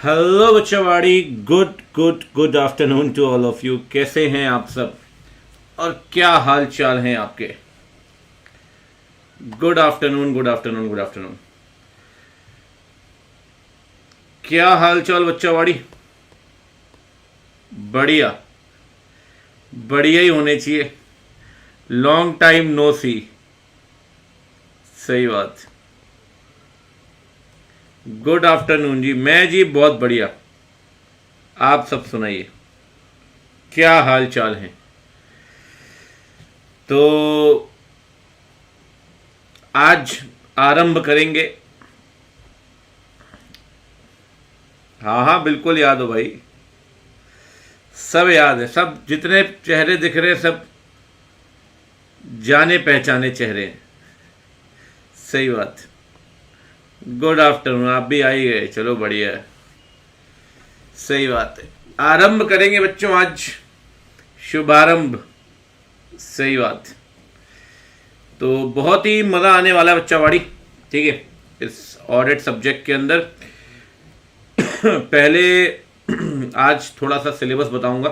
Hello बच्चोवाड़ी, good good good afternoon to all of you. कैसे हैं आप सब और क्या हाल चाल हैं आपके? Good afternoon, good afternoon, good afternoon. क्या हाल चाल बच्चोवाड़ी? बढ़िया, बढ़िया ही होने चाहिए। लॉन्ग टाइम नो सी। सही बात। गुड आफ्टरनून जी। मैं जी बहुत बढ़िया। आप सब सुनाइए, क्या हाल चाल है? तो आज आरंभ करेंगे। हाँ हाँ, बिल्कुल याद हो भाई, सब याद है। सब जितने चेहरे दिख रहे हैं सब जाने पहचाने चेहरे हैं। सही बात। गुड आफ्टरनून, आप भी आ ही गए, चलो बढ़िया है। सही बात है। आरंभ करेंगे बच्चों आज, शुभारंभ। सही बात। तो बहुत ही मज़ा आने वाला है बच्चावाड़ी, ठीक है, इस ऑडिट सब्जेक्ट के अंदर। पहले आज थोड़ा सा सिलेबस बताऊंगा,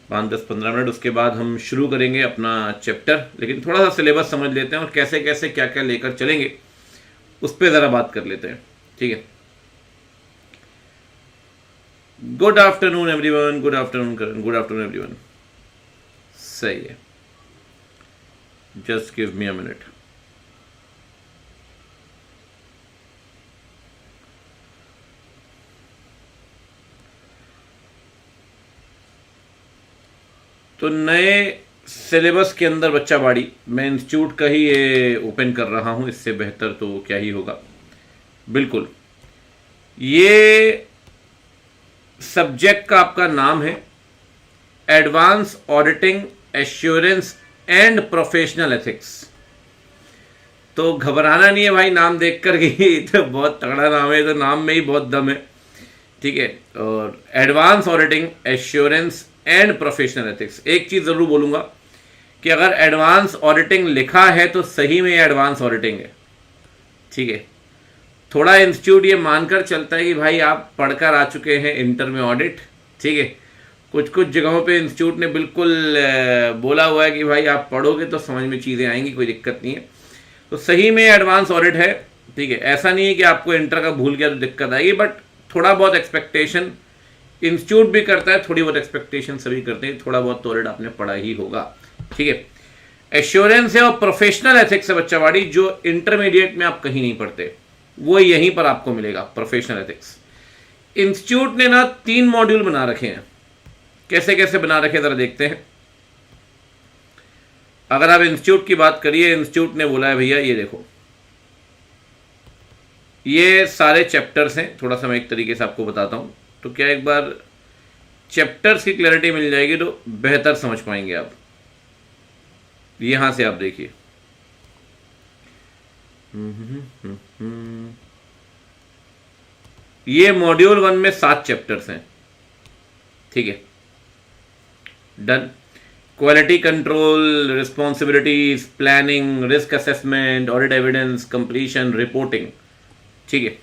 5-10-15 मिनट, उसके बाद हम शुरू करेंगे अपना चैप्टर। लेकिन थोड़ा सा सिलेबस समझ लेते हैं और कैसे कैसे क्या क्या लेकर चलेंगे उस पर ज़रा बात कर लेते हैं, ठीक है। Good afternoon everyone, good afternoon Karan, good afternoon everyone. सही है, just give me a minute. तो नए सिलेबस के अंदर बच्चा बाड़ी, मैं इंस्टीट्यूट का ही ये ओपन कर रहा हूं, इससे बेहतर तो क्या ही होगा। बिल्कुल, ये सब्जेक्ट का आपका नाम है advance auditing assurance and professional ethics. तो घबराना नहीं है भाई नाम देख कर के, तो बहुत तगड़ा नाम है, तो नाम में ही बहुत दम है, ठीक है। और advance auditing assurance and professional ethics. एक चीज़ ज़रूर बोलूँगा कि अगर एडवांस ऑडिटिंग लिखा है तो सही में एडवांस ऑडिटिंग है, ठीक है। थोड़ा इंस्टीट्यूट ये मानकर चलता है कि भाई आप पढ़कर आ चुके हैं इंटर में ऑडिट, ठीक है। कुछ कुछ जगहों पे इंस्टीट्यूट ने बिल्कुल बोला हुआ है कि भाई आप पढ़ोगे तो समझ में चीज़ें आएंगी, कोई दिक्कत नहीं है। तो सही में एडवांस ऑडिट है, ठीक है। ऐसा नहीं है कि आपको इंटर का भूल गया तो दिक्कत आएगी, बट थोड़ा बहुत एक्सपेक्टेशन इंस्टीट्यूट भी करता है, थोड़ी बहुत एक्सपेक्टेशन सभी करते हैं, थोड़ा बहुत तो ऑडिट आपने पढ़ा ही होगा, ठीक है। एश्योरेंस है और प्रोफेशनल एथिक्स है बच्चावाड़ी, जो इंटरमीडिएट में आप कहीं नहीं पढ़ते, वो यहीं पर आपको मिलेगा, प्रोफेशनल एथिक्स। इंस्टीट्यूट ने ना 3 मॉड्यूल बना रखे हैं। कैसे कैसे बना रखे जरा देखते हैं। अगर आप इंस्टीट्यूट की बात करिए, इंस्टीट्यूट ने बोला है भैया ये देखो, ये सारे चैप्टर्स हैं। थोड़ा सा मैं एक तरीके से आपको बताता हूं, तो क्या एक बार चैप्टर्स की क्लैरिटी मिल जाएगी तो बेहतर समझ पाएंगे आप। यहां से आप देखिए, ये मॉड्यूल 1 में 7 चैप्टर्स हैं, ठीक है। Done. Quality control, responsibilities, planning, risk assessment, audit evidence, completion, reporting, ठीक है।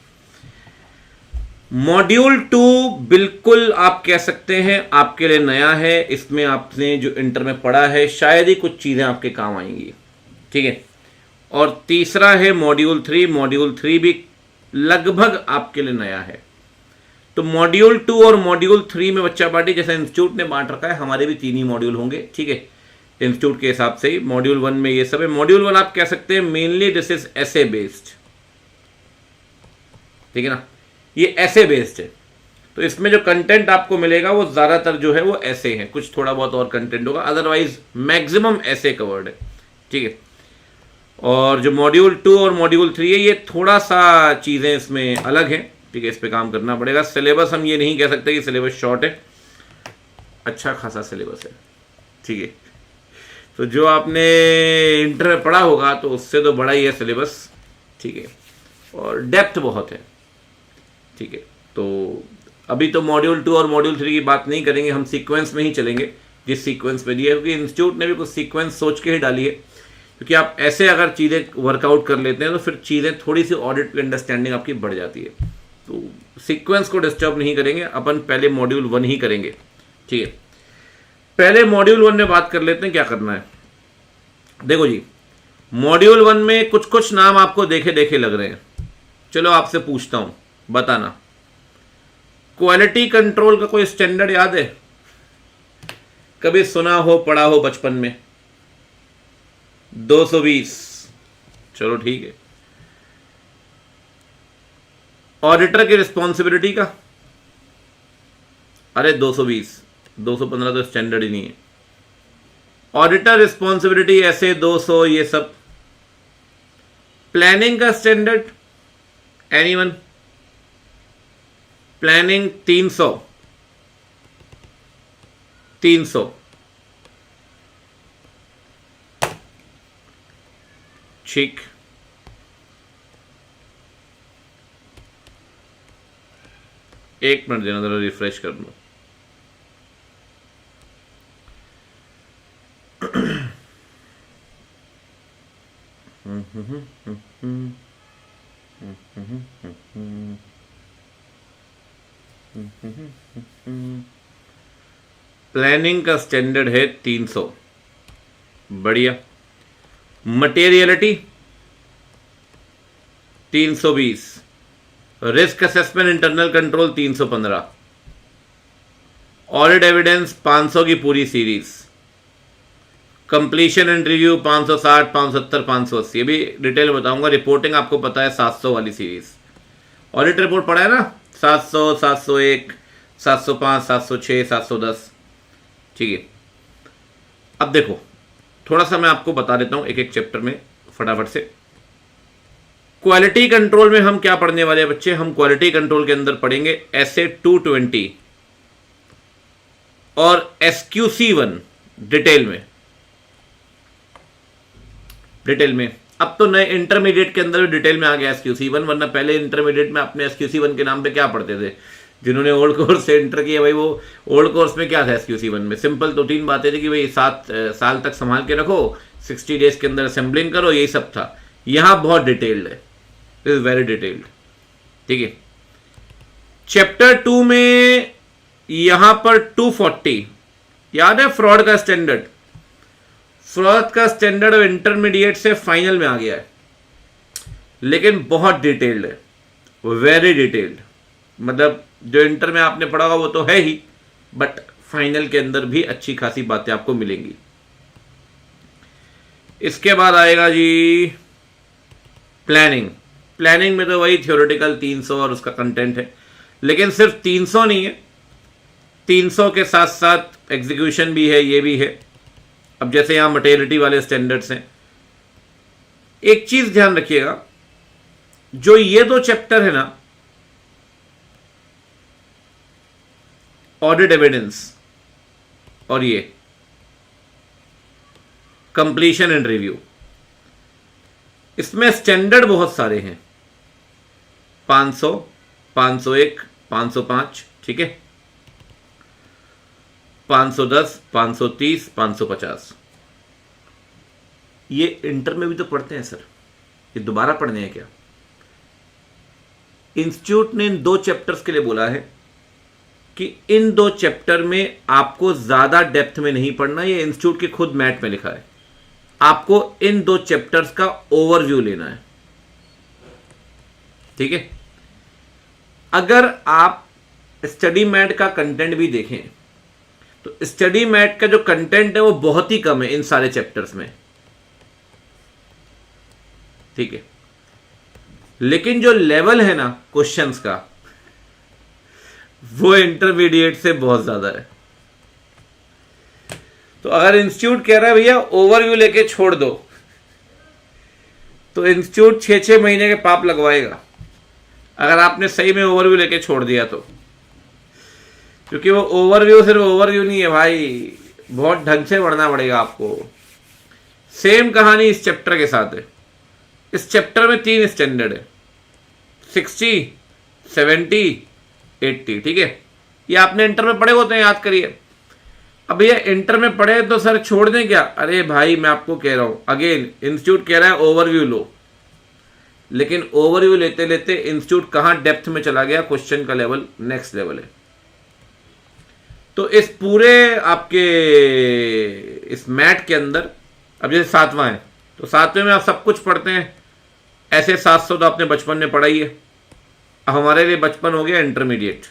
मॉड्यूल 2 बिल्कुल आप कह सकते हैं आपके लिए नया है। इसमें आपने जो इंटर में पढ़ा है शायद ही कुछ चीज़ें आपके काम आएंगी, ठीक है। और तीसरा है मॉड्यूल 3। मॉड्यूल 3 भी लगभग आपके लिए नया है। तो मॉड्यूल 2 और मॉड्यूल 3 में बच्चा पार्टी, जैसे इंस्टीट्यूट ने बांट रखा है, हमारे भी 3 ही मॉड्यूल होंगे, ठीक है, इंस्टीट्यूट के हिसाब से ही। मॉड्यूल 1 में ये सब है। मॉड्यूल 1 आप कह सकते हैं mainly this is essay based, ठीक है ना, ये ऐसे बेस्ड है। तो इसमें जो कंटेंट आपको मिलेगा वो ज़्यादातर जो है वो ऐसे हैं, कुछ थोड़ा बहुत और कंटेंट होगा, अदरवाइज मैक्सिमम ऐसे कवर्ड है, ठीक है। और जो मॉड्यूल 2 और मॉड्यूल 3 है, ये थोड़ा सा चीज़ें इसमें अलग हैं, ठीक है। इस पे काम करना पड़ेगा। सिलेबस हम ये नहीं कह सकते कि सिलेबस शॉर्ट है, अच्छा खासा सिलेबस है, ठीक है। तो जो आपने इंटर में पढ़ा होगा तो उससे तो बड़ा ही है सिलेबस, ठीक है, और डेप्थ बहुत है, ठीक है। तो अभी तो मॉड्यूल 2 और मॉड्यूल 3 की बात नहीं करेंगे, हम सीक्वेंस में ही चलेंगे जिस सीक्वेंस में दिया है, क्योंकि इंस्टीट्यूट ने भी कुछ सीक्वेंस सोच के ही डाली है। क्योंकि आप ऐसे अगर चीज़ें वर्कआउट कर लेते हैं तो फिर चीज़ें थोड़ी सी ऑडिट की अंडरस्टैंडिंग आपकी बढ़ जाती है। तो सीक्वेंस को डिस्टर्ब नहीं करेंगे, अपन पहले मॉड्यूल 1 ही करेंगे। ठीक है, पहले मॉड्यूल 1 में बात कर लेते हैं क्या करना है। देखो जी, मॉड्यूल 1 में कुछ कुछ नाम आपको देखे देखे लग रहे हैं। चलो आपसे पूछता हूं, बताना, क्वालिटी कंट्रोल का कोई स्टैंडर्ड याद है? कभी सुना हो, पढ़ा हो बचपन में? 220, चलो ठीक है। ऑडिटर की रिस्पॉन्सिबिलिटी का, अरे 220, 215 तो स्टैंडर्ड ही नहीं है। ऑडिटर रिस्पॉन्सिबिलिटी ऐसे 200, ये सब। प्लानिंग का स्टैंडर्ड, एनीवन? प्लानिंग 300, 300। ठीक, एक मिनट देना, जरा रिफ्रेश कर लो। प्लानिंग का स्टैंडर्ड है 300, बढ़िया। Materiality 320, risk assessment internal control 315, audit evidence 500 की पूरी सीरीज, कंप्लीशन एंड रिव्यू 560, 570, 580, ये भी डिटेल में बताऊंगा। रिपोर्टिंग आपको पता है 700 वाली सीरीज। ऑडिट रिपोर्ट पढ़ा है ना, 700, 701, 705, 706, 710। ठीक है, अब देखो थोड़ा सा मैं आपको बता देता हूं एक एक चैप्टर में फटाफट से। क्वालिटी कंट्रोल में हम क्या पढ़ने वाले हैं बच्चे? हम क्वालिटी कंट्रोल के अंदर पढ़ेंगे SA 220 और SQC1 डिटेल में। अब तो नए इंटरमीडिएट के अंदर भी डिटेल में आ गया SQC1, वरना पहले इंटरमीडिएट में अपने SQC1 के नाम पे क्या पढ़ते थे? जिन्होंने ओल्ड कोर्स से इंटर किया भाई, वो ओल्ड कोर्स में क्या था SQC1 में? सिंपल 2-3 बातें थी कि भाई 7 साल तक संभाल के रखो, 60 डेज के अंदर असेंबलिंग करो, यही सब था। यहां बहुत डिटेल्ड है, इट इज वेरी डिटेल्ड। ठीक है, चैप्टर 2 में यहां पर 240 याद है, फ्रॉड का स्टैंडर्ड। फ्रॉड का स्टैंडर्ड अब इंटरमीडिएट से फाइनल में आ गया है, लेकिन बहुत डिटेल्ड है, वेरी डिटेल्ड। मतलब जो इंटर में आपने पढ़ा होगा वो तो है ही, बट फाइनल के अंदर भी अच्छी खासी बातें आपको मिलेंगी। इसके बाद आएगा जी प्लानिंग। प्लानिंग में तो वही थ्योरेटिकल 300 और उसका कंटेंट है, लेकिन सिर्फ 300 नहीं है, 300 के साथ साथ एग्जीक्यूशन भी है, ये भी है। अब जैसे यहां मटेरियलिटी वाले स्टैंडर्ड्स हैं, एक चीज ध्यान रखिएगा, जो ये दो चैप्टर है ना, ऑडिट एविडेंस और ये कंप्लीशन एंड रिव्यू, इसमें स्टैंडर्ड बहुत सारे हैं, 500, 501, 505, ठीक है, 510, 530, 550। ये इंटर में भी तो पढ़ते हैं सर, ये दोबारा पढ़ने हैं क्या? इंस्टीट्यूट ने इन 2 चैप्टर्स के लिए बोला है कि इन 2 चैप्टर में आपको ज्यादा डेप्थ में नहीं पढ़ना, ये इंस्टीट्यूट के खुद मैट में लिखा है। आपको इन 2 चैप्टर्स का ओवरव्यू लेना है, ठीक है। अगर आप स्टडी मैट का कंटेंट भी देखें तो स्टडी मैट का जो कंटेंट है वो बहुत ही कम है इन सारे चैप्टर्स में, ठीक है। लेकिन जो लेवल है ना क्वेश्चंस का, वो इंटरमीडिएट से बहुत ज्यादा है। तो अगर इंस्टीट्यूट कह रहा है भैया ओवरव्यू लेके छोड़ दो, तो इंस्टीट्यूट 6-6 महीने के पाप लगवाएगा अगर आपने सही में ओवरव्यू लेके छोड़ दिया तो। क्योंकि वो ओवरव्यू सिर्फ ओवरव्यू नहीं है भाई, बहुत ढंग से पढ़ना पड़ेगा आपको। सेम कहानी इस चैप्टर के साथ है। इस चैप्टर में 3 स्टैंडर्ड है, 60, 70, 80, ठीक है। ये आपने इंटर में पढ़े होते हैं, याद करिए। अब भैया इंटर में पढ़े तो सर छोड़ दें क्या? अरे भाई मैं आपको कह रहा हूं, अगेन इंस्टीट्यूट कह रहा है ओवरव्यू लो, लेकिन ओवरव्यू लेते लेते इंस्टीट्यूट कहां डेप्थ में चला गया, क्वेश्चन का लेवल नेक्स्ट लेवल है। तो इस पूरे आपके इस मैट के अंदर, अब जैसे 7वां है तो 7वें में आप सब कुछ पढ़ते हैं, ऐसे 700 तो आपने बचपन में पढ़ा ही है। अब हमारे लिए बचपन हो गया इंटरमीडिएट।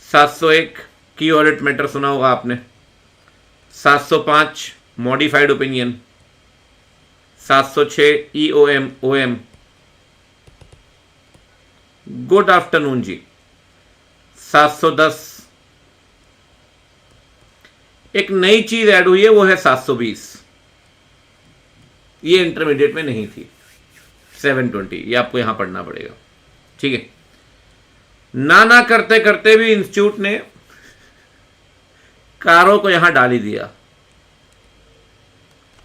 701 की ऑडिट मैटर सुना होगा आपने, 705 modified opinion, 706 EOM OM. Good afternoon ji. 710 एक नई चीज ऐड हुई है, वो है 720। ये इंटरमीडिएट में नहीं थी। 720 ये आपको यहां पढ़ना पड़ेगा, ठीक है। ना करते करते भी इंस्टीट्यूट ने कारों को यहां डाल ही दिया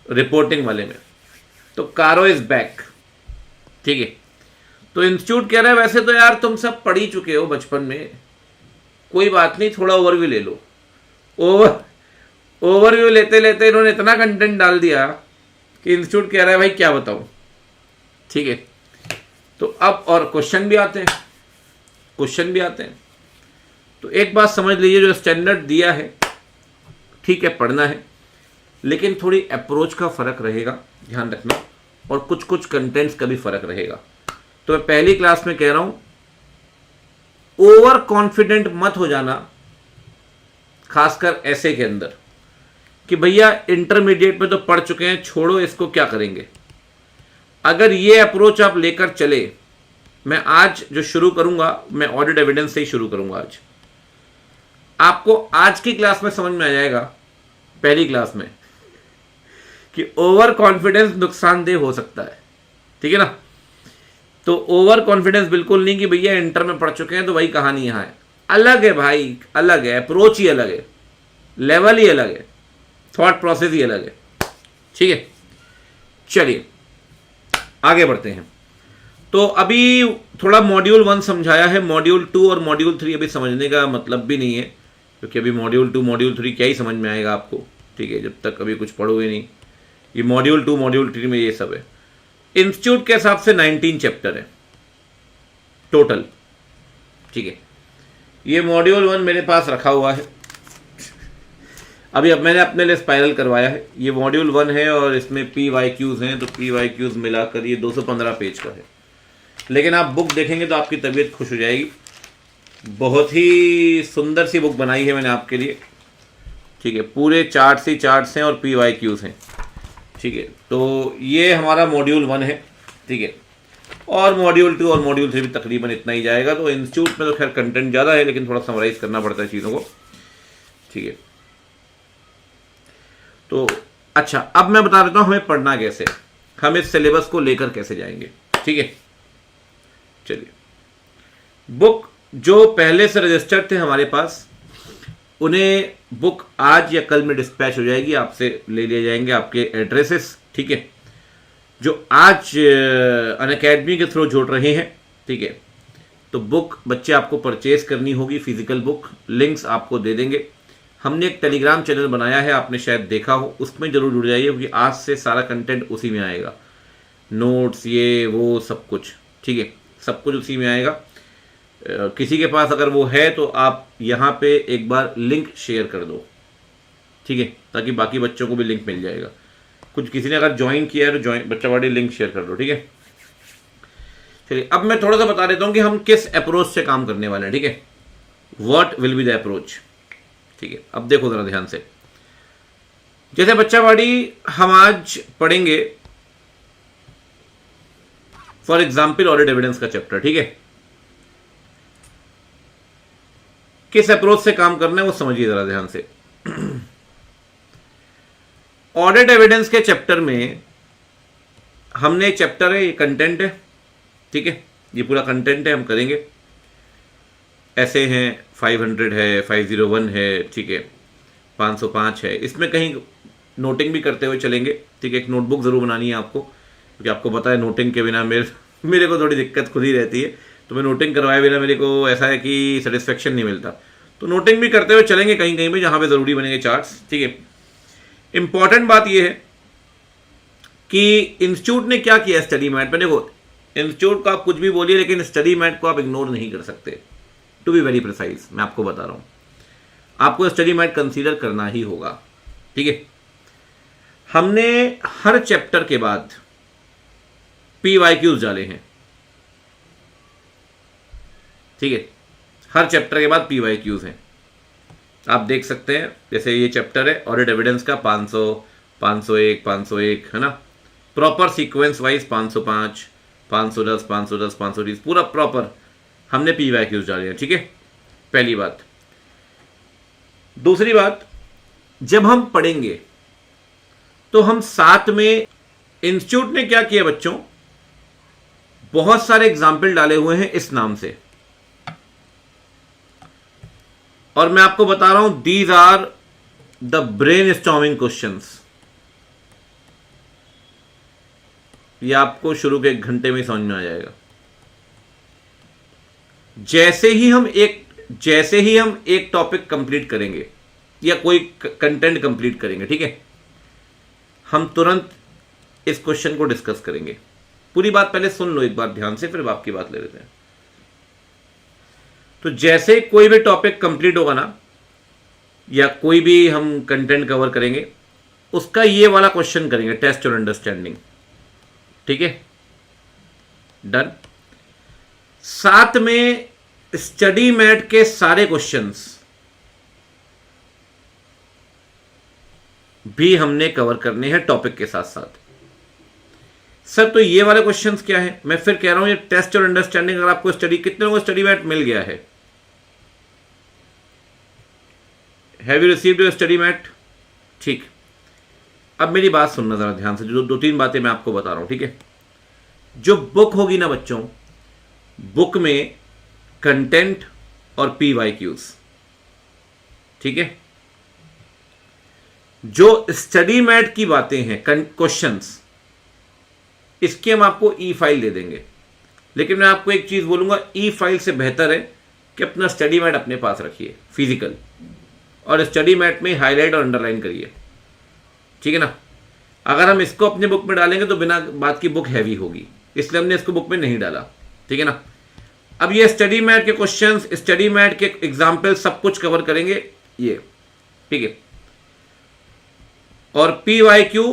रिपोर्टिंग वाले में। तो कारो इज बैक, ठीक है। तो इंस्टीट्यूट कह रहा है वैसे तो यार तुम सब पढ़ ही चुके हो बचपन में, कोई बात नहीं, थोड़ा ओवरव्यू ले लो। ओवरव्यू लेते लेते इन्होंने इतना कंटेंट डाल दिया कि इंस्टीट्यूट कह रहा है भाई क्या बताऊं, ठीक है। तो अब और क्वेश्चन भी आते हैं, तो एक बात समझ लीजिए, जो स्टैंडर्ड दिया है ठीक है, पढ़ना है, लेकिन थोड़ी अप्रोच का फर्क रहेगा, ध्यान रखना, और कुछ कुछ कंटेंट्स का भी फर्क रहेगा। तो मैं पहली क्लास में कह रहा हूं, ओवर कॉन्फिडेंट मत हो जाना, खासकर ऐसे के अंदर कि भैया इंटरमीडिएट में तो पढ़ चुके हैं, छोड़ो इसको, क्या करेंगे। अगर ये अप्रोच आप लेकर चले, मैं आज जो शुरू करूंगा मैं ऑडिट एविडेंस से ही शुरू करूंगा। आज आपको आज की क्लास में समझ में आ जाएगा, पहली क्लास में, कि ओवर कॉन्फिडेंस नुकसानदेह हो सकता है, ठीक है ना। तो ओवर कॉन्फिडेंस बिल्कुल नहीं कि भैया इंटर में पढ़ चुके हैं तो वही कहानी यहां है। अलग है भाई, अलग है, अप्रोच ही अलग है, लेवल ही अलग है, थॉट प्रोसेस ही अलग है, ठीक है। चलिए आगे बढ़ते हैं। तो अभी थोड़ा मॉड्यूल 1 समझाया है, मॉड्यूल 2 और मॉड्यूल 3 अभी समझने का मतलब भी नहीं है, क्योंकि अभी मॉड्यूल 2 मॉड्यूल 3 क्या ही समझ में आएगा आपको, ठीक है, जब तक अभी कुछ पढ़ोगे नहीं। ये मॉड्यूल 2 मॉड्यूल 3 में ये सब है। इंस्टीट्यूट के हिसाब से 19 चैप्टर है टोटल, ठीक है। ये मॉड्यूल 1 मेरे पास रखा हुआ है अभी, अब मैंने अपने लिए स्पाइरल करवाया है। ये मॉड्यूल 1 है और इसमें PYQs हैं, तो PYQs मिलाकर ये 215 पेज का है। लेकिन आप बुक देखेंगे तो आपकी तबीयत खुश हो जाएगी, बहुत ही सुंदर सी बुक बनाई है मैंने आपके लिए, ठीक है। पूरे चार्ट्स ही चार्ट्स हैं और PYQs हैं, ठीक है। तो ये हमारा मॉड्यूल 1 है, ठीक है। और मॉड्यूल 2 और मॉड्यूल 3 भी तकरीबन इतना ही जाएगा। तो इंस्टीट्यूट में तो खैर कंटेंट ज़्यादा है, लेकिन थोड़ा समराइज करना पड़ता है चीज़ों को, ठीक है। तो अच्छा, अब मैं बता देता हूँ हमें पढ़ना कैसे, हम इस सिलेबस को लेकर कैसे जाएंगे, ठीक है। चलिए, बुक जो पहले से रजिस्टर्ड थे हमारे पास, उन्हें बुक आज या कल में डिस्पैच हो जाएगी, आपसे ले लिए जाएंगे आपके एड्रेसेस, ठीक है, जो आज अनअकैडमी के थ्रू जुड़ रहे हैं, ठीक है। तो बुक बच्चे आपको परचेज करनी होगी, फिजिकल बुक, लिंक्स आपको दे देंगे। हमने एक टेलीग्राम चैनल बनाया है, आपने शायद देखा हो, उसमें जरूर जुड़ जाइए, क्योंकि आज से सारा कंटेंट उसी में आएगा, नोट्स ये वो सब कुछ, ठीक है, सब कुछ उसी में आएगा। किसी के पास अगर वो है तो आप यहाँ पे एक बार लिंक शेयर कर दो, ठीक है, ताकि बाकी बच्चों को भी लिंक मिल जाएगा। कुछ किसी ने अगर ज्वाइन किया है तो ज्वाइन बच्चावाड़ी लिंक शेयर कर दो, ठीक है। चलिए, अब मैं थोड़ा सा बता देता हूँ कि हम किस अप्रोच से काम करने वाले हैं, ठीक है। What will be the approach, ठीक है। अब देखो जरा ध्यान से, जैसे बच्चावाड़ी हम आज पढ़ेंगे फॉर एग्जाम्पल ऑडिट एविडेंस का चैप्टर, ठीक है। किस अप्रोच से काम करना है वो समझिए जरा ध्यान से। ऑडिट एविडेंस के चैप्टर में हमने एक चैप्टर है, ये कंटेंट है, ठीक है, ये पूरा कंटेंट है, हम करेंगे। ऐसे हैं 500 है, 501 है, ठीक है, 505 है। इसमें कहीं नोटिंग भी करते हुए चलेंगे, ठीक है। एक नोटबुक ज़रूर बनानी है आपको, क्योंकि आपको पता है नोटिंग के बिना मेरे को थोड़ी दिक्कत खुद ही रहती है, तो मैं नोटिंग करवाए बिना मेरे को ऐसा है कि सेटिस्फेक्शन नहीं मिलता। तो नोटिंग भी करते हुए चलेंगे कहीं कहीं पे, जहाँ पे ज़रूरी बनेंगे चार्ट्स, ठीक है। इम्पॉर्टेंट बात यह है कि इंस्टीट्यूट ने क्या किया स्टडी मैट में। देखो, इंस्टीट्यूट को आप कुछ भी बोलिए, लेकिन स्टडी मैट को आप इग्नोर नहीं कर सकते। टू बी वेरी प्रिसाइज, मैं आपको बता रहा हूं, आपको स्टडी मैट कंसीडर करना ही होगा। ठीक है, हमने हर चैप्टर के बाद PYQs डाले हैं। ठीक है, हर चैप्टर के बाद PYQs हैं, आप देख सकते हैं। जैसे ये चैप्टर है ऑडिट एविडेंस का 500, 501, 501, है ना, प्रॉपर सीक्वेंस वाइज 505, 510, 510, 520, पूरा प्रॉपर हमने PYQs डाले हैं। ठीक है, पहली बात। दूसरी बात, जब हम पढ़ेंगे तो हम साथ में, इंस्टीट्यूट ने क्या किया बच्चों, बहुत सारे एग्जाम्पल डाले हुए हैं इस नाम से, और मैं आपको बता रहा हूं these are the brainstorming questions. ये आपको शुरू के 1 घंटे में समझ में आ जाएगा। जैसे ही हम एक टॉपिक कंप्लीट करेंगे या कोई कंटेंट कंप्लीट करेंगे, ठीक है, हम तुरंत इस क्वेश्चन को डिस्कस करेंगे। पूरी बात पहले सुन लो एक बार ध्यान से, फिर आपकी बात ले लेते हैं। तो जैसे कोई भी टॉपिक कंप्लीट होगा ना, या कोई भी हम कंटेंट कवर करेंगे, उसका ये वाला क्वेश्चन करेंगे, टेस्ट और अंडरस्टैंडिंग। ठीक है, डन। साथ में स्टडी मैट के सारे क्वेश्चंस भी हमने कवर करने हैं टॉपिक के साथ साथ। सर तो ये वाले क्वेश्चंस क्या है? मैं फिर कह रहा हूं, ये टेस्ट और अंडरस्टैंडिंग अगर आपको कितने को स्टडी मैट मिल गया है? Have you received your study mat? ठीक, अब मेरी बात सुनना जरा ध्यान से, जो 2-3 बातें मैं आपको बता रहा हूं। ठीक है, जो बुक होगी ना बच्चों, बुक में कंटेंट और PYQs, ठीक है, जो स्टडी मैट की बातें हैं, क्वेश्चंस, इसकी हम आपको ई फाइल दे देंगे। लेकिन मैं आपको एक चीज बोलूंगा, ई फाइल से बेहतर है कि अपना स्टडी मैट अपने पास रखिए फिजिकल, और स्टडी मैट में हाईलाइट और अंडरलाइन करिए। ठीक है ना, अगर हम इसको अपने बुक में डालेंगे तो बिना बात की बुक हैवी होगी, इसलिए हमने इसको बुक में नहीं डाला। ठीक है ना, अब ये स्टडी मैट के क्वेश्चंस, स्टडी मैट के एग्जाम्पल सब कुछ कवर करेंगे ये। ठीक है, और PYQ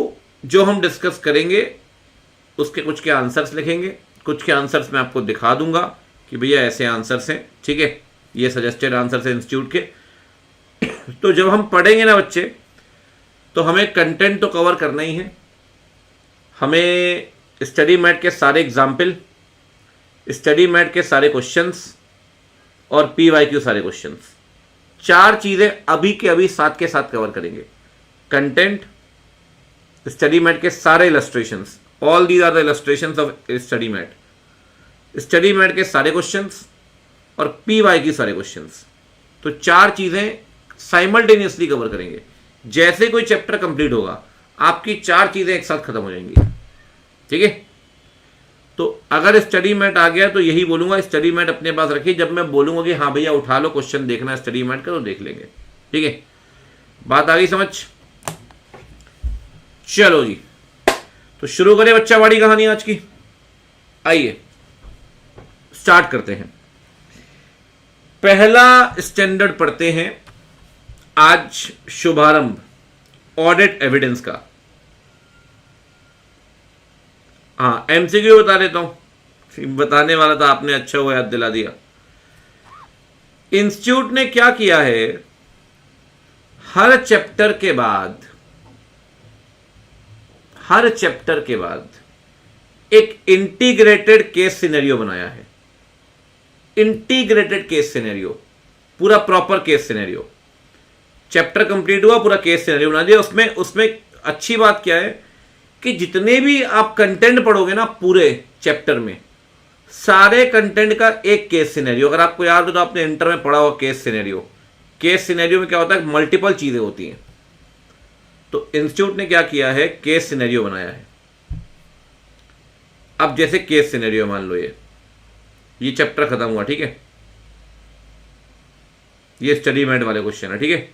जो हम डिस्कस करेंगे उसके कुछ के आंसर्स लिखेंगे, कुछ के आंसर्स मैं आपको दिखा दूंगा कि भैया ऐसे आंसर्स हैं। ठीक है, ये सजेस्टेड आंसर्स हैं इंस्टीट्यूट के। तो जब हम पढ़ेंगे ना बच्चे, तो हमें कंटेंट तो कवर करना ही है, हमें स्टडी मैट के सारे एग्जाम्पल, स्टडी मैट के सारे क्वेश्चंस और PYQ सारे क्वेश्चंस, 4 चीजें अभी के अभी साथ के साथ कवर करेंगे। कंटेंट, स्टडी मैट के सारे illustrations, all these are the illustrations of study mat, study mat के सारे क्वेश्चंस और PYQ सारे क्वेश्चंस। तो 4 चीजें साइमल्टेनियसली कवर करेंगे। जैसे कोई चैप्टर कंप्लीट होगा, आपकी 4 चीजें एक साथ खत्म हो जाएंगी। ठीक है, तो अगर स्टडी मैट आ गया तो यही बोलूंगा, स्टडी मैट अपने पास रखिए। जब मैं बोलूंगा कि हाँ भैया उठा लो, क्वेश्चन देखना है स्टडी मैट का, तो देख लेंगे। ठीक है, बात आ गई समझ? चलो जी, तो शुरू करें बच्चा वाड़ी कहानी आज की। आइए स्टार्ट करते हैं। पहला स्टैंडर्ड पढ़ते हैं आज, शुभारंभ ऑडिट एविडेंस का। हाँ, MCQ बता देता हूं, बताने वाला था आपने, अच्छा हुआ याद दिला दिया। इंस्टीट्यूट ने क्या किया है, हर चैप्टर के बाद एक इंटीग्रेटेड केस सिनेरियो बनाया है। इंटीग्रेटेड केस सिनेरियो, पूरा proper case scenario. Chapter complete हुआ, पूरा केस सिनेरियो बना दिया। उसमें अच्छी बात क्या है कि जितने भी आप कंटेंट पढ़ोगे ना पूरे चैप्टर में, सारे कंटेंट का एक केस सिनेरियो। अगर आपको याद हो तो आपने इंटर में पढ़ा हुआ केस सिनेरियो। केस सिनेरियो में क्या होता है, मल्टीपल चीजें होती हैं। तो इंस्टीट्यूट ने क्या किया है, केस सिनेरियो बनाया है। अब जैसे केस सिनेरियो मान लो, ये चैप्टर खत्म हुआ, ठीक है, ये स्टडी मैट वाले क्वेश्चन है, ठीक है,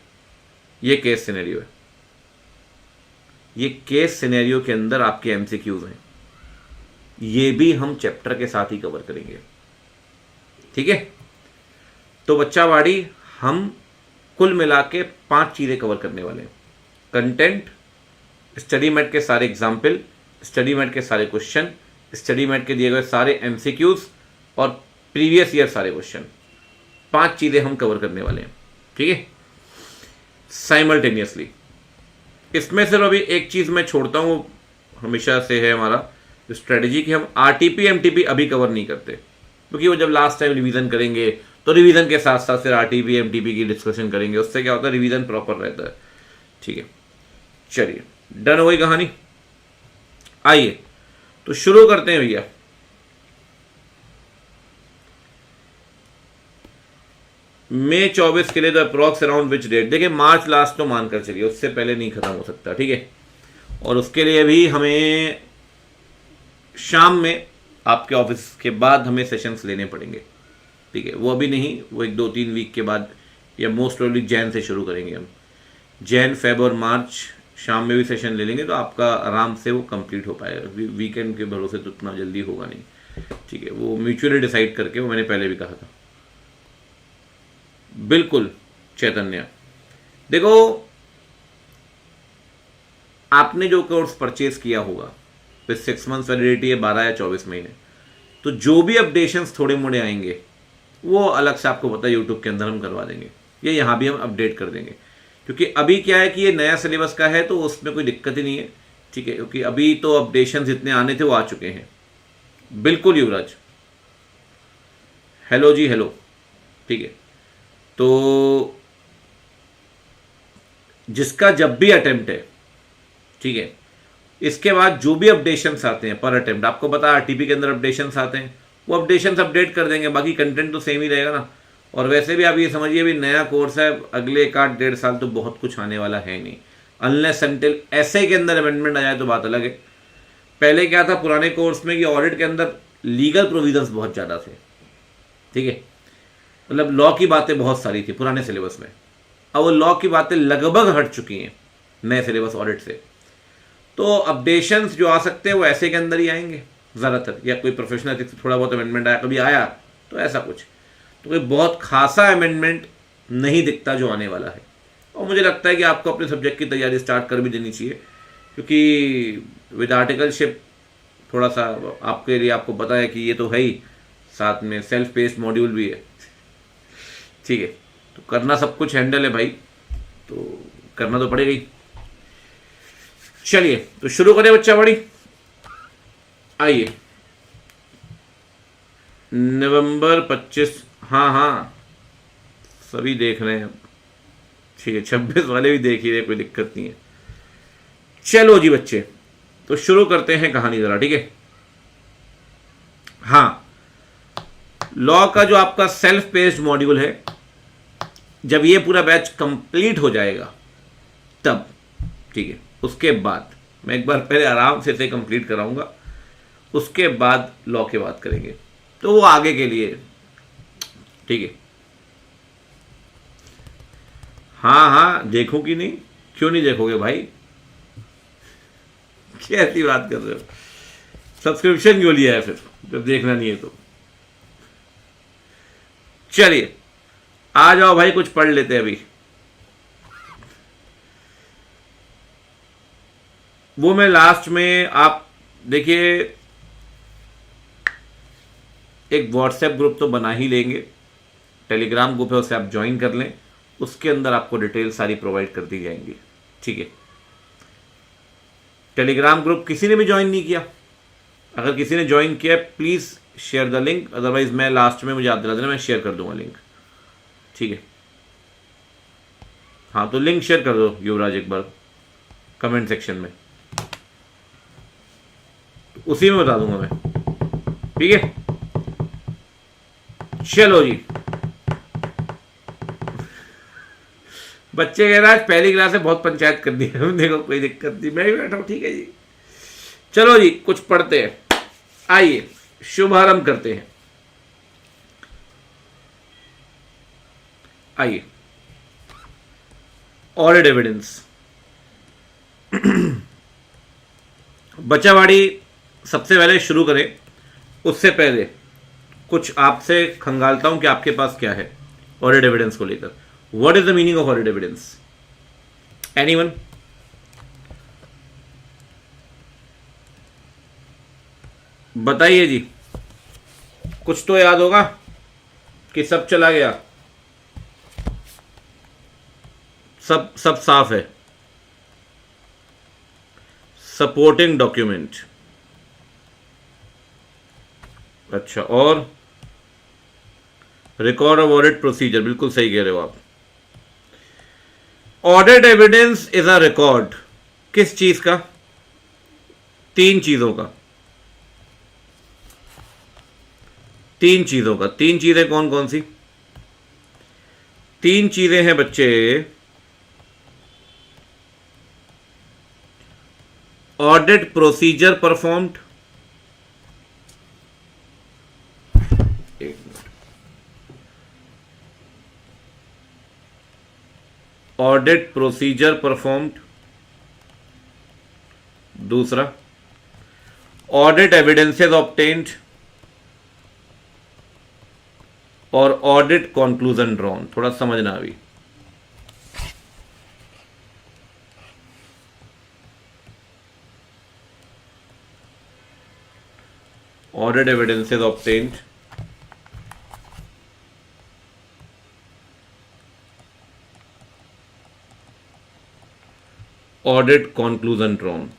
ये केस सिनेरियो है। ये केस सिनेरियो के अंदर आपके एमसीक्यूज हैं, ये भी हम चैप्टर के साथ ही कवर करेंगे। ठीक है, तो बच्चावाड़ी हम कुल मिला के 5 चीज़ें कवर करने वाले हैं। कंटेंट, स्टडी मैट के सारे एग्जाम्पल, स्टडी मैट के सारे क्वेश्चन, स्टडी मैट के दिए गए सारे एमसीक्यूज और प्रीवियस ईयर सारे क्वेश्चन, 5 चीज़ें हम कवर करने वाले हैं। ठीक है, साइमल्टेनियसली। इसमें सिर्फ अभी एक चीज़ मैं छोड़ता हूँ, हमेशा से है हमारा स्ट्रेटजी कि हम आरटीपी एमटीपी अभी कवर नहीं करते, क्योंकि वो जब लास्ट टाइम रिवीजन करेंगे तो रिवीजन के साथ साथ फिर आरटीपी एमटीपी की डिस्कशन करेंगे, उससे क्या होता है रिवीजन प्रॉपर रहता है। ठीक है, चलिए डन हो गई कहानी। आइए तो शुरू करते हैं भैया। मई 24 के लिए the approx around which date, देखिए मार्च लास्ट तो मानकर चलिए, उससे पहले नहीं खत्म हो सकता। ठीक है, और उसके लिए भी हमें शाम में आपके ऑफिस के बाद हमें सेशंस लेने पड़ेंगे। ठीक है, वो अभी नहीं, वो 1-2-3 वीक के बाद या मोस्ट प्रोबेबली जैन से शुरू करेंगे हम। जैन, फेब और मार्च शाम में भी सेशन ले लेंगे तो आपका आराम से वो कंप्लीट हो पाएगा। वीकेंड के भरोसे तो उतना जल्दी होगा नहीं। ठीक है, वो म्यूचुअली डिसाइड करके, वो मैंने पहले भी कहा था। बिल्कुल चैतन्य, देखो आपने जो कोर्स परचेज किया होगा फिर 6 मंथ्स वैलिडिटी है, 12 या 24 महीने, तो जो भी अपडेशंस थोड़े मोड़े आएंगे वो अलग से आपको पता है यूट्यूब के अंदर हम करवा देंगे, ये यहाँ भी हम अपडेट कर देंगे। क्योंकि अभी क्या है कि ये नया सिलेबस का है तो उसमें कोई दिक्कत ही नहीं है। ठीक है, क्योंकि अभी तो अपडेशंस जितने आने थे वो आ चुके हैं। बिल्कुल युवराज, हेलो जी हेलो। ठीक है, तो जिसका जब भी अटेम्प्ट है, ठीक है, इसके बाद जो भी अपडेशंस आते हैं पर अटेम्प्ट, आपको पता है आरटीपी के अंदर अपडेशंस आते हैं, वो अपडेशंस अपडेट कर देंगे, बाकी कंटेंट तो सेम ही रहेगा ना। और वैसे भी आप ये समझिए भी नया कोर्स है, अगले 1-1.5 साल तो बहुत कुछ आने वाला है नहीं, अनलेस अनटिल ऐसे के अंदर अमेंडमेंट आ जाए तो बात अलग है। पहले क्या था पुराने कोर्स में कि ऑडिट के अंदर लीगल प्रोविजंस बहुत ज़्यादा थे। ठीक है, मतलब लॉ की बातें बहुत सारी थी पुराने सिलेबस में, अब वो लॉ की बातें लगभग हट चुकी हैं नए सिलेबस ऑडिट से। तो अपडेशंस जो आ सकते हैं वो ऐसे के अंदर ही आएंगे ज़्यादातर, या कोई प्रोफेशनल एथिक्स थोड़ा बहुत अमेंडमेंट आया, कभी आया तो ऐसा कुछ, तो कोई बहुत खासा अमेंडमेंट नहीं दिखता जो आने वाला है। और मुझे लगता है कि आपको अपने सब्जेक्ट की तैयारी स्टार्ट कर भी देनी चाहिए, क्योंकि विद आर्टिकलशिप थोड़ा सा आपके लिए, आपको पता है कि ये तो है ही, साथ में सेल्फ पेस्ड मॉड्यूल भी है। ठीक है, तो करना सब कुछ हैंडल है भाई, तो करना तो पड़ेगा ही। चलिए तो शुरू करें बच्चा बड़ी। आइए, नवंबर 25, हाँ सभी देख रहे हैं। ठीक है, 26 वाले भी देख ही रहे, कोई दिक्कत नहीं है। चलो जी बच्चे, तो शुरू करते हैं कहानी जरा। ठीक है, हाँ, लॉ का जो आपका सेल्फ पेस्ड मॉड्यूल है, जब ये पूरा बैच कंप्लीट हो जाएगा तब, ठीक है, उसके बाद मैं एक बार पहले आराम से इसे कंप्लीट कराऊंगा, उसके बाद लॉ की बात करेंगे, तो वो आगे के लिए। ठीक है, हाँ देखो कि नहीं, क्यों नहीं देखोगे भाई, कैसी बात कर रहे हो, सब्सक्रिप्शन क्यों लिया है फिर जब देखना नहीं है तो। चलिए आ जाओ भाई, कुछ पढ़ लेते हैं अभी। वो मैं लास्ट में, आप देखिए एक व्हाट्सएप ग्रुप तो बना ही लेंगे, टेलीग्राम ग्रुप है उसे आप ज्वाइन कर लें, उसके अंदर आपको डिटेल सारी प्रोवाइड कर दी जाएंगी। ठीक है, टेलीग्राम ग्रुप किसी ने भी ज्वाइन नहीं किया, अगर किसी ने ज्वाइन किया please share the link, otherwise मैं लास्ट में, मुझे याद दिला देना, मैं शेयर कर दूंगा लिंक। ठीक है, हाँ तो लिंक शेयर कर दो युवराज एक बार कमेंट सेक्शन में, उसी में बता दूंगा मैं। ठीक है, चलो जी, बच्चे कह रहे आज पहली क्लास से बहुत पंचायत कर दी है, देखो कोई दिक्कत नहीं, मैं भी बैठा हूं। ठीक है जी, चलो जी कुछ पढ़ते हैं, आइए शुभारंभ करते हैं। आइए, ऑडिट एविडेंस। बच्चावाड़ी सबसे पहले शुरू करें उससे पहले कुछ आपसे खंगालता हूं कि आपके पास क्या है ऑडिट एविडेंस को लेकर। What is the meaning of audit evidence? Anyone? बताइए जी, कुछ तो याद होगा कि सब चला गया, सब साफ है। सपोर्टिंग डॉक्यूमेंट, अच्छा, और रिकॉर्ड ऑफ ऑडिट प्रोसीजर, बिल्कुल सही कह रहे हो आप। Audit evidence is a record किस चीज का? तीन चीजों का। तीन चीजों का। तीन चीजें कौन कौन सी? तीन चीजें हैं बच्चे। Audit procedure performed, audit procedure performed, दूसरा ऑडिट एविडेंसेस ऑब्टेन्ड, और ऑडिट कंक्लूजन ड्रॉन। थोड़ा समझना अभी। Audit evidences obtained, audit conclusion drawn.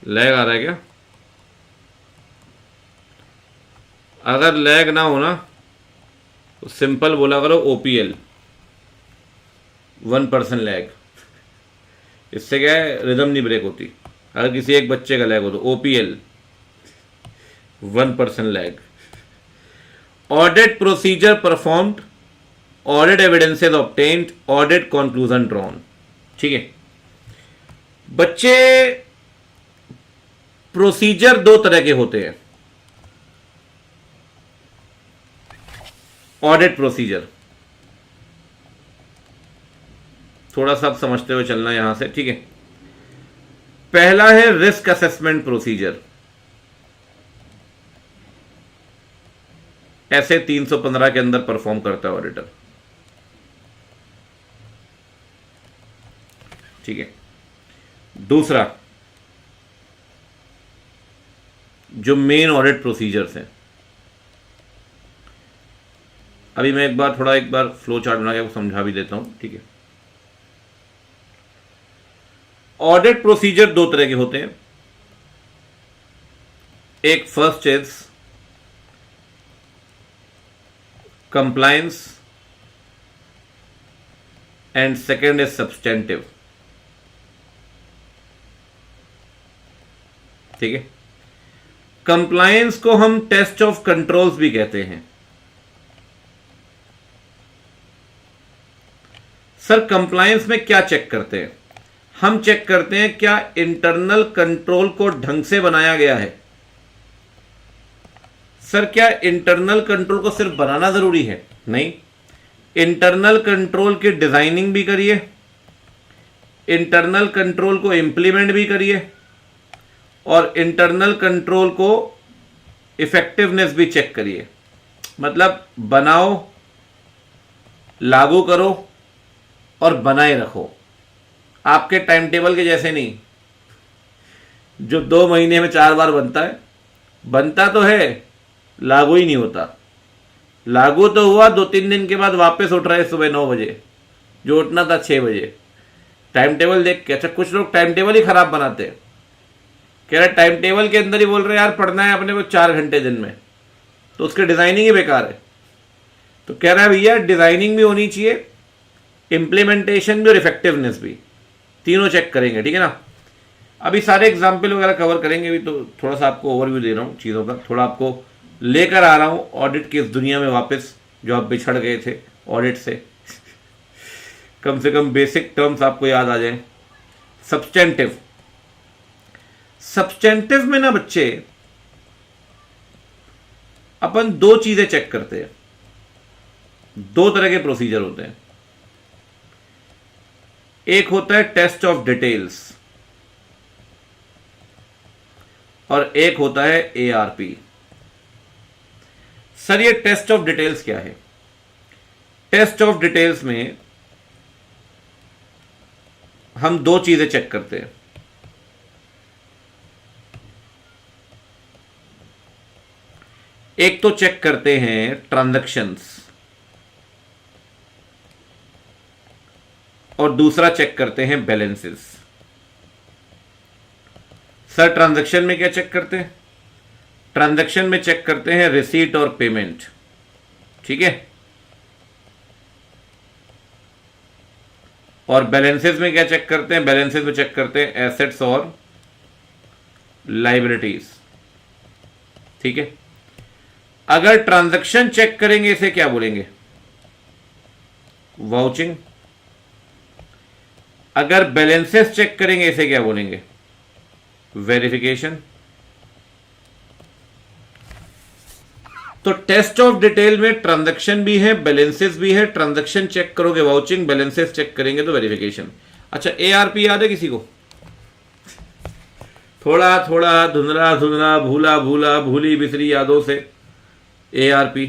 Lag आ रहा है क्या? अगर लैग ना हो ना तो सिंपल बोला करो ओपीएल, 1% लैग। इससे क्या है, रिदम नहीं ब्रेक होती। अगर किसी एक बच्चे का लैग हो तो ओपीएल, 1% lag. Audit procedure performed, audit evidences obtained, audit conclusion drawn. ठीक है बच्चे, प्रोसीजर दो तरह के होते हैं। ऑडिट प्रोसीजर, थोड़ा सा समझते हुए चलना यहां से, ठीक है। पहला है रिस्क असेसमेंट प्रोसीजर। ऐसे 315 के अंदर परफॉर्म करता है ऑडिटर, ठीक है। दूसरा जो मेन ऑडिट प्रोसीजर्स हैं, अभी मैं एक बार फ्लो चार्ट बना के आपको समझा भी देता हूं, ठीक है। ऑडिट प्रोसीजर दो तरह के होते हैं। एक first is compliance and second is substantive, ठीक है। कंप्लायंस को हम टेस्ट ऑफ कंट्रोल्स भी कहते हैं। सर कंप्लायंस में क्या चेक करते हैं? हम चेक करते हैं क्या इंटरनल कंट्रोल को ढंग से बनाया गया है। सर क्या इंटरनल कंट्रोल को सिर्फ बनाना जरूरी है? नहीं, इंटरनल कंट्रोल की डिजाइनिंग भी करिए, इंटरनल कंट्रोल को इंप्लीमेंट भी करिए, और इंटरनल कंट्रोल को इफेक्टिवनेस भी चेक करिए। मतलब बनाओ, लागू करो और बनाए रखो। आपके टाइम टेबल के जैसे नहीं, जो 2 महीने में 4 बार बनता है। बनता तो है, लागू ही नहीं होता। लागू तो हुआ, 2-3 दिन के बाद वापस उठ रहे सुबह 9 बजे, जो उठना था 6 बजे। टाइम टेबल देख के। अच्छा, कुछ लोग टाइम टेबल ही खराब बनाते हैं। कह रहे टाइम टेबल के अंदर ही बोल रहे यार पढ़ना है अपने को 4 घंटे दिन में, तो उसकी डिजाइनिंग ही बेकार है। तो कह रहा है भैया डिजाइनिंग भी होनी चाहिए, इंप्लीमेंटेशन भी और इफेक्टिवनेस भी, तीनों चेक करेंगे, ठीक है ना। अभी सारे एग्जाम्पल वगैरह कवर करेंगे। अभी तो थोड़ा सा आपको ओवरव्यू दे रहा हूँ चीज़ों का, थोड़ा आपको लेकर आ रहा हूँ ऑडिट की इस दुनिया में वापस, जो आप बिछड़ गए थे ऑडिट से। कम से कम बेसिक टर्म्स आपको याद आ जाए। सब्सटेंटिव, सब्सटेंटिव में ना बच्चे अपन 2 चीजें चेक करते हैं। 2 तरह के प्रोसीजर होते हैं। एक होता है टेस्ट ऑफ डिटेल्स, और एक होता है एआरपी। सर ये टेस्ट ऑफ डिटेल्स क्या है? टेस्ट ऑफ डिटेल्स में हम दो चीजें चेक करते हैं। एक तो चेक करते हैं ट्रांजैक्शंस और दूसरा चेक करते हैं बैलेंसेस। सर ट्रांजैक्शन में क्या चेक करते हैं? ट्रांजैक्शन में चेक करते हैं रिसीट और पेमेंट, ठीक है। और बैलेंसेस में क्या चेक करते हैं? बैलेंसेस में चेक करते हैं एसेट्स और लाइबिलिटीज, ठीक है। अगर ट्रांजैक्शन चेक करेंगे इसे क्या बोलेंगे? वाउचिंग। अगर बैलेंसेस चेक करेंगे इसे क्या बोलेंगे? वेरिफिकेशन। तो टेस्ट ऑफ डिटेल में ट्रांजैक्शन भी है, बैलेंसेस भी है। ट्रांजैक्शन चेक करोगे वाउचिंग, बैलेंसेस चेक करेंगे तो वेरिफिकेशन। अच्छा, एआरपी याद है किसी को? थोड़ा थोड़ा धुंधला धुंधला, भूला भूला, भूली बिसरी यादों से एआरपी।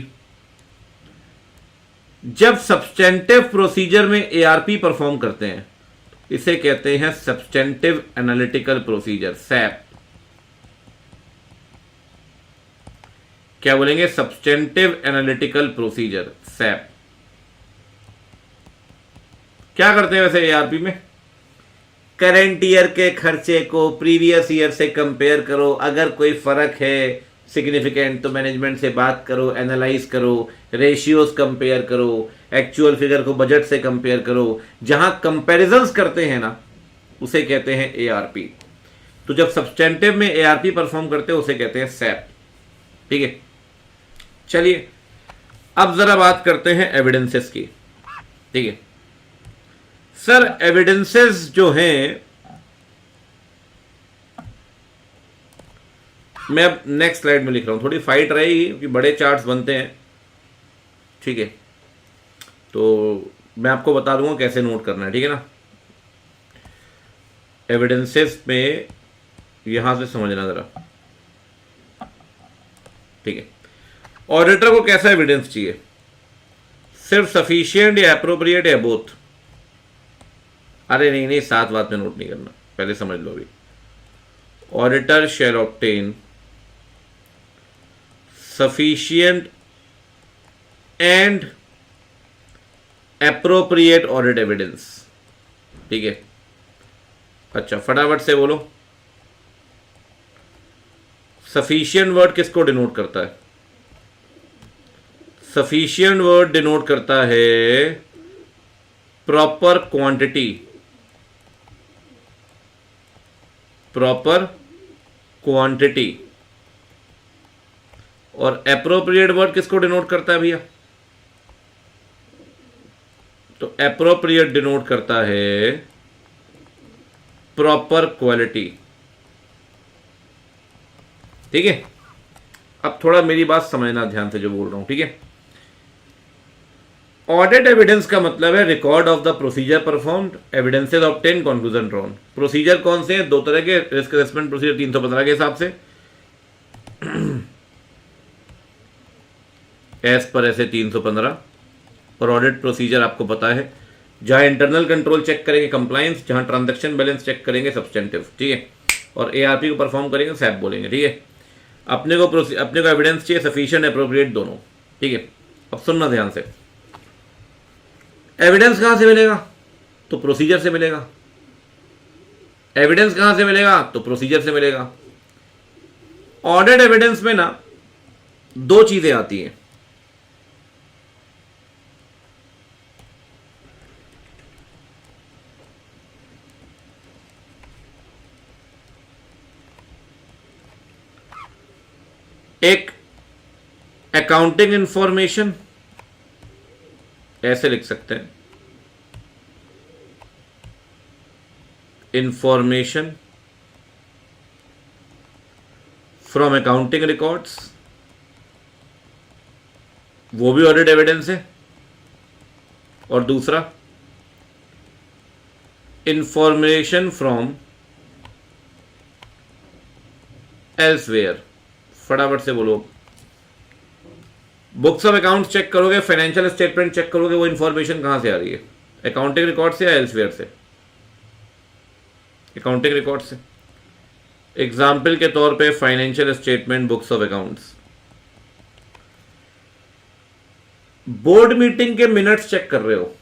जब सब्सटेंटिव प्रोसीजर में एआरपी परफॉर्म करते हैं इसे कहते हैं सब्सटेंटिव एनालिटिकल प्रोसीजर, सैप। क्या बोलेंगे? Substantive analytical procedure, SAP. क्या करते हैं वैसे एआरपी में? करंट ईयर के खर्चे को प्रीवियस ईयर से कंपेयर करो, अगर कोई फर्क है सिग्निफिकेंट तो मैनेजमेंट से बात करो, एनालाइज करो, रेशियोज कंपेयर करो, एक्चुअल फिगर को बजट से कंपेयर करो। जहां कंपैरिजंस करते हैं ना उसे कहते हैं एआरपी। तो जब सब्सटेंटिव में एआरपी परफॉर्म करते हैं उसे कहते हैं सैप, ठीक है। चलिए अब जरा बात करते हैं एविडेंसेस की, ठीक है। सर एविडेंसेस जो हैं, मैं अब नेक्स्ट स्लाइड में लिख रहा हूं, थोड़ी फाइट रहेगी क्योंकि बड़े चार्ट्स बनते हैं, ठीक है। तो मैं आपको बता दूंगा कैसे नोट करना है, ठीक है ना। एविडेंसेस में यहां से समझना जरा, ठीक है। ऑडिटर को कैसा एविडेंस चाहिए? सिर्फ सफिशिएंट या एप्रोप्रिएट या बोथ? अरे नहीं नहीं, साथ बात में नोट नहीं करना, पहले समझ लो अभी। Auditor shall obtain sufficient and appropriate audit evidence, ठीक है। अच्छा फटाफट से बोलो, सफिशिएंट वर्ड किसको डिनोट करता है? सफिशिएंट वर्ड डिनोट करता है प्रॉपर क्वांटिटी, प्रॉपर क्वांटिटी। और एप्रोप्रिएट वर्ड किसको डिनोट करता है भैया? तो एप्रोप्रिएट डिनोट करता है प्रॉपर क्वालिटी, ठीक है। अब थोड़ा मेरी बात समझना ध्यान से जो बोल रहा हूं, ठीक है। ऑडिट एविडेंस का मतलब है record of the procedure performed, evidences obtain, conclusion drawn. Procedure कौन से हैं? दो तरह के, रिस्क असेसमेंट प्रोसीजर 315 के हिसाब से, एज पर ऐसे 315, और ऑडिट प्रोसीजर आपको पता है जहां इंटरनल कंट्रोल चेक करेंगे कंप्लायंस, जहां ट्रांजैक्शन बैलेंस चेक करेंगे सब्सटेंटिव, ठीक है। और एआरपी को परफॉर्म करेंगे सैप बोलेंगे, ठीक है। अपने को एविडेंस चाहिए सफिशिएंट एप्रोप्रिएट दोनों, ठीक है। अब सुनना ध्यान से, एविडेंस कहां से मिलेगा? तो प्रोसीजर से मिलेगा। एविडेंस कहां से मिलेगा? तो प्रोसीजर से मिलेगा। ऑडिट एविडेंस में ना दो चीजें आती हैं। एक अकाउंटिंग इंफॉर्मेशन, ऐसे लिख सकते हैं, इंफॉर्मेशन फ्रॉम अकाउंटिंग रिकॉर्ड्स, वो भी ऑडिट एविडेंस है। और दूसरा इंफॉर्मेशन फ्रॉम एल्सवेयर, फटाफट से बोलो। बुक्स ऑफ अकाउंट चेक करोगे, फाइनेंशियल स्टेटमेंट चेक करोगे, वो इंफॉर्मेशन कहां से आ रही है? अकाउंटिंग रिकॉर्ड से या एल्सवेयर से? अकाउंटिंग रिकॉर्ड से। एग्जाम्पल के तौर पे financial statement, books of accounts. Board meeting के मिनट्स चेक कर रहे हो,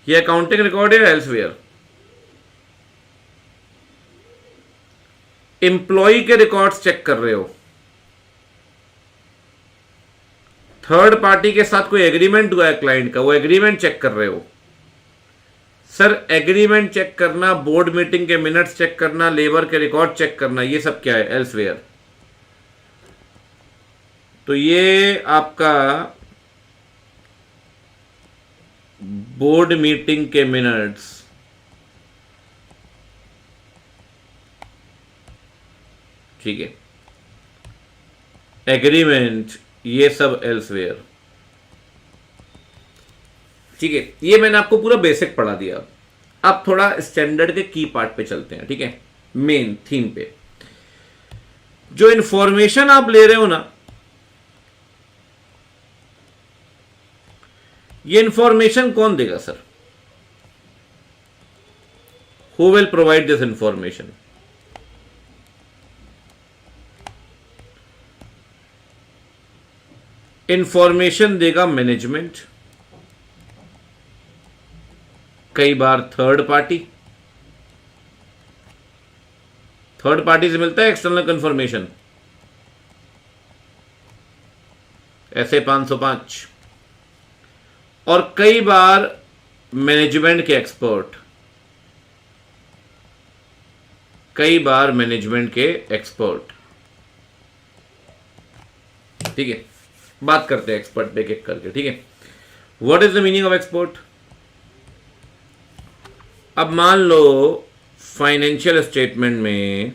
ये अकाउंटिंग रिकॉर्ड है या एल्सवेयर? एम्प्लॉय के रिकॉर्ड्स चेक कर रहे हो, थर्ड पार्टी के साथ कोई एग्रीमेंट हुआ है क्लाइंट का, वो एग्रीमेंट चेक कर रहे हो। सर एग्रीमेंट चेक करना, बोर्ड मीटिंग के मिनट्स चेक करना, लेबर के रिकॉर्ड चेक करना, ये सब क्या है? एल्सवेयर। तो ये आपका बोर्ड मीटिंग के मिनट्स, ठीक है, एग्रीमेंट, ये सब एल्सवेयर। ठीक है, ये मैंने आपको पूरा बेसिक पढ़ा दिया। अब थोड़ा स्टैंडर्ड के की पार्ट पे चलते हैं, ठीक है, मेन थीम पे। जो इंफॉर्मेशन आप ले रहे हो ना, ये इंफॉर्मेशन कौन देगा sir? Who will provide this information? Information देगा मैनेजमेंट, कई बार थर्ड पार्टी। थर्ड पार्टी से मिलता है एक्सटर्नल कंफर्मेशन, ऐसे 505। और कई बार मैनेजमेंट के एक्सपर्ट, कई बार मैनेजमेंट के एक्सपर्ट। ठीक है, बात करते हैं एक्सपर्ट पे एक एक करके, ठीक है। What is the meaning of expert? अब मान लो फाइनेंशियल स्टेटमेंट में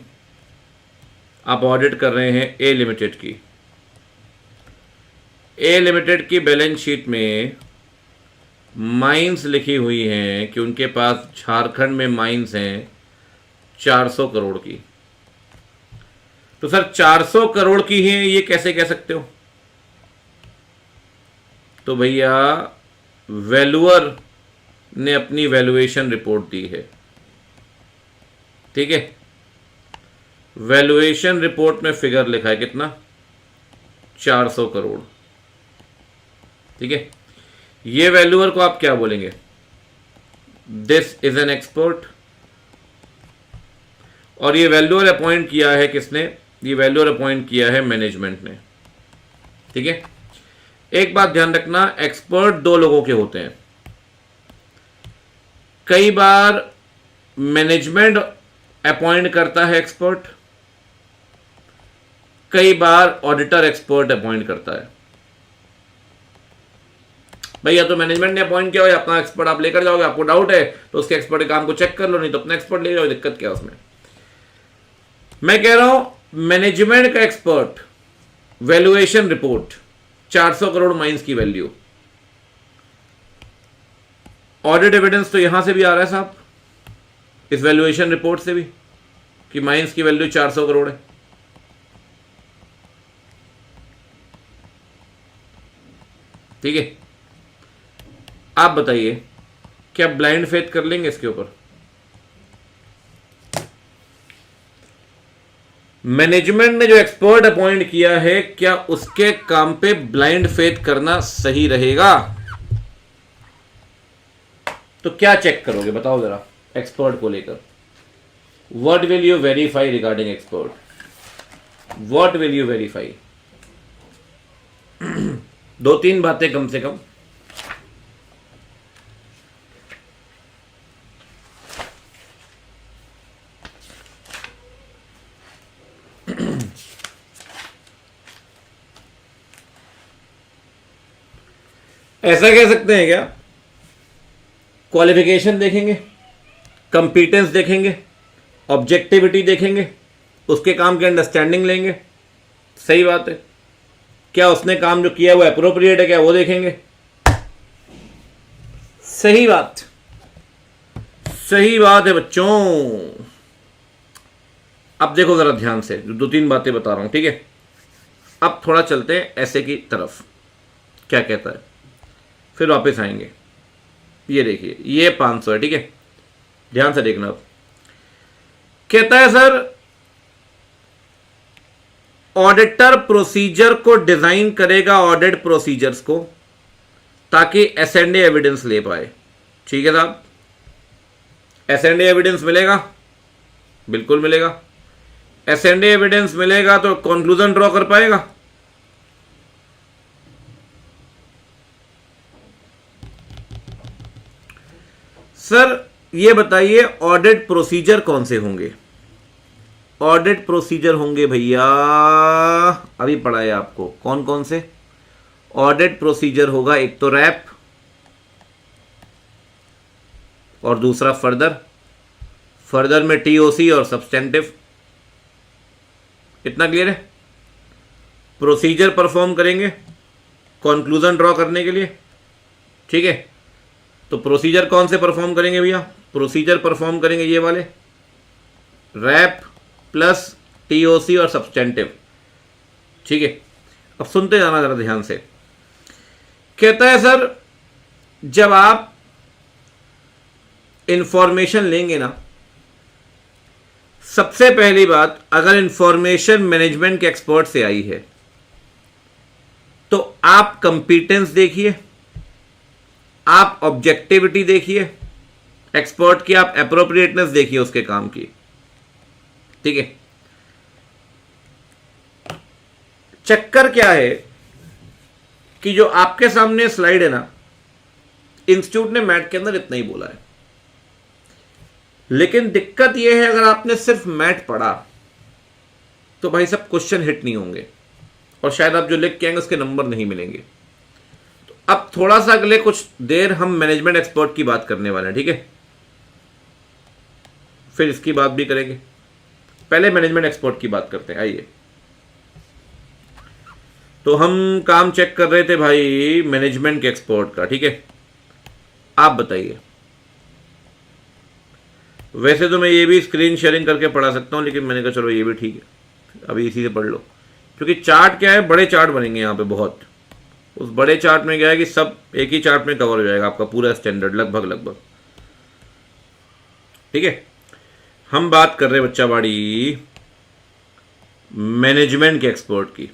आप ऑडिट कर रहे हैं ए लिमिटेड की। ए लिमिटेड की बैलेंस शीट में माइंस लिखी हुई हैं कि उनके पास झारखंड में माइंस हैं 400 करोड़ की। तो सर 400 करोड़ की हैं, ये कैसे कह सकते हो? तो भैया वैल्यूअर ने अपनी वैल्यूएशन रिपोर्ट दी है, ठीक है। वैल्यूएशन रिपोर्ट में फिगर लिखा है कितना? 400 करोड़, ठीक है। ये वैल्यूअर को आप क्या बोलेंगे? This is an expert. और ये वैल्यूअर अपॉइंट किया है किसने? ये वैल्यूअर अपॉइंट किया है मैनेजमेंट ने, ठीक है। एक बात ध्यान रखना, एक्सपर्ट दो लोगों के होते हैं। कई बार मैनेजमेंट अपॉइंट करता है एक्सपर्ट, कई बार ऑडिटर एक्सपर्ट अपॉइंट करता है। भैया तो मैनेजमेंट ने अपॉइंट किया हो, अपना एक्सपर्ट आप लेकर जाओगे, आपको डाउट है तो उसके एक्सपर्ट के काम को चेक कर लो, नहीं तो अपना एक्सपर्ट ले जाओ, दिक्कत क्या उसमें। मैं कह रहा हूं मैनेजमेंट का expert, valuation report, 400 crore mines की वैल्यू। ऑडिट एविडेंस तो यहां से भी आ रहा है साहब, इस वैल्यूएशन रिपोर्ट से भी, कि माइंस की वैल्यू 400 करोड़ है। ठीक है, आप बताइए क्या ब्लाइंड फेथ कर लेंगे इसके ऊपर? मैनेजमेंट ने जो एक्सपर्ट अपॉइंट किया है, क्या उसके काम पे ब्लाइंड फेथ करना सही रहेगा? तो क्या चेक करोगे बताओ जरा एक्सपर्ट को लेकर? What will you verify regarding expert? What will you verify? दो तीन बातें कम से कम। ऐसा कह सकते हैं क्या, क्वालिफिकेशन देखेंगे, कंपीटेंस देखेंगे, ऑब्जेक्टिविटी देखेंगे, उसके काम की अंडरस्टैंडिंग लेंगे। सही बात है। क्या उसने काम जो किया वो एप्रोप्रिएट है क्या, वो देखेंगे। सही बात, सही बात है बच्चों। अब देखो जरा ध्यान से, जो 2-3 बातें बता रहा हूं, ठीक है। अब थोड़ा चलते हैं ऐसे की तरफ, क्या कहता है, फिर वापस आएंगे। ये देखिए, ये 500 है, ठीक है, ध्यान से देखना। अब कहता है सर, ऑडिटर प्रोसीजर को डिजाइन करेगा, ऑडिट प्रोसीजर्स को, ताकि एस&ए एविडेंस ले पाए। ठीक है साहब, एस&ए एविडेंस मिलेगा, बिल्कुल मिलेगा। एस&ए एविडेंस मिलेगा तो कंक्लूजन ड्रॉ कर पाएगा। सर ये बताइए ऑडिट प्रोसीजर कौन से होंगे? ऑडिट प्रोसीजर होंगे भैया, अभी पढ़ा है आपको, कौन कौन से ऑडिट प्रोसीजर होगा? एक तो रैप, और दूसरा फर्दर, फर्दर में टीओसी और सब्सटेंटिव। इतना क्लियर है? प्रोसीजर परफॉर्म करेंगे कंक्लूजन ड्रॉ करने के लिए, ठीक है। तो प्रोसीजर कौन से परफॉर्म करेंगे भैया? प्रोसीजर परफॉर्म करेंगे ये वाले, रैप प्लस टीओसी और सब्सटेंटिव, ठीक है। अब सुनते जाना जरा ध्यान से। कहता है सर, जब आप इंफॉर्मेशन लेंगे ना, सबसे पहली बात, अगर इंफॉर्मेशन मैनेजमेंट के एक्सपर्ट से आई है तो आप कंपीटेंस देखिए, आप ऑब्जेक्टिविटी देखिए एक्सपर्ट की, आप एप्रोप्रिएटनेस देखिए उसके काम की, ठीक है। चक्कर क्या है कि जो आपके सामने स्लाइड है ना, इंस्टीट्यूट ने मैट के अंदर इतना ही बोला है, लेकिन दिक्कत यह है अगर आपने सिर्फ मैट पढ़ा तो भाई सब क्वेश्चन हिट नहीं होंगे, और शायद आप जो लिख के आएंगे उसके नंबर नहीं मिलेंगे। तो अब थोड़ा सा अगले कुछ देर हम मैनेजमेंट एक्सपर्ट की बात करने वाले हैं, ठीक है, फिर इसकी बात भी करेंगे। पहले मैनेजमेंट एक्सपर्ट की बात करते हैं, आइए। तो हम काम चेक कर रहे थे भाई मैनेजमेंट के एक्सपर्ट का, ठीक है। आप बताइए, वैसे तो मैं ये भी स्क्रीन शेयरिंग करके पढ़ा सकता हूं, लेकिन मैंने कहा चलो ये भी ठीक है, अभी इसी से पढ़ लो, क्योंकि चार्ट क्या है, बड़े चार्ट बनेंगे यहाँ पे बहुत। उस बड़े चार्ट में क्या है कि सब एक ही चार्ट में कवर हो जाएगा आपका पूरा स्टैंडर्ड, लगभग, ठीक है। हम बात कर रहे हैं बच्चा बाड़ी मैनेजमेंट के एक्सपर्ट की।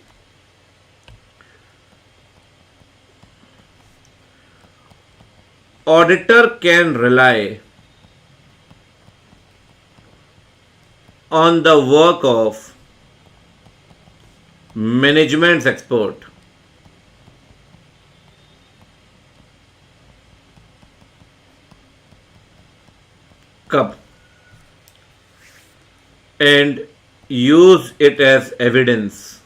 Auditor can rely on the work of management's expert कब? and use it as evidence,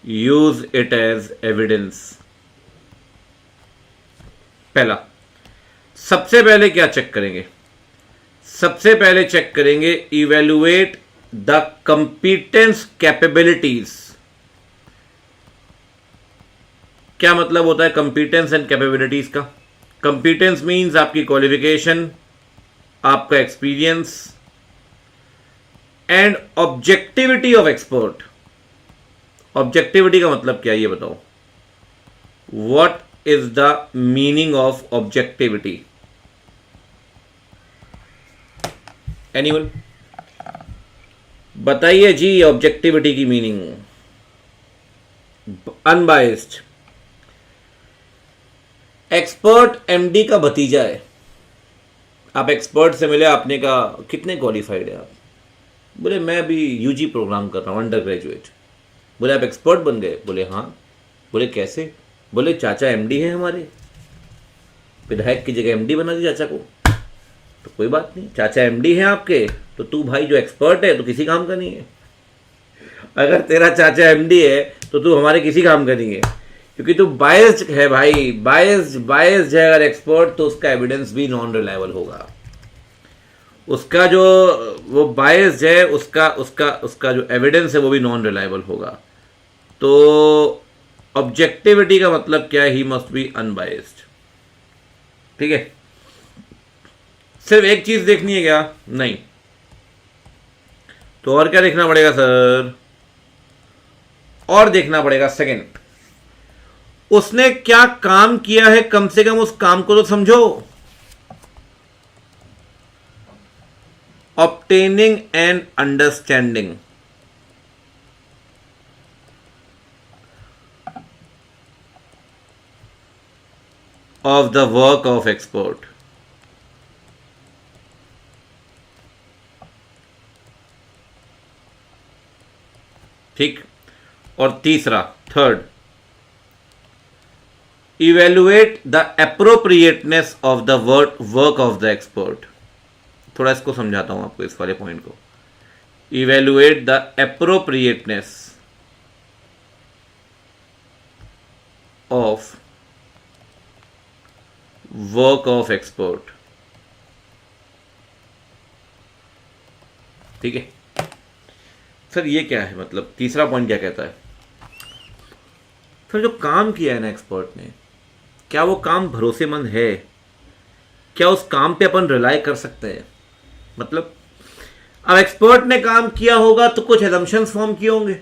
use it as evidence। पहला, सबसे पहले क्या चेक करेंगे? सबसे पहले चेक करेंगे इवेल्युएट द कंपीटेंस कैपेबिलिटीज। क्या मतलब होता है कंपीटेंस एंड कैपेबिलिटीज का? कंपीटेंस मींस आपकी क्वालिफिकेशन, आपका experience, and objectivity of expert. Objectivity का मतलब क्या है ये बताओ? What is the meaning of objectivity? Anyone बताइए जी ऑब्जेक्टिविटी की मीनिंग। अनबाइस्ड, एक्सपर्ट एमडी का भतीजा है, आप एक्सपर्ट से मिले, आपने कहा कितने क्वालिफाइड है आप? बोले मैं अभी यूजी प्रोग्राम कर रहा हूँ, अंडर ग्रेजुएट। बोले आप एक्सपर्ट बन गए? बोले हाँ। बोले कैसे? बोले चाचा एमडी है हमारे, विधायक की जगह एमडी बना दी चाचा को। तो कोई बात नहीं, चाचा एमडी है आपके, तो तू भाई जो एक्सपर्ट है तो किसी काम का नहीं है। अगर तेरा चाचा एमडी है तो तू हमारे किसी काम का नहीं है, क्योंकि तू बायस्ड है भाई, बायस्ड है। अगर एक्सपर्ट तो उसका एविडेंस भी नॉन रिलायबल होगा। उसका जो वो बायस्ड है, उसका जो एविडेंस है वो भी नॉन रिलायबल होगा। तो ऑब्जेक्टिविटी का मतलब क्या है? ही मस्ट बी अनबायस्ड, ठीक है। सिर्फ एक चीज देखनी है क्या? नहीं, तो और क्या देखना पड़ेगा सर? और देखना पड़ेगा सेकंड, उसने क्या काम किया है, कम से कम उस काम को तो समझो। Obtaining and understanding of the work of expert. ठीक। और तीसरा, third, evaluate the appropriateness of the work of the expert. थोड़ा इसको समझाता हूं आपको, इस वाले पॉइंट को। Evaluate the appropriateness of work of expert. ठीक है सर, ये क्या है मतलब? तीसरा पॉइंट क्या कहता है? फिर जो काम किया है ना एक्सपर्ट ने, क्या वो काम भरोसेमंद है? क्या उस काम पे अपन रिलाई कर सकते हैं? मतलब अब एक्सपर्ट ने काम किया होगा तो कुछ एजम्पशंस फॉर्म किए होंगे,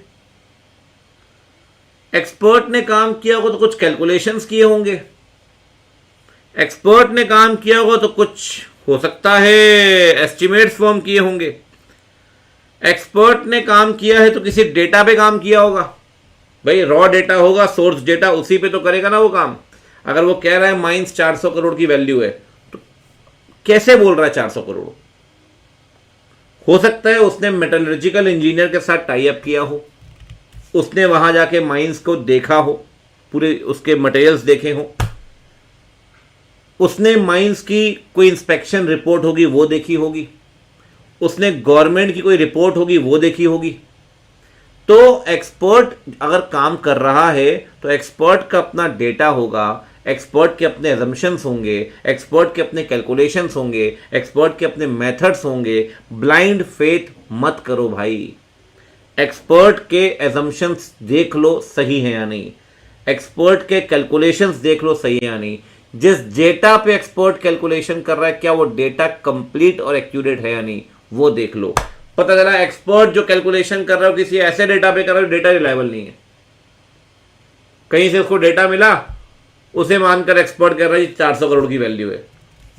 एक्सपर्ट ने काम किया होगा तो कुछ कैलकुलेशंस किए होंगे, एक्सपर्ट ने काम किया होगा तो कुछ हो सकता है एस्टिमेट्स फॉर्म किए होंगे, एक्सपर्ट ने काम किया है तो किसी डेटा पे काम किया होगा। भाई रॉ डेटा होगा, सोर्स डेटा, उसी पे तो करेगा ना वो काम। अगर वो कह रहा है माइंस 400 करोड़ की वैल्यू है, तो कैसे बोल रहा है 400 करोड़? हो सकता है उसने मेटलर्जिकल इंजीनियर के साथ टाई अप किया हो, उसने वहां जाके माइंस को देखा हो, पूरे उसके मटेरियल्स देखे हो, उसने माइंस की कोई इंस्पेक्शन रिपोर्ट होगी वो देखी होगी, उसने गवर्नमेंट की कोई रिपोर्ट होगी वो देखी होगी। तो एक्सपर्ट अगर काम कर रहा है तो एक्सपर्ट का अपना डेटा होगा, एक्सपर्ट के अपने एजम्पशंस होंगे, एक्सपर्ट के अपने कैलकुलेशंस होंगे, एक्सपर्ट के अपने मेथड्स होंगे। ब्लाइंड फेथ मत करो भाई। एक्सपर्ट के एजम्पशंस देख लो सही है या नहीं, एक्सपर्ट के कैलकुलेशंस देख लो सही है या नहीं। जिस डेटा पे एक्सपर्ट कैलकुलेशन कर रहा है क्या वो डेटा कंप्लीट और एक्यूरेट है या नहीं, वो देख लो। पता चला एक्सपर्ट जो कैलकुलेशन कर रहा है किसी ऐसे डेटा पे कर रहा है डेटा रिलायबल नहीं है, कहीं से उसको डेटा मिला, उसे मानकर एक्सपर्ट कर रहा है 400 करोड़ की वैल्यू है।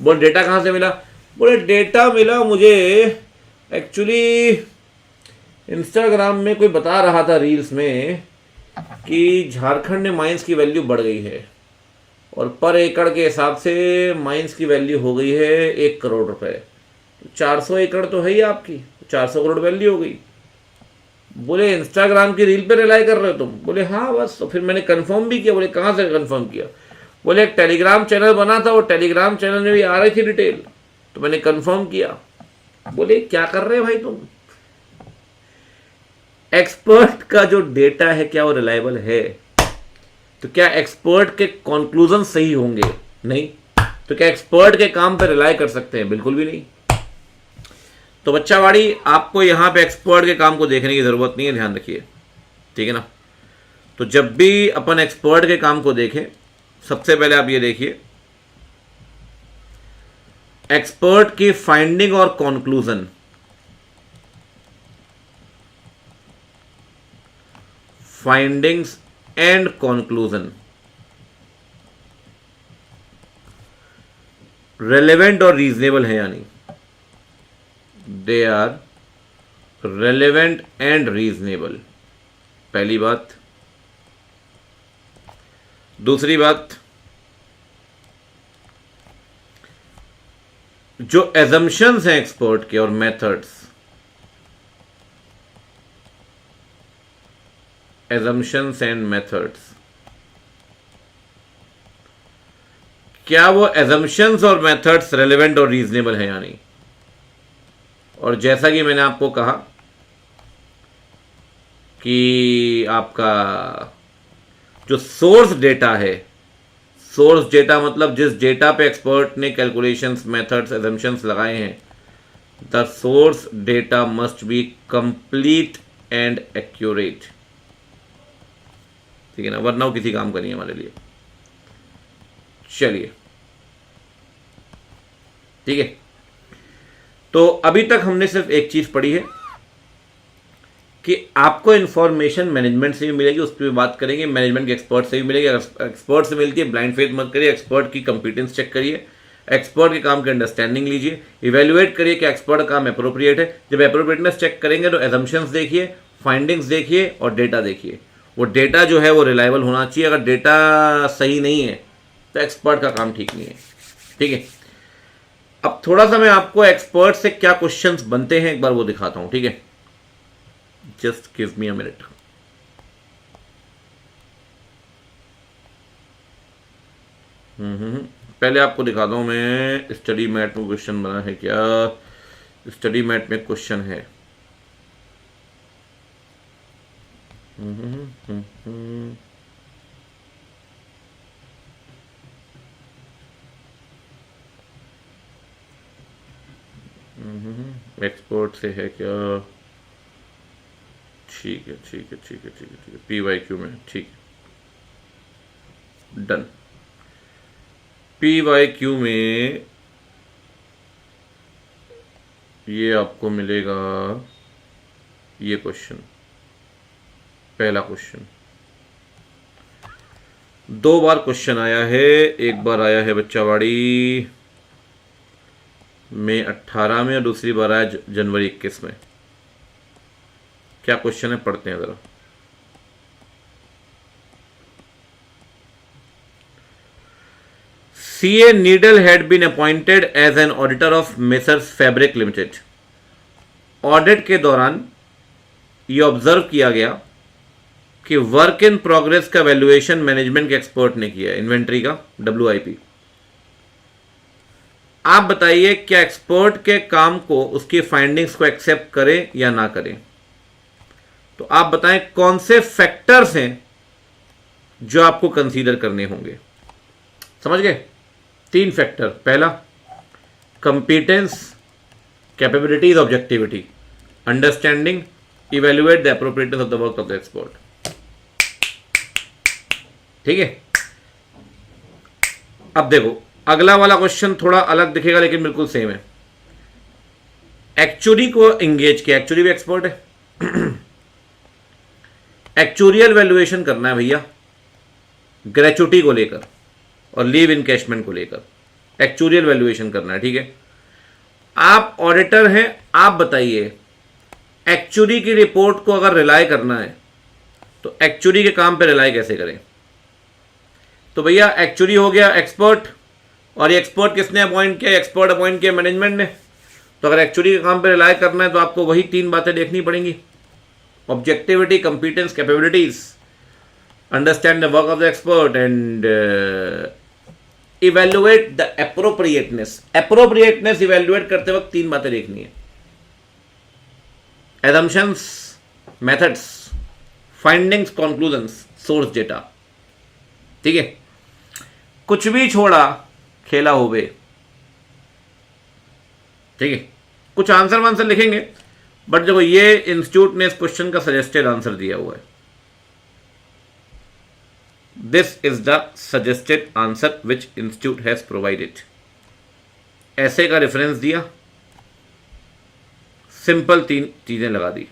बोल डेटा कहां से मिला? बोले डेटा मिला मुझे एक्चुअली इंस्टाग्राम में कोई बता रहा था रील्स में कि झारखंड में माइंस की वैल्यू बढ़ गई है और पर एकड़ के हिसाब से माइंस की वैल्यू हो गई है 1 करोड़ रुपए। 400 एकड़ तो है ही आपकी, 400 करोड़ वैल्यू हो गई। बोले इंस्टाग्राम की रील पे रिलाई कर रहे हो तुम? बोले हाँ बस। तो फिर मैंने कंफर्म भी किया। बोले कहाँ से कंफर्म किया? बोले एक टेलीग्राम चैनल बना था, वो टेलीग्राम चैनल में भी आ रही थी डिटेल, तो मैंने कंफर्म किया। बोले क्या कर रहे हो भाई तुम? एक्सपर्ट का जो डेटा है क्या वो रिलायबल है? तो क्या एक्सपर्ट के कंक्लूजन सही होंगे? नहीं। तो क्या एक्सपर्ट के काम पर रिलाई कर सकते हैं? बिल्कुल भी नहीं। तो बच्चावाड़ी, आपको यहां पे एक्सपर्ट के काम को देखने की जरूरत नहीं है, ध्यान रखिए, ठीक है ना। तो जब भी अपन एक्सपर्ट के काम को देखें, सबसे पहले आप ये देखिए एक्सपर्ट की फाइंडिंग और conclusion. Findings and conclusion relevant और रीजनेबल है या नहीं? They are relevant and reasonable, पहली बात। दूसरी बात, जो एजम्पशंस हैं एक्सपर्ट के और मेथड्स, एजम्पशंस एंड मेथड्स, क्या वो एजम्पशंस और मेथड्स रेलेवेंट और रीजनेबल है या नहीं? और जैसा कि मैंने आपको कहा कि आपका जो सोर्स डेटा है, सोर्स डेटा मतलब जिस डेटा पे एक्सपर्ट ने कैलकुलेशंस, मेथड्स, एजम्पशंस लगाए हैं, the source data must be complete and accurate, ठीक है ना, वरना वो किसी काम का नहीं है हमारे लिए। चलिए ठीक है। तो अभी तक हमने सिर्फ एक चीज पढ़ी है कि आपको इन्फॉर्मेशन मैनेजमेंट से भी मिलेगी, उस पर भी बात करेंगे, मैनेजमेंट के एक्सपर्ट से भी मिलेगी। अगर एक्सपर्ट से मिलती है ब्लाइंड फेथ मत करिए, एक्सपर्ट की कंपिटेंस चेक करिए, एक्सपर्ट के काम की अंडरस्टैंडिंग लीजिए, इवेल्युएट करिए कि एक्सपर्ट का काम अप्रोप्रिएट है। जब अप्रोप्रिएटनेस चेक करेंगे तो एजम्पशंस देखिए, फाइंडिंग्स देखिए और डेटा देखिए। वो डेटा जो है वो रिलायबल होना चाहिए। अगर डेटा सही नहीं है तो एक्सपर्ट का काम ठीक नहीं है। ठीक है, अब थोड़ा सा मैं आपको एक्सपर्ट से क्या क्वेश्चंस बनते हैं एक बार वो दिखाता हूं। ठीक है, just give me a minute. पहले आपको दिखाता हूं मैं स्टडी मैट में क्वेश्चन बना है क्या। स्टडी मैट में क्वेश्चन है। एक्सपर्ट से है क्या। ठीक है ठीक है ठीक है ठीक है ठीक है, PYQ में। ठीक, डन। PYQ में ये आपको मिलेगा ये क्वेश्चन, पहला क्वेश्चन। 2 बार क्वेश्चन आया है। एक बार आया है बच्चावाड़ी मई 18 में और दूसरी बार आया जनवरी 21 में। क्या क्वेश्चन है पढ़ते हैं जरा। CA Needle had been appointed as an auditor of Messrs Fabric Limited. Audit के दौरान ये ऑब्जर्व किया गया कि वर्क इन प्रोग्रेस का वैल्यूएशन मैनेजमेंट के एक्सपर्ट ने किया, इन्वेंट्री का WIP। आप बताइए क्या एक्सपर्ट के काम को, उसकी फाइंडिंग्स को एक्सेप्ट करें या ना करें। तो आप बताएं कौन से फैक्टर्स हैं जो आपको कंसीडर करने होंगे। समझ गए? 3 फैक्टर। पहला कंपीटेंस, capabilities, objectivity, understanding, evaluate the appropriateness of the work of the expert. ठीक है, अब देखो अगला वाला क्वेश्चन थोड़ा अलग दिखेगा लेकिन बिल्कुल सेम है। एक्चुअरी को एंगेज किया, एक्चुअरी भी एक्सपर्ट है। एक्चुरियल वैल्यूएशन करना है भैया, ग्रेचुटी को लेकर और लीव इनकैशमेंट को लेकर एक्चुरियल वैल्यूएशन करना है। ठीक है, आप ऑडिटर हैं, आप बताइए एक्चुरी की रिपोर्ट को अगर रिलाय करना है तो एक्चुरी के काम पे रिलाय कैसे करें। तो भैया एक्चुरी हो गया एक्सपर्ट, और ये एक्सपर्ट किसने अपॉइंट किया? एक्सपर्ट अपॉइंट किया मैनेजमेंट ने। तो अगर एक्चुरी के काम पे रिलाय करना है तो आपको वही 3 बातें देखनी पड़ेंगी, objectivity, कंपीटेंस, capabilities, understand the work of the expert and evaluate the appropriateness. Appropriateness evaluate करते वक्त 3 बातें देखनी है, assumptions, methods, findings, conclusions, source data. ठीक है, कुछ भी छोड़ा खेला हो गए। ठीक है, कुछ आंसर वांसर लिखेंगे, बट देखो ये इंस्टीट्यूट ने इस क्वेश्चन का सजेस्टेड आंसर दिया हुआ है। This is the suggested answer which institute has provided. ऐसे का रेफरेंस दिया, सिंपल 3 चीजें लगा दी।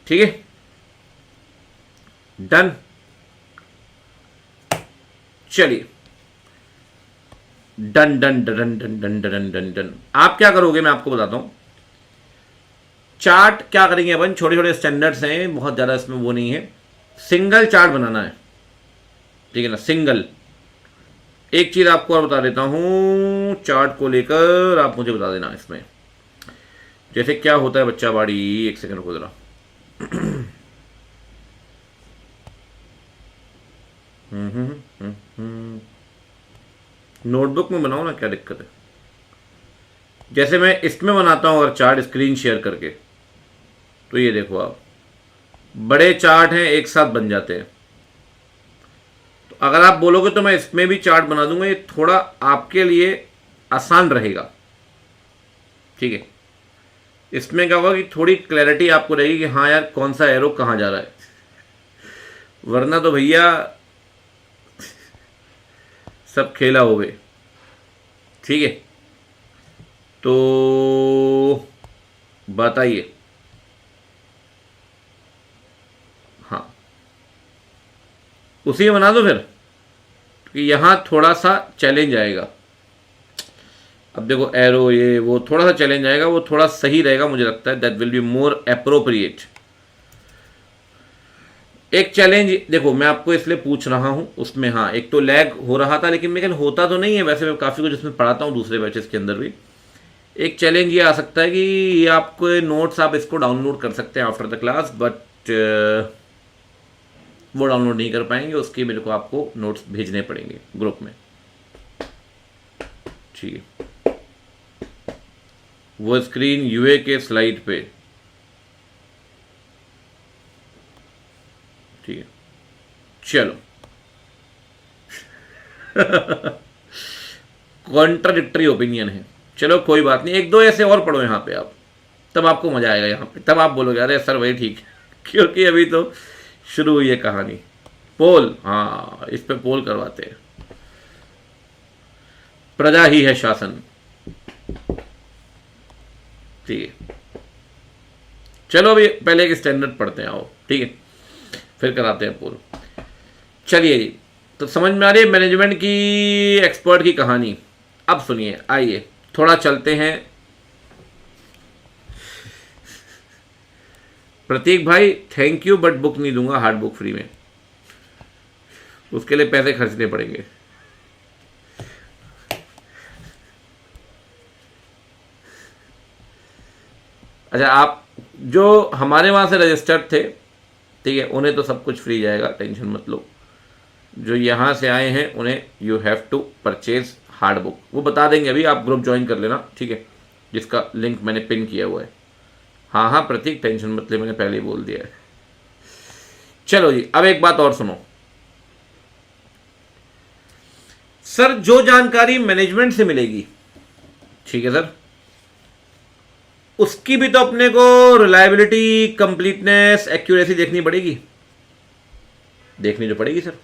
ठीक है, डन। चलिए, done done done done done done done done. आप क्या करोगे मैं आपको बताता हूं। चार्ट क्या करेंगे अपन, छोटे छोटे स्टैंडर्ड्स हैं, बहुत ज़्यादा इसमें वो नहीं है। सिंगल चार्ट बनाना है, ठीक है ना, सिंगल। एक चीज़ आपको और बता देता हूं चार्ट को लेकर, आप मुझे बता देना इसमें जैसे क्या होता है बच्चा बाड़ी। एक सेकंड को जरा। नोटबुक में बनाओ ना, क्या दिक्कत है। जैसे मैं इसमें बनाता हूं अगर चार्ट स्क्रीन शेयर करके, तो ये देखो आप, बड़े चार्ट हैं एक साथ बन जाते हैं। तो अगर आप बोलोगे तो मैं इसमें भी चार्ट बना दूंगा, ये थोड़ा आपके लिए आसान रहेगा। ठीक है, इसमें क्या होगा कि थोड़ी क्लैरिटी आपको रहेगी कि हाँ यार कौन सा एरो कहाँ जा रहा है, वरना तो भैया सब खेला हो गए। ठीक है, तो बताइए। हाँ, उसी में बना दो फिर, कि यहाँ थोड़ा सा चैलेंज आएगा। अब देखो एरो ये वो थोड़ा सा चैलेंज आएगा, वो थोड़ा सही रहेगा मुझे लगता है, that will be more appropriate. एक चैलेंज देखो मैं आपको इसलिए पूछ रहा हूं उसमें, हाँ एक तो लैग हो रहा था, लेकिन होता तो नहीं है वैसे, मैं काफ़ी कुछ इसमें पढ़ाता हूँ दूसरे बैचेस के अंदर भी। एक चैलेंज ये आ सकता है कि ये आपको नोट्स आप इसको डाउनलोड कर सकते हैं आफ्टर द क्लास, बट वो डाउनलोड नहीं कर पाएंगे, उसके मेरे को आपको नोट्स भेजने पड़ेंगे ग्रुप में। ठीक है, वो स्क्रीन यूए के स्लाइड पे, ठीक है चलो। कॉन्ट्राडिक्टरी ओपिनियन है, चलो कोई बात नहीं, एक दो ऐसे और पढ़ो यहाँ पे आप, तब आपको मजा आएगा यहाँ पे, तब आप बोलोगे अरे सर वही ठीक है। क्योंकि अभी तो शुरू हुई है कहानी। पोल, हाँ इस पे पोल करवाते हैं। प्रजा ही है शासन, ठीक है चलो अभी पहले एक स्टैंडर्ड पढ़ते हैं, आओ ठीक है, फिर कराते हैं पोल। चलिए जी, तो समझ में आ रही है मैनेजमेंट की एक्सपर्ट की कहानी। अब सुनिए, आइए थोड़ा चलते हैं। प्रतीक भाई थैंक यू, बट बुक नहीं दूंगा, हार्ड बुक फ्री में, उसके लिए पैसे खर्चने पड़ेंगे। अच्छा, आप जो हमारे वहां से रजिस्टर्ड थे, ठीक है, उन्हें तो सब कुछ फ्री जाएगा, टेंशन मत लो। जो यहाँ से आए हैं उन्हें you have to purchase hard book, वो बता देंगे अभी, आप ग्रुप ज्वाइन कर लेना, ठीक है, जिसका लिंक मैंने पिन किया हुआ है। हाँ हाँ प्रतीक टेंशन मत ले, मैंने पहले ही बोल दिया है। चलो जी, अब एक बात और सुनो सर, जो जानकारी मैनेजमेंट से मिलेगी, ठीक है सर, उसकी भी तो अपने को रिलायबिलिटी, कंप्लीटनेस, एक्यूरेसी देखनी पड़ेगी, देखनी तो पड़ेगी सर।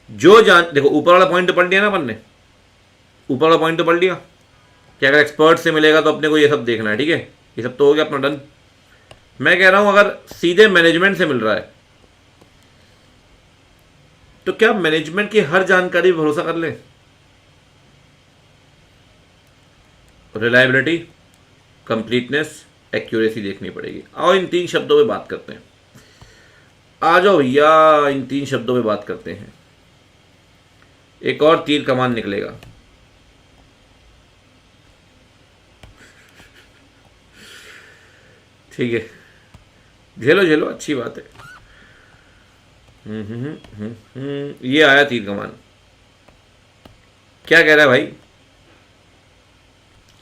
जो जान देखो, ऊपर वाला पॉइंट तो पढ़ लिया ना अपन ने, ऊपर वाला पॉइंट तो पढ़ लिया कि अगर एक्सपर्ट से मिलेगा तो अपने को ये सब देखना है, ठीक है, ये सब तो हो गया अपना डन। मैं कह रहा हूं अगर सीधे मैनेजमेंट से मिल रहा है तो क्या मैनेजमेंट की हर जानकारी पर भरोसा कर ले? रिलायबिलिटी, कंप्लीटनेस, एक्यूरेसी देखनी पड़ेगी। आओ इन तीन शब्दों पे बात करते हैं, आ जाओ भैया, इन तीन शब्दों पे बात करते हैं। एक और तीर कमान निकलेगा, ठीक है, झेलो झेलो, अच्छी बात है। ये आया तीर कमान, क्या कह रहा है भाई?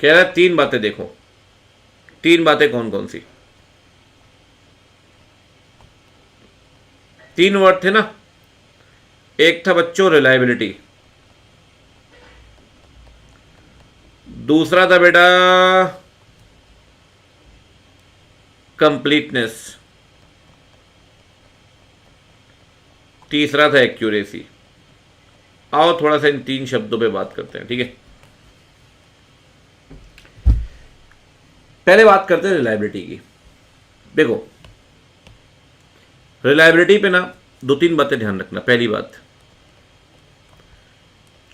कह रहा है तीन बातें देखो। तीन बातें कौन कौन सी? तीन वर्ड थे ना, एक था बच्चों रिलायबिलिटी, दूसरा था बेटा कंप्लीटनेस, तीसरा था एक्यूरेसी। आओ थोड़ा सा इन तीन शब्दों पे बात करते हैं, ठीक है। पहले बात करते हैं रिलायबिलिटी की। देखो रिलायबिलिटी पे ना दो तीन बातें ध्यान रखना। पहली बात,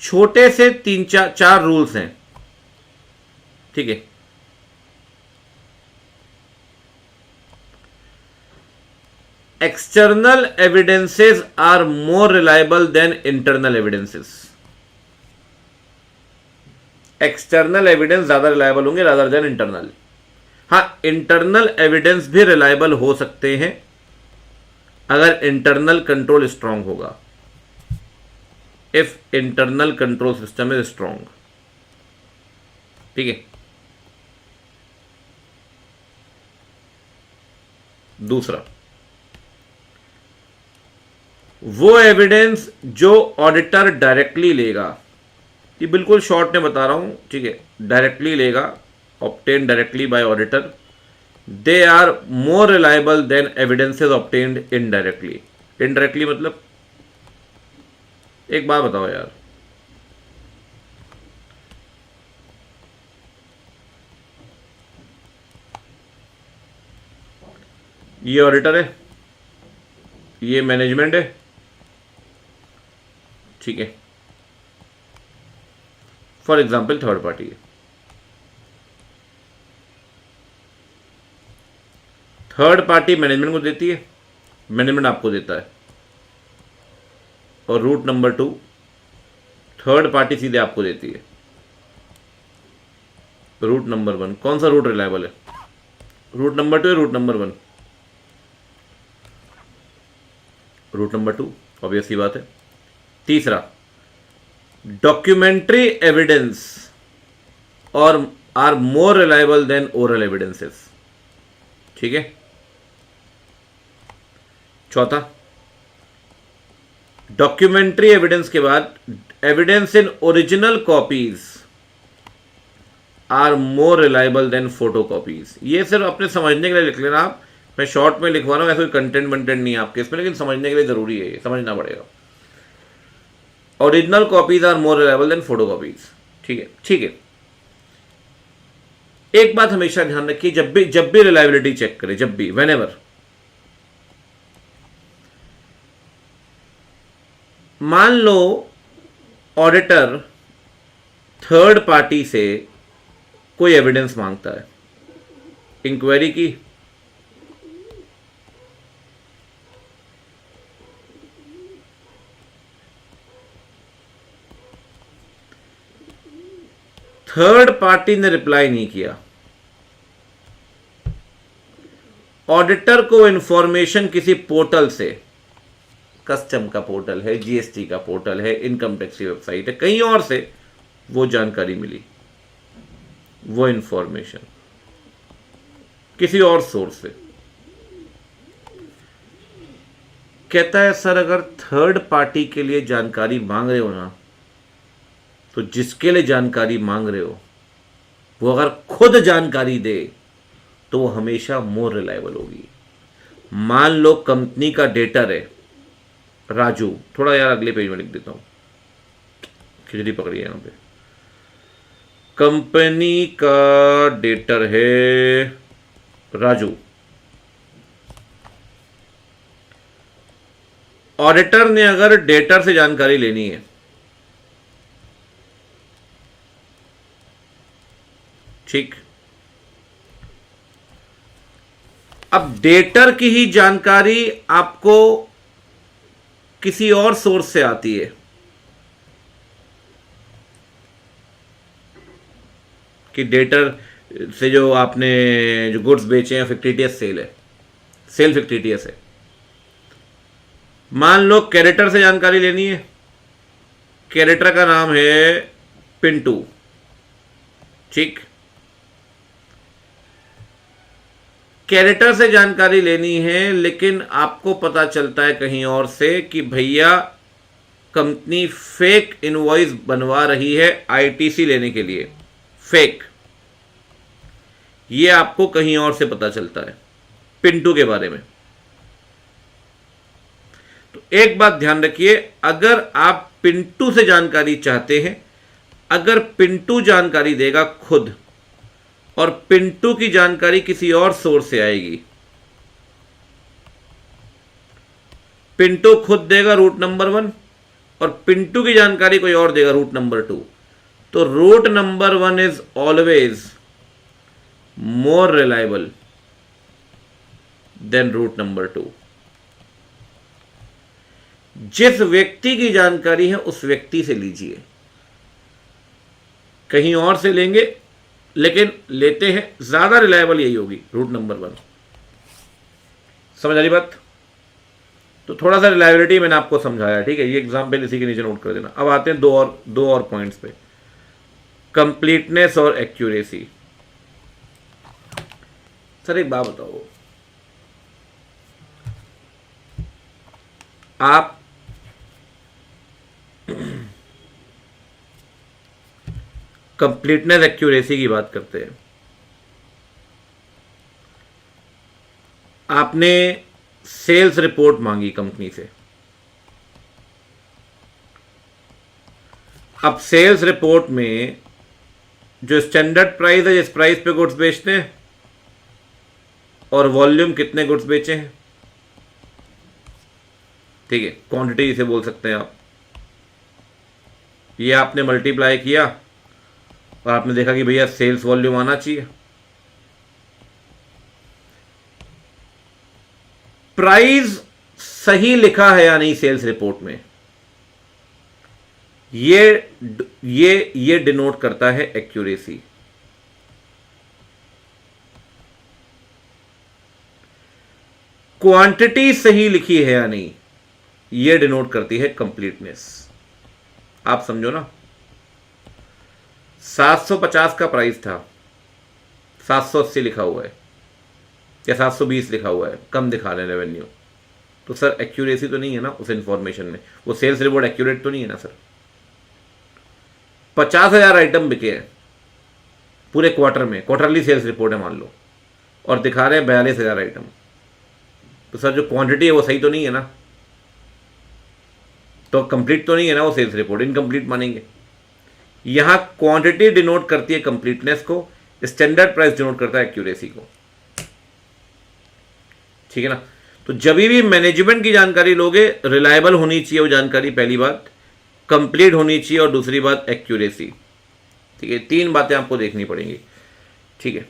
छोटे से तीन चार रूल्स हैं, ठीक है। External evidences are more reliable than internal evidences. External evidence ज्यादा रिलायबल होंगे रादर देन इंटरनल। हाँ, इंटरनल एविडेंस भी रिलायबल हो सकते हैं अगर इंटरनल कंट्रोल स्ट्रांग होगा, if internal control system is strong, ठीक है। दूसरा, वो एविडेंस जो ऑडिटर डायरेक्टली लेगा, ये बिल्कुल शॉर्ट में बता रहा हूं, ठीक है, डायरेक्टली लेगा, obtain directly by auditor, they are more reliable than evidences obtained indirectly. Indirectly मतलब, एक बात बताओ यार, ये ऑडिटर है, ये मैनेजमेंट है, ठीक है, फॉर एग्जाम्पल थर्ड पार्टी है। थर्ड पार्टी मैनेजमेंट को देती है, मैनेजमेंट आपको देता है। और रूट नंबर 2 थर्ड पार्टी सीधे आपको देती है। रूट नंबर 1 कौन सा रूट रिलायबल है? रूट नंबर 2 या route number 1? Route number 2, obvious सी बात है। तीसरा, डॉक्यूमेंट्री एविडेंस और are more reliable than oral evidences, ठीक है। चौथा, डॉक्यूमेंट्री एविडेंस के बाद evidence in original copies are more reliable than photo copies. ये सिर्फ अपने समझने के लिए लिख लेना आप, मैं शॉर्ट में लिखवा रहा हूं, ऐसा कोई कंटेंट वंटेंट नहीं है आपके इसमें, लेकिन समझने के लिए जरूरी है, ये समझना पड़ेगा। Original copies are more reliable than photo copies, ठीक है, ठीक है। एक बात हमेशा ध्यान रखिए, जब भी रिलायबिलिटी चेक करें, जब भी, व्हेनेवर, मान लो ऑडिटर थर्ड पार्टी से कोई एविडेंस मांगता है, इंक्वायरी की, थर्ड पार्टी ने रिप्लाई नहीं किया, ऑडिटर को इंफॉर्मेशन किसी पोर्टल से, कस्टम का पोर्टल है, जीएसटी का पोर्टल है, इनकम टैक्स की वेबसाइट है, कहीं और से वो जानकारी मिली, वो इंफॉर्मेशन किसी और सोर्स से, कहता है सर अगर थर्ड पार्टी के लिए जानकारी मांग रहे हो ना, तो जिसके लिए जानकारी मांग रहे हो वो अगर खुद जानकारी दे तो वो हमेशा मोर रिलायबल होगी। मान लो कंपनी का डेटर है राजू, थोड़ा यार अगले पेज में लिख देता हूं, खिचड़ी पकड़ी है यहां पे, कंपनी का डेटर है राजू, ऑडिटर ने अगर डेटर से जानकारी लेनी है, ठीक, अब डेटर की ही जानकारी आपको किसी और सोर्स से आती है, कि डेटर से जो आपने जो गुड्स बेचे हैं फिक्टिटियस सेल है, सेल फिक्टिटियस है। मान लो कैरेक्टर से जानकारी लेनी है, कैरेक्टर का नाम है पिंटू, ठीक, कैरेक्टर से जानकारी लेनी है, लेकिन आपको पता चलता है कहीं और से कि भैया कंपनी फेक इनवॉइस बनवा रही है आईटीसी लेने के लिए, फेक, ये आपको कहीं और से पता चलता है पिंटू के बारे में। तो एक बात ध्यान रखिए, अगर आप पिंटू से जानकारी चाहते हैं, अगर पिंटू जानकारी देगा खुद और पिंटू की जानकारी किसी और सोर्स से आएगी, पिंटू खुद देगा रूट नंबर 1 और पिंटू की जानकारी कोई और देगा रूट नंबर 2, तो route number 1 is always more reliable than route number 2। जिस व्यक्ति की जानकारी है उस व्यक्ति से लीजिए, कहीं और से लेंगे लेकिन लेते हैं ज्यादा रिलायबल यही होगी, रूट नंबर 1। समझ आ रही बात? तो थोड़ा सा रिलायबिलिटी मैंने आपको समझाया, ठीक है, ये एग्जाम्पल इसी के नीचे नोट कर देना। अब आते हैं दो और पॉइंट्स पे, कंप्लीटनेस और एक्यूरेसी। सर एक बात बताओ, आप कंप्लीटनेस एक्यूरेसी की बात करते हैं, आपने सेल्स रिपोर्ट मांगी कंपनी से, अब सेल्स रिपोर्ट में जो स्टैंडर्ड प्राइस है, जिस प्राइस पे गुड्स बेचते हैं, और वॉल्यूम कितने गुड्स बेचे हैं, ठीक है, क्वांटिटी इसे बोल सकते हैं आप। ये आपने मल्टीप्लाई किया और आपने देखा कि भैया सेल्स वॉल्यूम आना चाहिए। प्राइस सही लिखा है या नहीं सेल्स रिपोर्ट में, ये डिनोट करता है एक्यूरेसी। क्वांटिटी सही लिखी है या नहीं, ये डिनोट करती है कंप्लीटनेस। आप समझो ना, 750 का प्राइस था, 780 लिखा हुआ है या 720 लिखा हुआ है, कम दिखा रहे हैं रेवेन्यू, तो सर एक्यूरेसी तो नहीं है ना उस इंफॉर्मेशन में, वो सेल्स रिपोर्ट एक्यूरेट तो नहीं है ना सर। 50,000 आइटम बिके हैं पूरे क्वार्टर में, क्वार्टरली सेल्स रिपोर्ट है मान लो, और दिखा रहे हैं 42,000 आइटम, तो सर जो क्वांटिटी है वो सही तो नहीं है ना, तो कंप्लीट तो नहीं है ना वो सेल्स रिपोर्ट, इनकम्प्लीट मानेंगे। यहां क्वांटिटी डिनोट करती है कंप्लीटनेस को, स्टैंडर्ड प्राइस डिनोट करता है एक्यूरेसी को, ठीक है ना। तो जब भी मैनेजमेंट की जानकारी लोगे, रिलायबल होनी चाहिए वो जानकारी, पहली बात, कंप्लीट होनी चाहिए, और दूसरी बात एक्यूरेसी, ठीक है। 3 बातें आपको देखनी पड़ेंगी, ठीक है।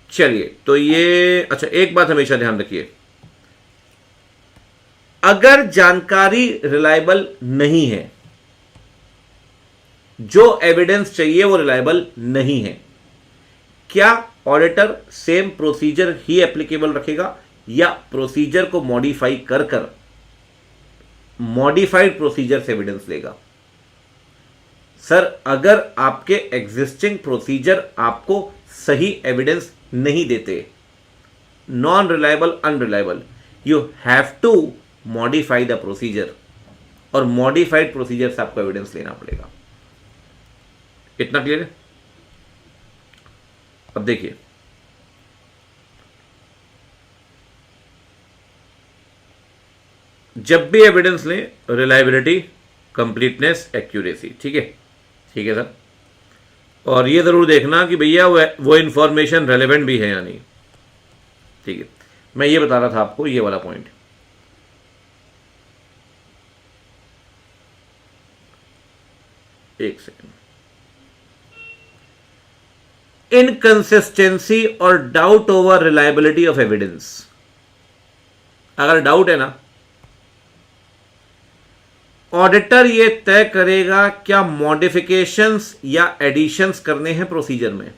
चलिए, तो ये अच्छा, एक बात हमेशा ध्यान रखिए, अगर जानकारी रिलायबल नहीं है, जो एविडेंस चाहिए वो रिलायबल नहीं है, क्या ऑडिटर सेम प्रोसीजर ही एप्लीकेबल रखेगा या प्रोसीजर को मॉडिफाई कर कर मॉडिफाइड प्रोसीजर से एविडेंस देगा? सर, अगर आपके एग्जिस्टिंग प्रोसीजर आपको सही एविडेंस नहीं देते, non reliable, unreliable, you have to modify the procedure, और मॉडिफाइड प्रोसीजर से आपको एविडेंस लेना पड़ेगा। इतना क्लियर है? अब देखिए, जब भी एविडेंस लें, रिलायबिलिटी, कंप्लीटनेस, एक्यूरेसी, ठीक है, ठीक है सर। और ये जरूर देखना कि भैया वो इंफॉर्मेशन रेलेवेंट भी है या नहीं, ठीक है। मैं ये बता रहा था आपको, ये वाला पॉइंट, एक सेकेंड, इनकंसिस्टेंसी और doubt over reliability of evidence. अगर डाउट है ना, ऑडिटर ये तय करेगा क्या मॉडिफिकेशंस या एडिशंस करने हैं प्रोसीजर में,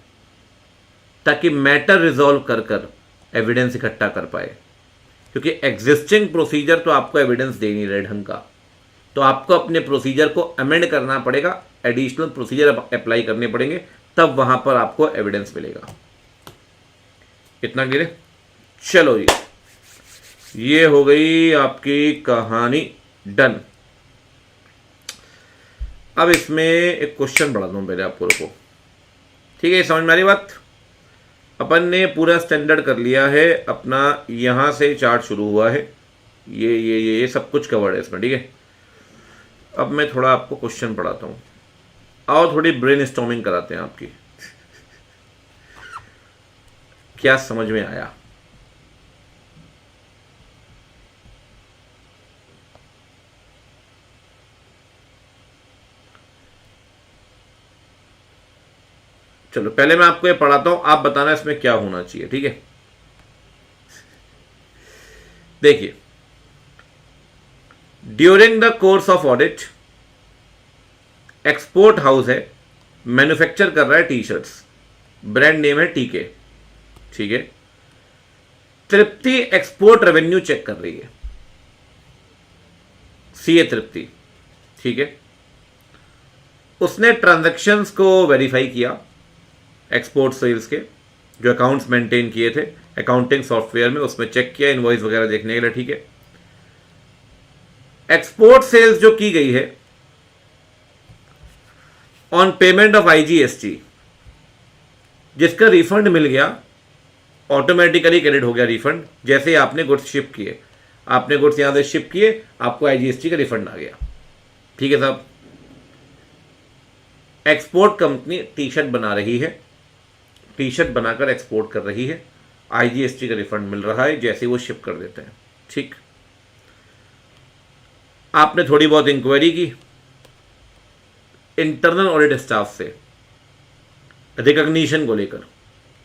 ताकि मैटर रिजॉल्व कर कर एविडेंस इकट्ठा कर पाए। क्योंकि एग्जिस्टिंग प्रोसीजर तो आपको एविडेंस दे नहीं रहे ढंग का, तो आपको अपने प्रोसीजर को अमेंड करना पड़ेगा, एडिशनल प्रोसीजर अप्लाई करने पड़ेंगे, तब वहां पर आपको एविडेंस मिलेगा। इतना क्लियर है? चलो जी, ये हो गई आपकी कहानी डन। अब इसमें एक क्वेश्चन बढ़ा दूं पहले आपको, रुको, ठीक है, समझ में आ रही बात? अपन ने पूरा स्टैंडर्ड कर लिया है अपना, यहां से चार्ट शुरू हुआ है, ये सब कुछ कवर्ड है इसमें, ठीक है। अब मैं थोड़ा आपको क्वेश्चन पढ़ाता हूं, आओ थोड़ी ब्रेन स्टॉर्मिंग कराते हैं आपकी। क्या समझ में आया? चलो पहले मैं आपको ये पढ़ाता हूं, आप बताना इसमें क्या होना चाहिए, ठीक है। देखिए, during the course of audit, export house है, मैन्युफैक्चर कर रहा है टी शर्ट्स, ब्रांड नेम है टीके, ठीक है। तृप्ति एक्सपोर्ट रेवेन्यू चेक कर रही है, सीए तृप्ति, ठीक है। उसने ट्रांजैक्शंस को वेरीफाई किया, एक्सपोर्ट सेल्स के जो अकाउंट्स मेंटेन किए थे अकाउंटिंग सॉफ्टवेयर में, उसमें चेक किया इनवॉइस वगैरह देखने के लिए, ठीक है। एक्सपोर्ट सेल्स जो की गई है ऑन पेमेंट ऑफ आईजीएसटी, जिसका रिफंड मिल गया, ऑटोमेटिकली क्रेडिट हो गया रिफंड, जैसे ही आपने गुड्स शिप किए, आपने गुड्स यहां से शिप किए, आपको आईजीएसटी का रिफंड आ गया, ठीक है साहब। एक्सपोर्ट कंपनी टी शर्ट बना रही है, टी शर्ट बनाकर एक्सपोर्ट कर रही है, IGST का रिफंड मिल रहा है जैसे वो शिप कर देते हैं। ठीक, आपने थोड़ी बहुत इंक्वायरी की इंटरनल ऑडिट स्टाफ से रिकॉग्निशन को लेकर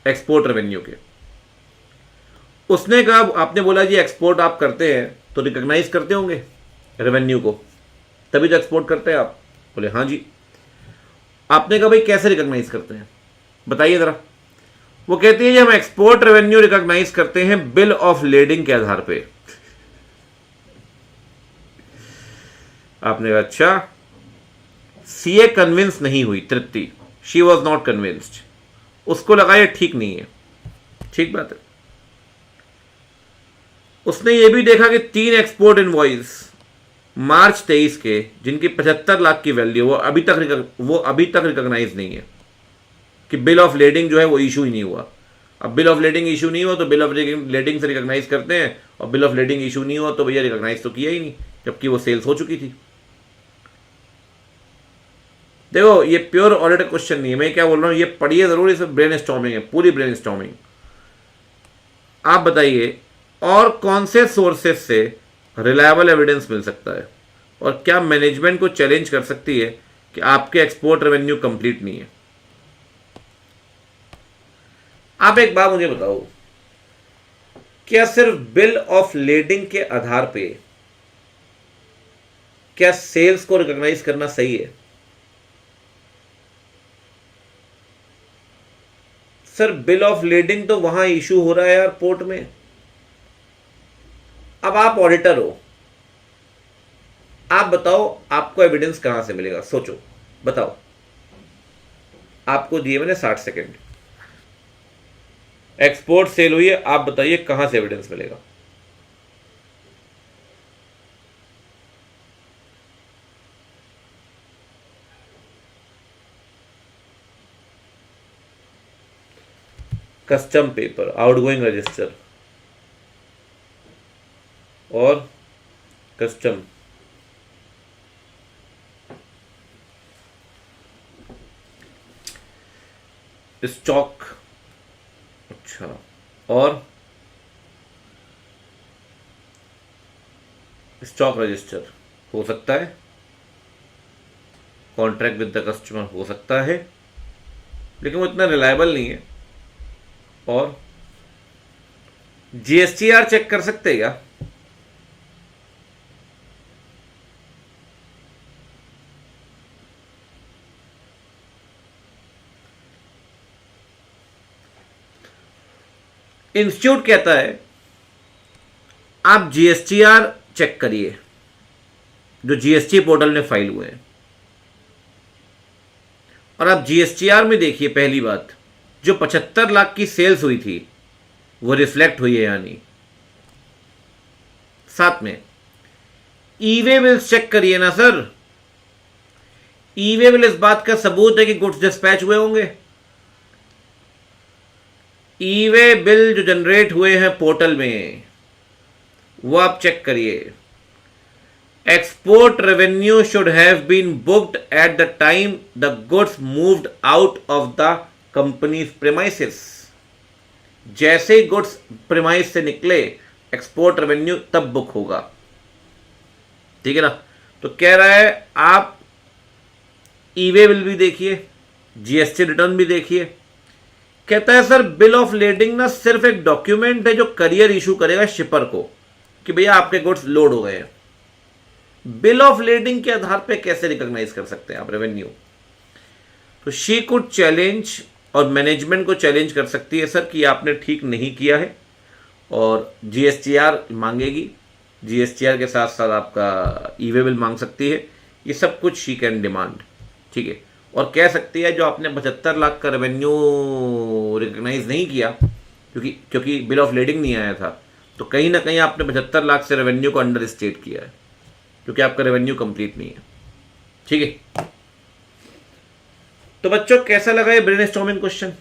एक्सपोर्ट रेवेन्यू के, उसने कहा, आपने बोला जी एक्सपोर्ट आप करते हैं तो रिकॉग्नाइज करते होंगे रेवेन्यू को, तभी तो एक्सपोर्ट करते हैं आप। बोले हाँ जी। आपने कहा भाई कैसे रिकॉग्नाइज करते हैं, बताइए ज़रा। वो कहती है जी हम एक्सपोर्ट रेवेन्यू रिकॉग्नाइज करते हैं बिल ऑफ लेडिंग के आधार पे। आपने कहा अच्छा। सीए कन्विंस नहीं हुई, तृप्ति, शी वॉज नॉट कन्विंस्ड, उसको लगा ये ठीक नहीं है। ठीक बात है। उसने ये भी देखा कि 3 एक्सपोर्ट इनवॉइस मार्च 23 के जिनकी 75 लाख की वैल्यू, वो अभी तक रिकॉग्नाइज नहीं है कि बिल ऑफ लेडिंग जो है वो इशू ही नहीं हुआ। अब बिल ऑफ लेडिंग इशू नहीं हुआ तो बिल ऑफ लेडिंग से रिकॉग्नाइज करते हैं, और बिल ऑफ लेडिंग इशू नहीं हुआ तो भैया रिकॉग्नाइज तो किया ही नहीं, जबकि वो सेल्स हो चुकी थी। देखो ये प्योर ऑडिट क्वेश्चन नहीं है, मैं क्या बोल रहा हूं, ये पढ़िए जरूर, इसे ब्रेन स्टॉर्मिंग है, पूरी ब्रेन स्टॉर्मिंग। आप बताइए और कौन से सोर्सेस से रिलायबल एविडेंस मिल सकता है, और क्या मैनेजमेंट को चैलेंज कर सकती है कि आपके एक्सपोर्ट रेवेन्यू कंप्लीट नहीं है। आप एक बात मुझे बताओ, क्या सिर्फ बिल ऑफ लेडिंग के आधार पे क्या सेल्स को रिकॉग्नाइज करना सही है? सर बिल ऑफ लेडिंग तो वहां इशू हो रहा है यार पोर्ट में। अब आप ऑडिटर हो, आप बताओ आपको एविडेंस कहां से मिलेगा? सोचो, बताओ। आपको दिए मैंने 60 सेकेंड, एक्सपोर्ट सेल हुई है, आप बताइए कहां से एविडेंस मिलेगा? कस्टम पेपर, आउटगोइंग रजिस्टर और कस्टम, स्टॉक, अच्छा, और स्टॉक रजिस्टर हो सकता है, कॉन्ट्रैक्ट विद द कस्टमर हो सकता है, लेकिन वो इतना रिलायबल नहीं है। और GSTR चेक कर सकते हैं क्या? इंस्टीट्यूट कहता है आप GSTR चेक करिए जो GST पोर्टल में फाइल हुए हैं, और आप GSTR में देखिए पहली बात, जो 75 लाख की सेल्स हुई थी वो रिफ्लेक्ट हुई है या नहीं। साथ में ई-वे बिल्स चेक करिए ना सर। ई-वे बिल इस बात का सबूत है कि गुड्स डिस्पैच हुए होंगे। ई-वे बिल जो जनरेट हुए हैं पोर्टल में वो आप चेक करिए। Export revenue should have been booked at the time the goods moved out of the company's premises. जैसे ही गुड्स प्रेमाइस से निकले एक्सपोर्ट रेवेन्यू तब बुक होगा। ठीक है ना? तो कह रहा है आप ई-वे बिल भी देखिए, GST रिटर्न भी देखिए। कहता है सर बिल ऑफ लेडिंग ना सिर्फ एक डॉक्यूमेंट है जो करियर इशू करेगा शिपर को कि भैया आपके गुड्स लोड हो गए हैं। बिल ऑफ लेडिंग के आधार पे कैसे रिकॉग्नाइज कर सकते हैं आप रेवेन्यू? तो शी कुड चैलेंज, और मैनेजमेंट को चैलेंज कर सकती है सर कि आपने ठीक नहीं किया है, और GSTR मांगेगी। GSTR के साथ साथ आपका ई-वे बिल मांग सकती है। ये सब कुछ शी कैन डिमांड। ठीक है, और कह सकती है जो आपने 75 लाख का रेवेन्यू रिकॉग्नाइज नहीं किया क्योंकि बिल ऑफ लेडिंग नहीं आया था, तो कहीं ना कहीं आपने 75 लाख से रेवेन्यू को अंडर स्टेट किया है क्योंकि आपका रेवेन्यू कंप्लीट नहीं है। ठीक है, तो बच्चों कैसा लगा ये brainstorming question?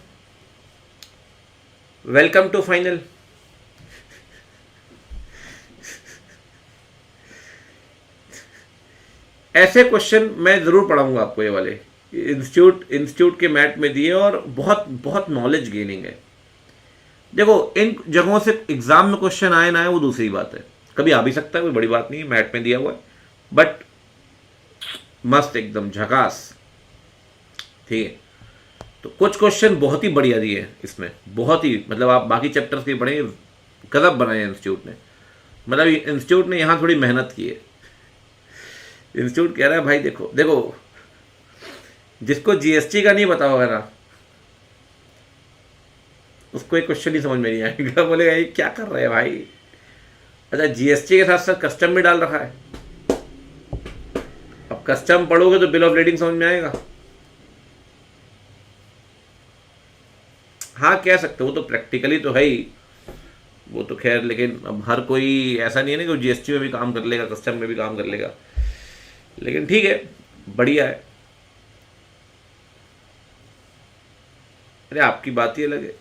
Welcome to final. ऐसे क्वेश्चन मैं जरूर पढ़ाऊंगा आपको, ये वाले इंस्टीट्यूट के मैट में दिए, और बहुत बहुत नॉलेज गेनिंग है। देखो इन जगहों से एग्जाम में क्वेश्चन आए ना आए वो दूसरी बात है, कभी आ भी सकता है, कोई बड़ी बात नहीं है, मैट में दिया हुआ है, बट मस्त एकदम झकास। ठीक है, तो कुछ क्वेश्चन बहुत ही बढ़िया दिए हैं इसमें, बहुत ही, मतलब आप बाकी चैप्टर्स के पढ़े, गजब बनाए हैं इंस्टीट्यूट ने, मतलब इंस्टीट्यूट ने यहाँ थोड़ी मेहनत की है। इंस्टीट्यूट कह रहा है भाई देखो देखो, जिसको जीएसटी का नहीं पता होगा ना उसको एक क्वेश्चन ही समझ में नहीं आएगा, बोलेगा ये क्या कर रहे हैं भाई। अच्छा, जीएसटी के साथ साथ कस्टम भी डाल रखा है, अब कस्टम पढ़ोगे तो बिल ऑफ लेडिंग समझ में आएगा। हाँ कह सकते हो, वो तो प्रैक्टिकली तो है ही, वो तो खैर, लेकिन अब हर कोई ऐसा नहीं है ना कि जीएसटी में भी काम कर लेगा, कस्टम में भी काम कर लेगा, लेकिन ठीक है, बढ़िया है। अरे आपकी बात ही अलग है,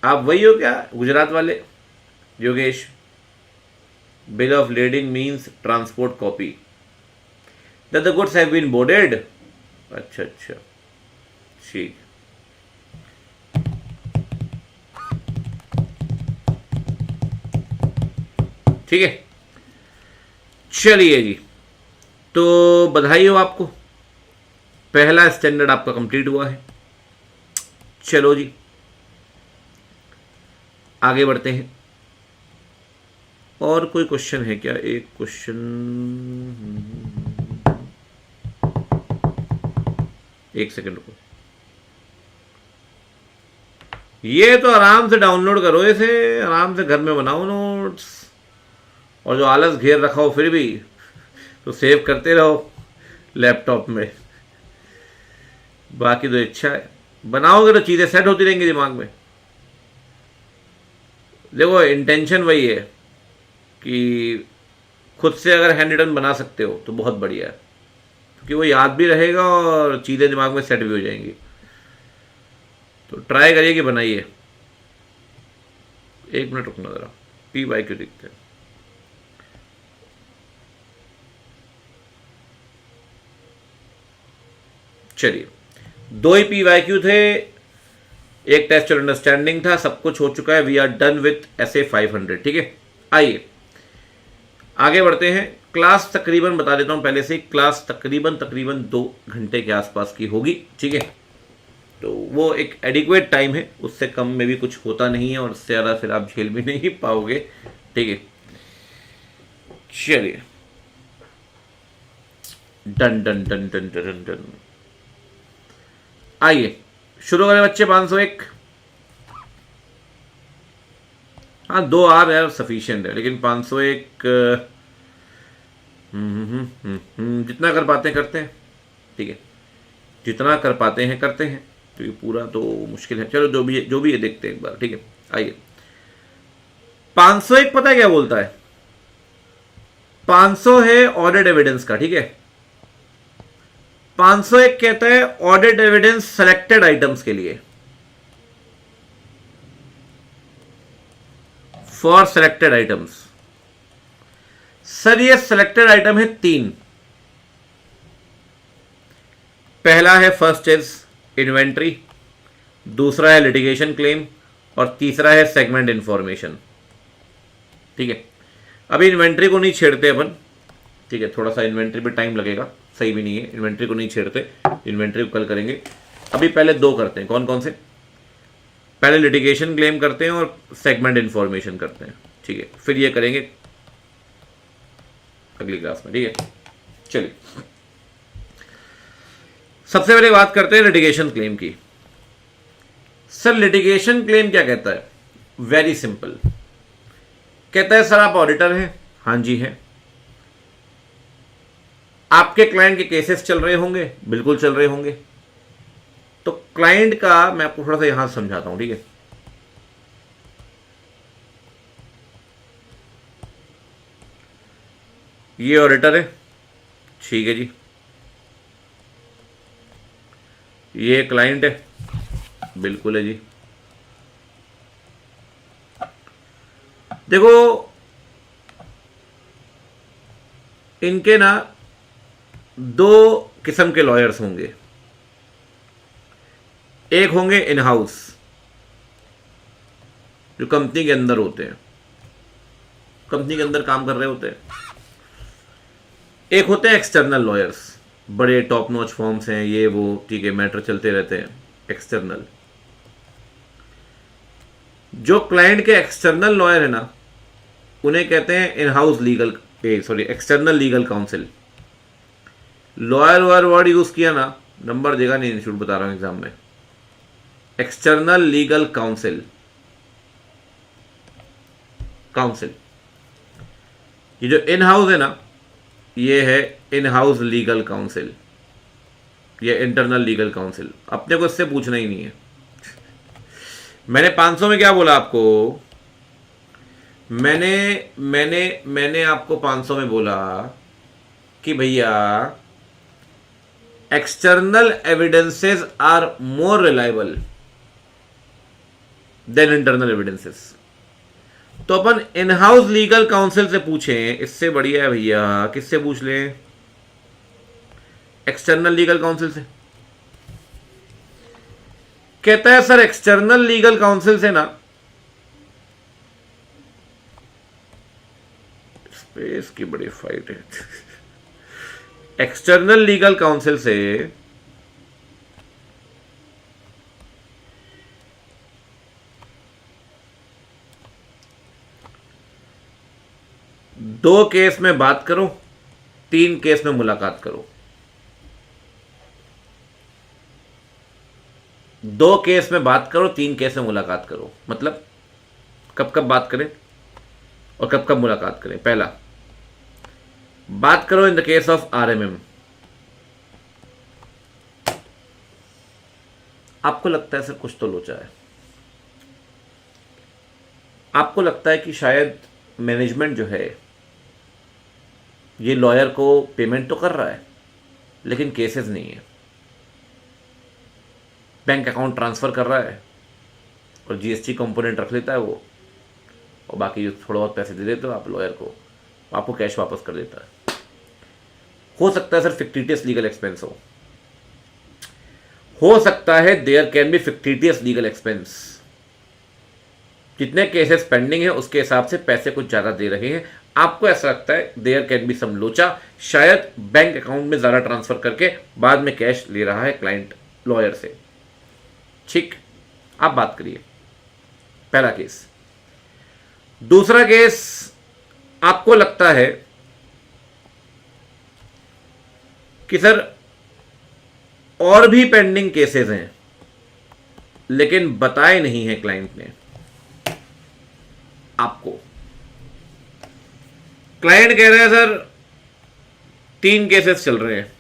आप वही हो क्या गुजरात वाले Yogesh? Bill of lading means transport copy that the goods have been boarded. अच्छा अच्छा, ठीक, ठीक है, चलिए जी, तो बधाई हो आपको, पहला स्टैंडर्ड आपका कंप्लीट हुआ है। चलो जी आगे बढ़ते हैं, और कोई क्वेश्चन है क्या? एक क्वेश्चन, एक सेकंड रुको, ये तो आराम से डाउनलोड करो, इसे आराम से घर में बनाओ नोट्स, और जो आलस घेर रखा हो फिर भी तो सेव करते रहो लैपटॉप में, बाकी तो इच्छा है, बनाओगे तो चीज़ें सेट होती रहेंगी दिमाग में। देखो इंटेंशन वही है कि खुद से अगर हैंड रिटन बना सकते हो तो बहुत बढ़िया है, क्योंकि वो याद भी रहेगा और चीज़ें दिमाग में सेट भी हो जाएंगी। तो ट्राई करिए कि बनाइए। एक मिनट रुकना ज़रा, पी वाई क्यू देखते हैं। चलिए, 2 ही पी वाई क्यू थे, एक टेस्ट और अंडरस्टैंडिंग था, सब कुछ हो चुका है। वी आर डन विथ एसे 500। ठीक है, आइए आगे बढ़ते हैं। क्लास तकरीबन बता देता हूं पहले से, क्लास तकरीबन 2 घंटे के आसपास की होगी। ठीक है, तो वो एक एडिक्वेट टाइम है, उससे कम में भी कुछ होता नहीं है, और उससे ज़्यादा फिर आप झेल भी नहीं पाओगे। ठीक है, चलिए, done done done done done done, आइए शुरू करें बच्चे। 501, हाँ 2 आ रहे हैं सफिशियंट है, लेकिन 501 जितना कर पाते हैं करते हैं। ठीक है, जितना कर पाते हैं करते हैं, तो ये पूरा तो मुश्किल है। चलो जो भी है देखते हैं एक बार। ठीक है, आइए 501 पता है क्या बोलता है? 500 है ऑडिट एविडेंस का। ठीक है, 501 कहता है ऑडिट एविडेंस सेलेक्टेड आइटम्स के लिए, फॉर सेलेक्टेड आइटम्स। सर ये सेलेक्टेड आइटम है 3। पहला है फर्स्ट इज इन्वेंट्री, दूसरा है लिटिगेशन क्लेम, और तीसरा है सेगमेंट इंफॉर्मेशन। ठीक है, अभी इन्वेंट्री को नहीं छेड़ते अपन। ठीक है, थोड़ा सा इन्वेंट्री पे टाइम लगेगा, सही भी नहीं है, इन्वेंट्री को नहीं छेड़ते, इन्वेंट्री को कल करेंगे। अभी पहले 2 करते हैं। कौन कौन से? पहले लिटिगेशन क्लेम करते हैं और सेगमेंट इंफॉर्मेशन करते हैं। ठीक है, फिर ये करेंगे अगली क्लास में। ठीक है, चलिए सबसे पहले बात करते हैं लिटिगेशन क्लेम की। सर लिटिगेशन क्लेम क्या कहता है? वेरी सिंपल, कहता है सर आप ऑडिटर हैं, हाँ जी हैं, आपके क्लाइंट के केसेस चल रहे होंगे, बिल्कुल चल रहे होंगे। तो क्लाइंट का मैं आपको थोड़ा सा यहां समझाता हूं। ठीक है, ये ऑडिटर है, ठीक है जी, ये क्लाइंट है, बिल्कुल है जी। देखो इनके ना 2 किस्म के लॉयर्स होंगे, एक होंगे इन हाउस, जो कंपनी के अंदर होते हैं, कंपनी के अंदर काम कर रहे होते हैं। एक होते हैं एक्सटर्नल लॉयर्स, बड़े टॉप नॉच फॉर्म्स हैं, ये वो, ठीक है, मैटर चलते रहते हैं। एक्सटर्नल, जो क्लाइंट के एक्सटर्नल लॉयर है ना, उन्हें कहते हैं इन house legal, external legal council. Lawyer word use किया ना, नंबर देगा नहीं, इंस्टीट्यूट बता रहा हूं एग्जाम में। एक्सटर्नल लीगल काउंसिल, ये जो इन हाउस है ना, ये है इन हाउस लीगल काउंसिल, ये इंटरनल लीगल काउंसिल। अपने को इससे पूछना ही नहीं है। मैंने 500 में क्या बोला आपको? मैंने आपको 500 में बोला कि भैया external evidences are more reliable than internal evidences. तो अपन इन हाउस लीगल काउंसिल से पूछें, इससे बढ़िया है भैया किससे पूछ लें? एक्सटर्नल लीगल काउंसिल से। कहता है सर एक्सटर्नल लीगल काउंसिल से ना, स्पेस की बड़ी फाइट है। एक्सटर्नल लीगल काउंसिल से दो केस में बात करो, 3 केस में मुलाकात करो। 2 केस में बात करो, 3 केस में मुलाकात करो। मतलब कब कब बात करें और कब कब मुलाकात करें? पहला, बात करो in the case of RMM. आपको लगता है सर कुछ तो लोचा है, आपको लगता है कि शायद मैनेजमेंट जो है ये लॉयर को पेमेंट तो कर रहा है लेकिन केसेस नहीं है, बैंक अकाउंट ट्रांसफर कर रहा है और जीएसटी कंपोनेंट रख लेता है वो, और बाकी जो थोड़ा बहुत पैसे दे देते हो आप लॉयर को, आपको कैश वापस कर देता है। हो सकता है सर फिक्टिटियस लीगल एक्सपेंस हो सकता है there can be fictitious legal expense. जितने केसेस पेंडिंग है उसके हिसाब से पैसे कुछ ज्यादा दे रहे हैं, आपको ऐसा लगता है देयर कैन बी सम लोचा, शायद बैंक अकाउंट में ज्यादा ट्रांसफर करके बाद में कैश ले रहा है क्लाइंट लॉयर से। ठीक, आप बात करिए। पहला केस। दूसरा केस, आपको लगता है कि सर और भी पेंडिंग केसेस हैं लेकिन बताए नहीं है क्लाइंट ने आपको। क्लाइंट कह रहा है सर 3 केसेस चल रहे हैं,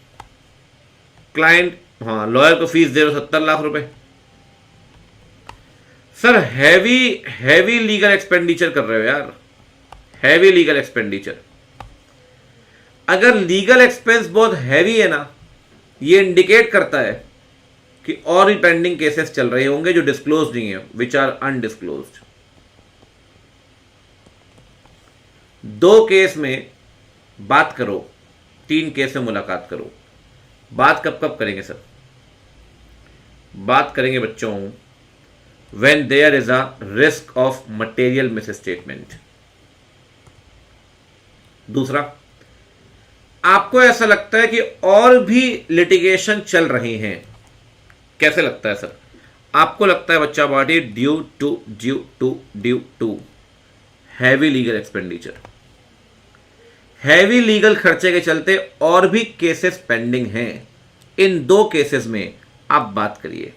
क्लाइंट, हाँ, लॉयर को फीस दे रहे हो 70 लाख रुपए। सर हैवी लीगल एक्सपेंडिचर कर रहे हो यार, हैवी लीगल एक्सपेंडिचर। अगर लीगल एक्सपेंस बहुत हैवी है ना, ये इंडिकेट करता है कि और भी पेंडिंग केसेस चल रहे होंगे जो डिस्क्लोज नहीं है, विच आर अनडिस्क्लोज्ड। 2 केस में बात करो, 3 केस में मुलाकात करो। बात कब कब करेंगे सर? बात करेंगे बच्चों when there is a risk of material misstatement। दूसरा, आपको ऐसा लगता है कि और भी लिटिगेशन चल रहे हैं। कैसे लगता है सर? आपको लगता है बच्चा बॉडी due to heavy legal expenditure, heavy legal खर्चे के चलते और भी केसेस पेंडिंग हैं। इन 2 केसेस में आप बात करिए,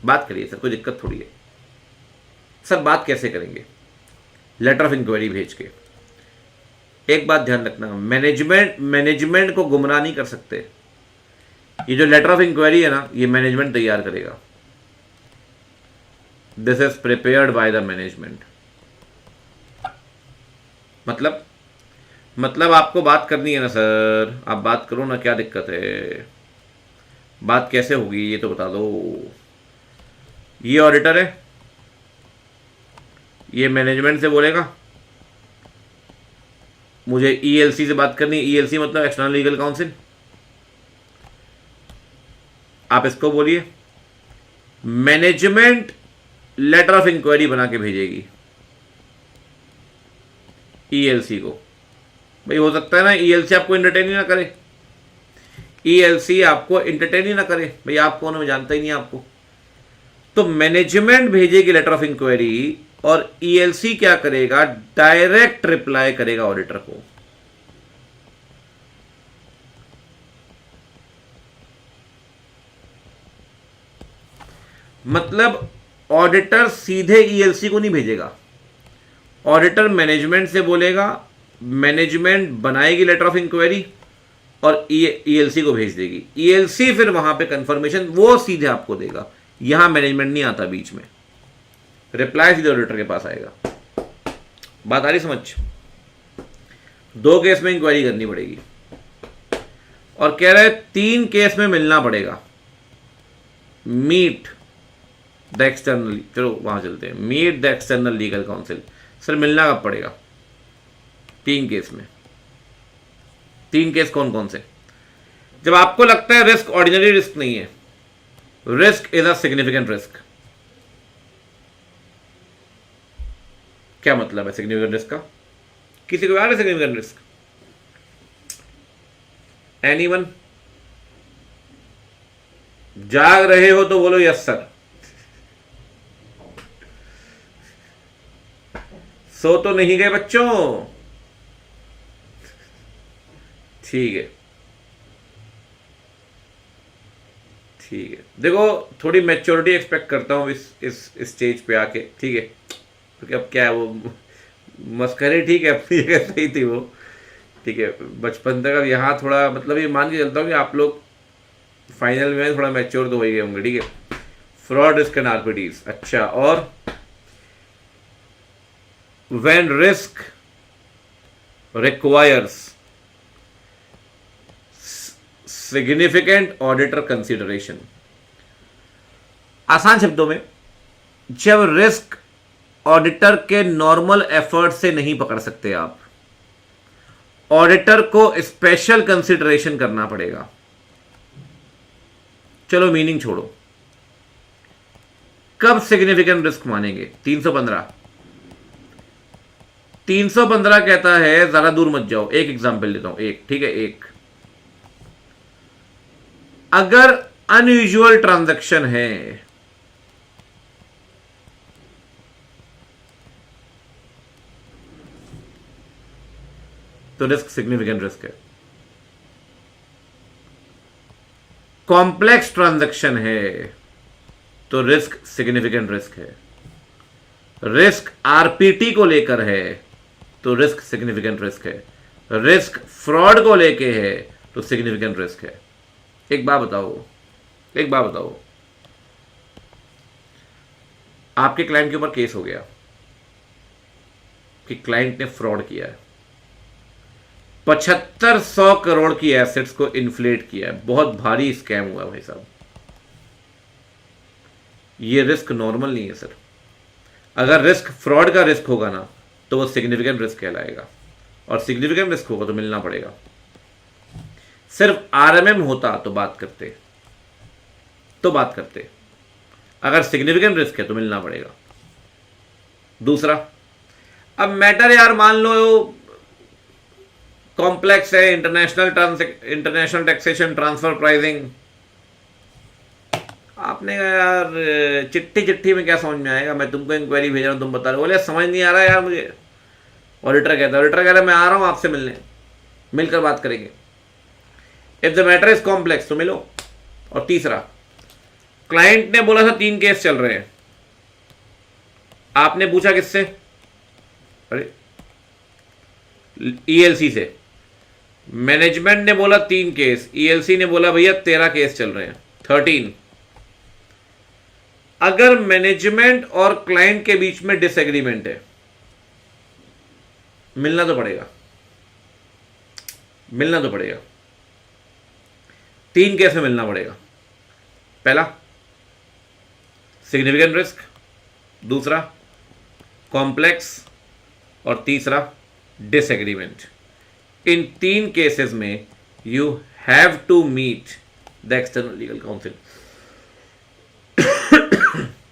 बात करिए सर, कोई दिक्कत थोड़ी है। सर बात कैसे करेंगे? लेटर ऑफ इंक्वायरी भेज के। एक बात ध्यान रखना, मैनेजमेंट को गुमराह नहीं कर सकते। ये जो लेटर ऑफ इंक्वायरी है ना, ये मैनेजमेंट तैयार करेगा। This is prepared by the management. मतलब आपको बात करनी है ना सर, आप बात करो ना, क्या दिक्कत है? बात कैसे होगी ये तो बता दो। ये ऑडिटर है, ये मैनेजमेंट से बोलेगा मुझे ईएलसी से बात करनी है। ईएलसी मतलब एक्सटर्नल लीगल काउंसिल। आप इसको बोलिए मैनेजमेंट लेटर ऑफ इंक्वायरी बना के भेजेगी ईएलसी को। भाई हो सकता है ना ईएलसी आपको एंटरटेन ही ना करे, ईएलसी आपको एंटरटेन ही ना करे, भाई आप कौन हो, जानता ही नहीं आपको। तो मैनेजमेंट भेजेगी लेटर ऑफ इंक्वायरी और ईएलसी क्या करेगा, डायरेक्ट रिप्लाई करेगा ऑडिटर को। मतलब ऑडिटर सीधे ईएलसी को नहीं भेजेगा, ऑडिटर मैनेजमेंट से बोलेगा, मैनेजमेंट बनाएगी लेटर ऑफ इंक्वायरी और ईएलसी को भेज देगी। ईएलसी फिर वहां पे कंफर्मेशन वो सीधे आपको देगा, यहां मैनेजमेंट नहीं आता बीच में, रिप्लाई सीधे ऑडिटर के पास आएगा। बात आ रही समझ? 2 केस में इंक्वायरी करनी पड़ेगी और कह रहे 3 केस में मिलना पड़ेगा। मीट द एक्सटर्नल, चलो वहां चलते हैं, meet the external legal counsel. Sir मिलना कब पड़ेगा? 3 केस में। 3 केस कौन कौन से? जब आपको लगता है रिस्क ऑर्डिनरी रिस्क नहीं है, risk is a significant risk. क्या मतलब है सिग्निफिकेंट रिस्क का? किसी को याद है सिग्निफिकेंट रिस्क? एनीवन? जाग रहे हो तो बोलो यस सर। सो तो नहीं गए बच्चों? ठीक है ठीक है। देखो थोड़ी मैच्योरिटी एक्सपेक्ट करता हूं इस स्टेज पे आके, ठीक है, क्योंकि अब क्या है वो मस्करी, ठीक है, अपनी जगह सही थी वो, ठीक है, बचपन तक। अब यहाँ थोड़ा मतलब ये मान के चलता हूँ कि आप लोग फाइनल में थोड़ा मैच्योर तो हो ही गए होंगे, ठीक है। Fraud, risk and RPDs. अच्छा, और when risk requires significant auditor consideration। आसान शब्दों में, जब रिस्क ऑडिटर के नॉर्मल एफर्ट से नहीं पकड़ सकते आप, ऑडिटर को स्पेशल कंसिडरेशन करना पड़ेगा। चलो मीनिंग छोड़ो, कब सिग्निफिकेंट रिस्क मानेंगे? 315 कहता है ज्यादा दूर मत जाओ। एक एग्जांपल देता हूं, एक, ठीक है, एक, अगर अनयूजुअल ट्रांजैक्शन है, तो रिस्क सिग्निफिकेंट रिस्क है। कॉम्प्लेक्स ट्रांजैक्शन है तो रिस्क सिग्निफिकेंट रिस्क है। रिस्क आरपीटी को लेकर है तो रिस्क सिग्निफिकेंट रिस्क है। रिस्क फ्रॉड को लेके है तो सिग्निफिकेंट रिस्क है। एक बात बताओ, आपके क्लाइंट के ऊपर केस हो गया कि क्लाइंट ने फ्रॉड किया है, 7500 करोड़ की एसेट्स को इन्फ्लेट किया है, बहुत भारी स्कैम हुआ भाई साहब। ये रिस्क नॉर्मल नहीं है सर। अगर रिस्क फ्रॉड का रिस्क होगा ना तो वो सिग्निफिकेंट रिस्क कहलाएगा, और सिग्निफिकेंट रिस्क होगा तो मिलना पड़ेगा। सिर्फ आरएमएम होता तो बात करते, अगर सिग्निफिकेंट रिस्क है तो मिलना पड़ेगा। दूसरा, अब मैटर यार मान लो कॉम्प्लेक्स है, इंटरनेशनल टैक्सेशन, ट्रांसफर प्राइसिंग, आपने कहा यार चिट्ठी में क्या समझ में आएगा, मैं तुमको इंक्वायरी भेज रहा हूं, तुम बता रहे हो, बोले समझ नहीं आ रहा यार मुझे। ऑडिटर कह रहा है मैं आ रहा हूं आपसे मिलने, मिलकर बात करेंगे। If the matter is complex तो मिलो। और तीसरा, क्लाइंट ने बोला था 3 केस चल रहे हैं, आपने पूछा किससे? अरे ईएलसी से। मैनेजमेंट ने बोला 3 केस, ईएलसी ने बोला भैया 13 केस चल रहे हैं, 13। अगर मैनेजमेंट और क्लाइंट के बीच में डिसएग्रीमेंट है, मिलना तो पड़ेगा। 3 केस में मिलना पड़ेगा। पहला सिग्निफिकेंट रिस्क, दूसरा कॉम्प्लेक्स, और तीसरा डिसएग्रीमेंट। इन 3 केसेस में you have to meet the external legal counsel.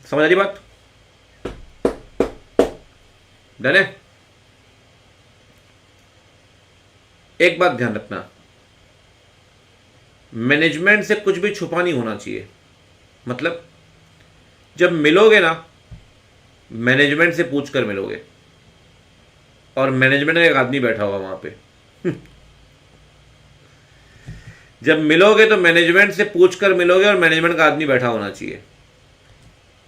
समझ आ रही बात? डन है। एक बात ध्यान रखना, मैनेजमेंट से कुछ भी छुपा नहीं होना चाहिए। मतलब जब मिलोगे ना, मैनेजमेंट से पूछ कर मिलोगे, और मैनेजमेंट का एक आदमी बैठा होगा वहां पे। जब मिलोगे तो मैनेजमेंट से पूछ कर मिलोगे और मैनेजमेंट का आदमी बैठा होना चाहिए।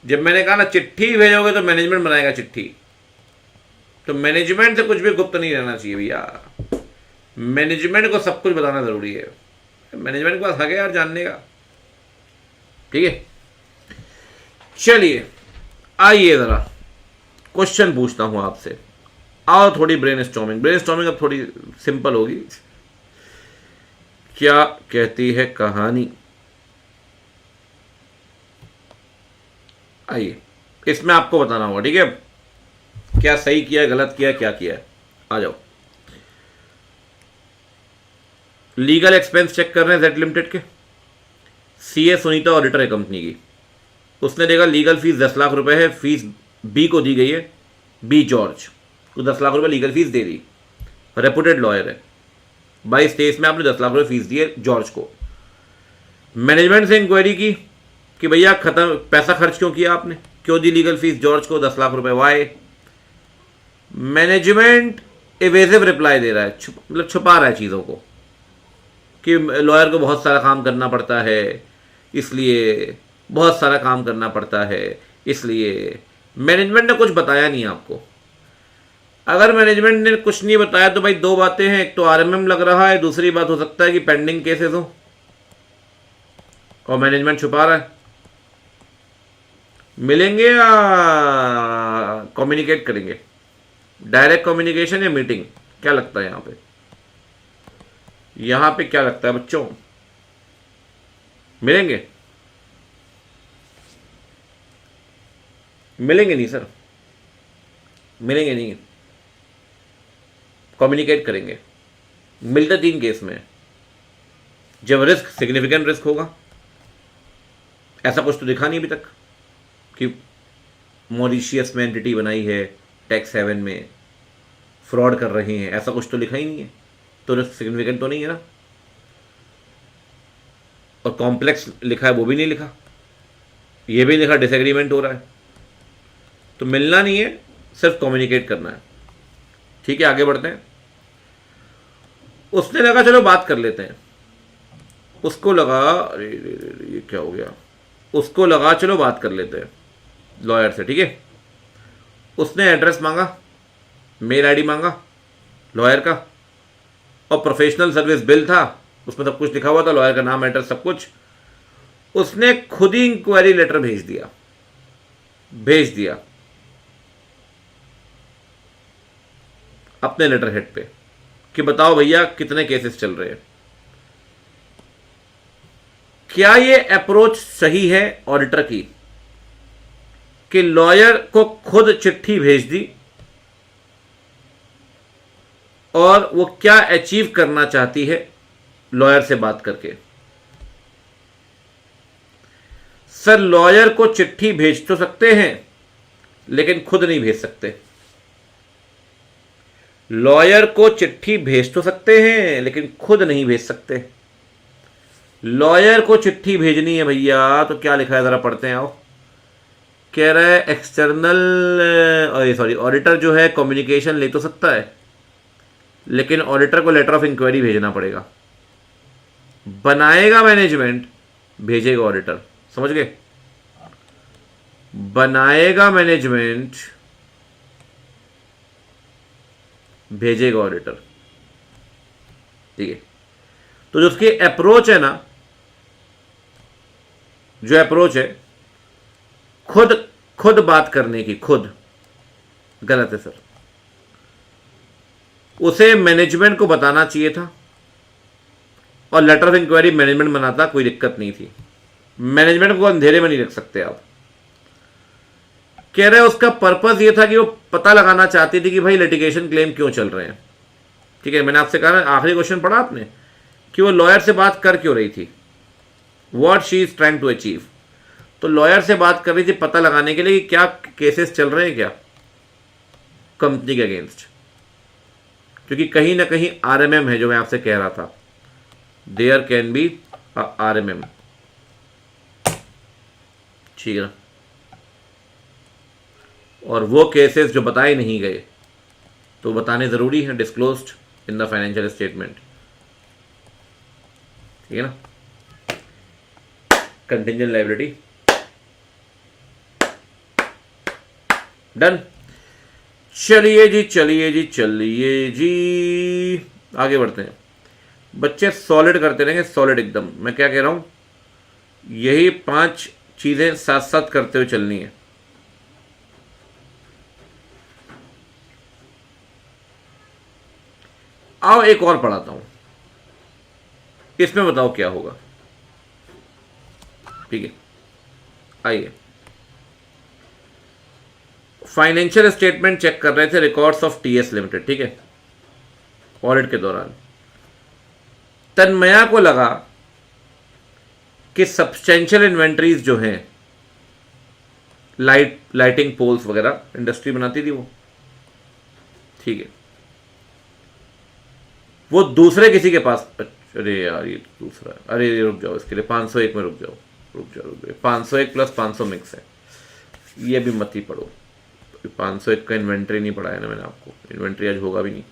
जब मैंने कहा ना चिट्ठी भेजोगे तो मैनेजमेंट बनाएगा चिट्ठी, तो मैनेजमेंट से कुछ भी गुप्त नहीं रहना चाहिए भैया। मैनेजमेंट को सब कुछ बताना जरूरी है। मैनेजमेंट के पास हक है यार जानने का। ठीक है, चलिए आइए जरा क्वेश्चन पूछता हूं आपसे। आओ थोड़ी ब्रेन स्टॉर्मिंग अब थोड़ी सिंपल होगी। क्या कहती है कहानी? आइए, इसमें आपको बताना होगा, ठीक है, क्या सही किया, गलत किया, क्या किया है। आ जाओ। लीगल एक्सपेंस चेक कर रहे हैं जेड लिमिटेड के। सीए सुनीता ऑडिटर है कंपनी की। उसने देखा लीगल फीस 10 लाख रुपए है, फीस बी को दी गई है, बी जॉर्ज को 10 लाख रुपए लीगल फीस दे दी। रेपुटेड लॉयर है, 22-23 में आपने 10 लाख रुपए फीस दी है जॉर्ज को। मैनेजमेंट से इंक्वायरी की कि भैया खत्म, पैसा खर्च क्यों किया आपने, क्यों दी लीगल फीस जॉर्ज को 10 लाख रुपए, वाई? मैनेजमेंट एवेजिव रिप्लाई दे रहा है, मतलब छुपा रहा है चीज़ों को, कि लॉयर को बहुत सारा काम करना पड़ता है, इसलिए बहुत सारा काम करना पड़ता है, इसलिए मैनेजमेंट ने कुछ बताया नहीं आपको। अगर मैनेजमेंट ने कुछ नहीं बताया तो भाई दो बातें हैं, एक तो आरएमएम लग रहा है, दूसरी बात हो सकता है कि पेंडिंग केसेस हो और मैनेजमेंट छुपा रहा है। मिलेंगे या कम्युनिकेट करेंगे, डायरेक्ट कम्युनिकेशन या मीटिंग, क्या लगता है यहां पे? यहां पे क्या लगता है बच्चों, मिलेंगे? मिलेंगे नहीं सर, मिलेंगे नहीं, कम्युनिकेट करेंगे। मिलते 3 केस में, जब रिस्क सिग्निफिकेंट रिस्क होगा, ऐसा कुछ तो दिखा नहीं अभी तक कि मॉरिशियस में एंटिटी बनाई है, टैक्स हेवन में फ्रॉड कर रहे हैं, ऐसा कुछ तो लिखा ही नहीं है, तो रिस्क सिग्निफिकेंट तो नहीं है ना। और कॉम्प्लेक्स लिखा है वो भी नहीं लिखा, ये भी लिखा डिसएग्रीमेंट हो रहा है, तो मिलना नहीं है, सिर्फ कम्युनिकेट करना है। ठीक है, आगे बढ़ते हैं। उसने लगा चलो बात कर लेते हैं, उसको लगा अरे ये क्या हो गया, उसको लगा चलो बात कर लेते हैं लॉयर से। ठीक है, उसने एड्रेस मांगा, मेल आईडी मांगा लॉयर का, और प्रोफेशनल सर्विस बिल था, उसमें सब कुछ लिखा हुआ था, लॉयर का नाम, एड्रेस, सब कुछ। उसने खुद ही इंक्वायरी लेटर भेज दिया अपने लेटर हेड पे कि बताओ भैया कितने केसेस चल रहे हैं। क्या ये अप्रोच सही है ऑडिटर की कि लॉयर को खुद चिट्ठी भेज दी और वो क्या अचीव करना चाहती है लॉयर से बात करके? सर लॉयर को चिट्ठी भेज तो सकते हैं लेकिन खुद नहीं भेज सकते। लॉयर को चिट्ठी भेज तो सकते हैं लेकिन खुद नहीं भेज सकते। लॉयर को चिट्ठी भेजनी है भैया तो क्या लिखा है जरा पढ़ते हैं आओ। कह रहा है एक्सटर्नल सॉरी ऑडिटर जो है कम्युनिकेशन ले तो सकता है लेकिन ऑडिटर को लेटर ऑफ इंक्वायरी भेजना पड़ेगा। बनाएगा मैनेजमेंट, भेजेगा ऑडिटर। समझ गए? बनाएगा मैनेजमेंट, भेजेगा ऑडिटर। ठीक है, तो जो उसकी अप्रोच है ना, जो अप्रोच है खुद बात करने की, खुद गलत है सर। उसे मैनेजमेंट को बताना चाहिए था और लेटर ऑफ इंक्वायरी मैनेजमेंट बनाता, कोई दिक्कत नहीं थी। मैनेजमेंट को अंधेरे में नहीं रख सकते आप। कह रहे हैं उसका पर्पस ये था कि वो पता लगाना चाहती थी कि भाई लिटिगेशन क्लेम क्यों चल रहे हैं। ठीक है, मैंने आपसे कहा ना, आखिरी क्वेश्चन पढ़ा आपने कि वो लॉयर से बात कर क्यों रही थी, what she is trying to achieve. तो लॉयर से बात कर रही थी पता लगाने के लिए कि क्या केसेस चल रहे हैं क्या। कंपनी के अगेंस्ट, क्योंकि कहीं ना कहीं आरएमएम है, जो मैं आपसे कह रहा था, देयर कैन बी आरएमएम, ठीक है ना। और वो केसेस जो बताए नहीं गए तो बताने ज़रूरी है, disclosed in the financial statement, ठीक है ना। Contingent liability done. चलिए जी चलिए जी चलिए जी, आगे बढ़ते हैं। बच्चे सॉलिड करते रहेंगे, सॉलिड एकदम। मैं क्या कह रहा हूं, यही 5 चीजें साथ साथ करते हुए चलनी है। आओ एक और पढ़ाता हूं, इसमें बताओ क्या होगा, ठीक है। आइए, फाइनेंशियल स्टेटमेंट चेक कर रहे थे, रिकॉर्ड्स ऑफ टीएस लिमिटेड, ठीक है, ऑडिट के दौरान तन्मया को लगा कि सब्सटेंशियल इन्वेंट्रीज जो हैं, लाइटिंग पोल्स वगैरह इंडस्ट्री बनाती थी वो, ठीक है, वो दूसरे किसी के पास, अरे यार ये तो दूसरा है, अरे रुक जाओ, इसके लिए 501 में रुक जाओ, रुक जाओ, 501 प्लस 500 मिक्स है, ये भी मत ही पढ़ो, 501 का इन्वेंट्री नहीं पढ़ाया ना मैंने आपको, इन्वेंट्री आज होगा भी नहीं।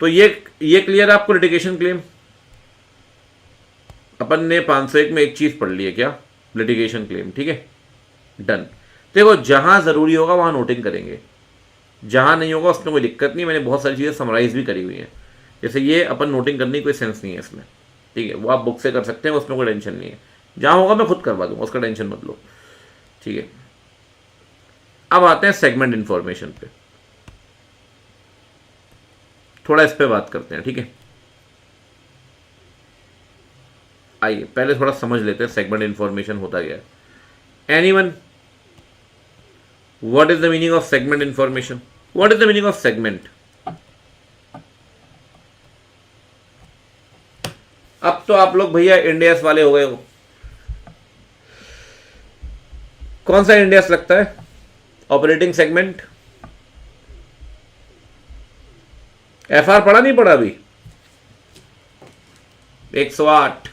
तो ये क्लियर है आपको, लिटिगेशन क्लेम। अपन ने 501 में एक चीज पढ़ ली है क्या, लिटिगेशन क्लेम, ठीक है, डन। देखो जहां जरूरी होगा वहां नोटिंग करेंगे, जहां नहीं होगा उसमें कोई दिक्कत नहीं, मैंने बहुत सारी चीजें समराइज भी करी हुई हैं, जैसे ये अपन नोटिंग करने की कोई सेंस नहीं है इसमें, ठीक है, वो आप बुक से कर सकते हैं, उसमें कोई टेंशन नहीं है, जहां होगा मैं खुद करवा दूंगा, उसका टेंशन मत लो, ठीक है। अब आते हैं सेगमेंट इंफॉर्मेशन पे, थोड़ा इस पे बात करते हैं, ठीक है। आइए पहले थोड़ा समझ लेते हैं सेगमेंट इंफॉर्मेशन होता क्या है। Anyone, what is the meaning of segment information, what is the meaning of segment. अब तो आप लोग भैया इंडियास वाले हो गए हो, कौन सा इंडियास लगता है, ऑपरेटिंग सेगमेंट। एफआर पढ़ा नहीं पढ़ा अभी, 108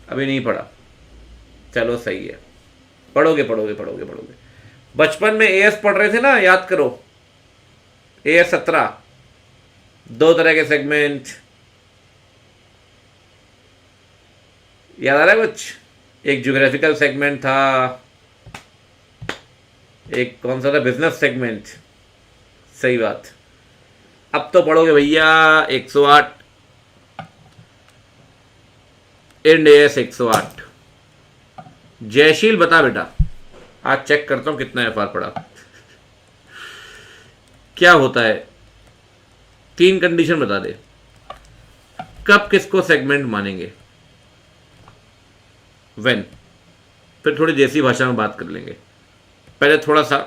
अभी नहीं पढ़ा, चलो सही है, पढ़ोगे पढ़ोगे पढ़ोगे पढ़ोगे। बचपन में एएस पढ़ रहे थे ना, याद करो, एएस 17, 2 तरह के सेगमेंट, याद आ रहा है कुछ, एक ज्योग्राफिकल सेगमेंट था, एक कौन सा था, बिजनेस सेगमेंट, सही बात। अब तो पढ़ोगे भैया 108, इंड एएस 108। जयशील बता बेटा, आज चेक करता हूं कितना एफआर पड़ा। क्या होता है, 3 कंडीशन बता दे, कब किसको सेगमेंट मानेंगे, व्हेन, फिर थोड़ी देसी भाषा में बात कर लेंगे। पहले थोड़ा सा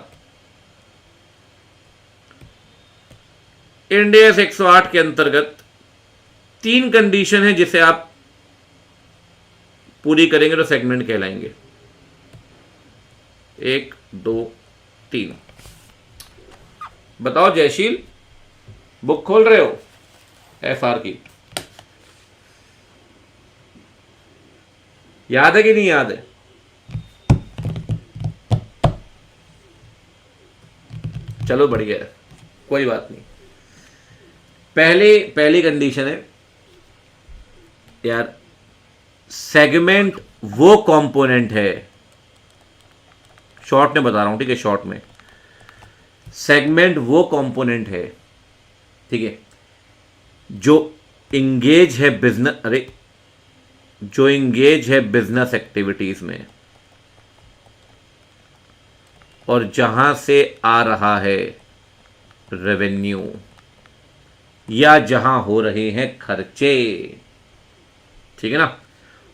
इंडिया 108 के अंतर्गत 3 कंडीशन है जिसे आप पूरी करेंगे तो सेगमेंट कहलाएंगे, 1 2 3। बताओ जयशील, बुक खोल रहे हो एफआर की, याद है कि नहीं याद है। चलो बढ़िया है, कोई बात नहीं। पहली कंडीशन है यार, सेगमेंट वो कंपोनेंट है, शॉर्ट में बता रहा हूं, ठीक है, शॉर्ट में, सेगमेंट वो कंपोनेंट है, ठीक है, जो इंगेज है बिजनेस, अरे जो इंगेज है बिजनेस एक्टिविटीज में, और जहां से आ रहा है रेवेन्यू, या जहां हो रहे हैं खर्चे, ठीक है ना,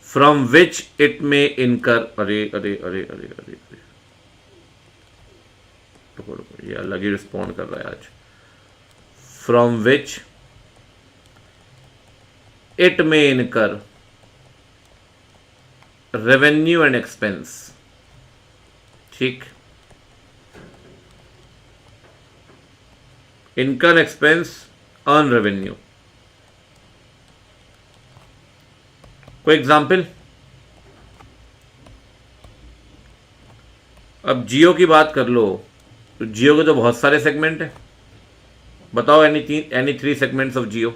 फ्रॉम विच इट में इनकर, अरे अरे अरे अरे अरे अरे, ये अलग ही रिस्पॉन्ड कर रहा है आज, फ्रॉम विच इट में इनकर रेवेन्यू एंड एक्सपेंस, ठीक। Income, expense, earn revenue. कोई एग्जाम्पल? अब जियो की बात कर लो तो जियो के तो बहुत सारे सेगमेंट हैं। बताओ एनी 3 सेगमेंट्स ऑफ जियो।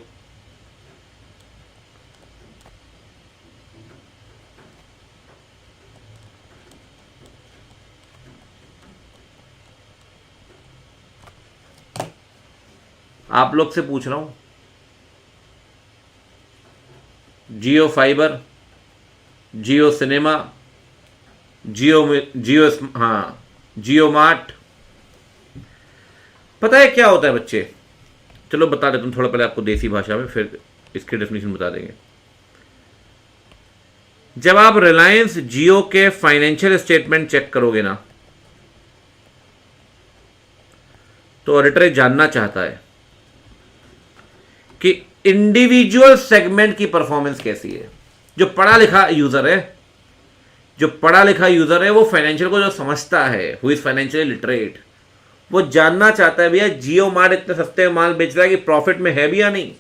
आप लोग से पूछ रहा हूं। जियो फाइबर, जियो सिनेमा, जियो हाँ, जियो मार्ट। पता है क्या होता है बच्चे? चलो बता देता हूं थोड़ा पहले आपको देसी भाषा में, फिर इसकी डेफिनेशन बता देंगे। जब आप रिलायंस जियो के फाइनेंशियल स्टेटमेंट चेक करोगे ना, तो ऑडिटर जानना चाहता है कि इंडिविजुअल सेगमेंट की परफॉर्मेंस कैसी है। जो पढ़ा लिखा यूजर है, वो फाइनेंशियल को जो समझता है, हु इज फाइनेंशियली लिटरेट, वो जानना चाहता है भैया जियो मार्ट इतने सस्ते में माल बेच रहा है कि प्रॉफिट में है भी या नहीं।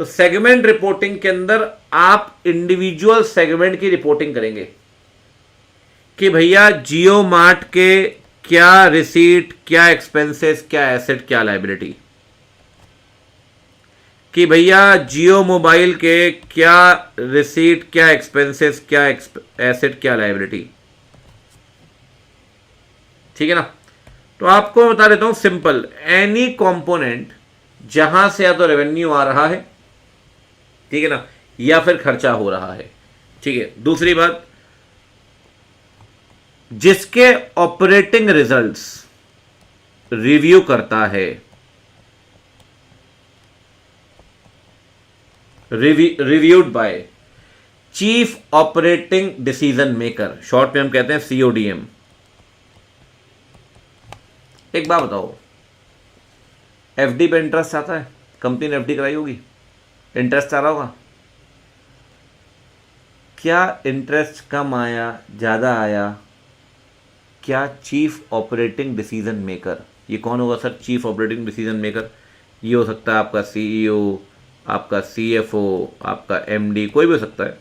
तो सेगमेंट रिपोर्टिंग के अंदर आप इंडिविजुअल सेगमेंट की रिपोर्टिंग करेंगे कि भैया जियो मार्ट के क्या रिसीट, क्या एक्सपेंसेस, क्या एसेट, क्या लायबिलिटी। कि भैया जियो मोबाइल के क्या रिसीट, क्या एक्सपेंसेस, क्या एसेट, क्या लायबिलिटी। ठीक है ना? तो आपको बता देता हूं सिंपल, एनी कंपोनेंट जहां से या तो रेवेन्यू आ रहा है, ठीक है ना, या फिर खर्चा हो रहा है। ठीक है। दूसरी बात, जिसके ऑपरेटिंग रिजल्ट्स रिव्यू करता है, reviewed by chief operating decision maker, short में हम कहते हैं CODM। एक बात बताओ, FD पे इंटरेस्ट आता है? कंपनी ने FD कराई होगी, इंटरेस्ट आ रहा होगा। क्या इंटरेस्ट कम आया, ज़्यादा आया, क्या चीफ ऑपरेटिंग डिसीजन मेकर, ये कौन होगा sir? Chief operating decision maker ये हो सकता है आपका CEO, आपका CFO, आपका MD, कोई भी हो सकता है।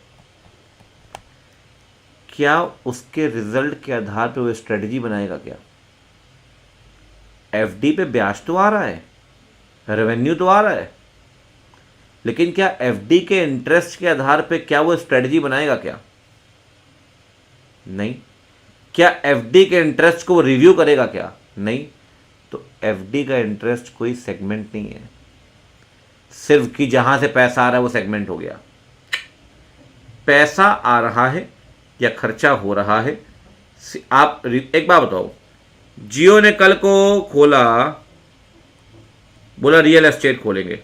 क्या उसके रिजल्ट के आधार पर वो स्ट्रेटजी बनाएगा क्या? FD पे ब्याज तो आ रहा है, रेवेन्यू तो आ रहा है, लेकिन क्या FD के इंटरेस्ट के आधार पे क्या वो स्ट्रेटजी बनाएगा क्या? नहीं। क्या FD के इंटरेस्ट को वो रिव्यू करेगा क्या? नहीं। तो FD का इंटरेस्ट कोई सेगमेंट नहीं है, सिर्फ कि जहां से पैसा आ रहा है वो सेगमेंट हो गया। पैसा आ रहा है या खर्चा हो रहा है, आप एक बात बताओ, जियो ने कल को खोला, बोला रियल एस्टेट खोलेंगे,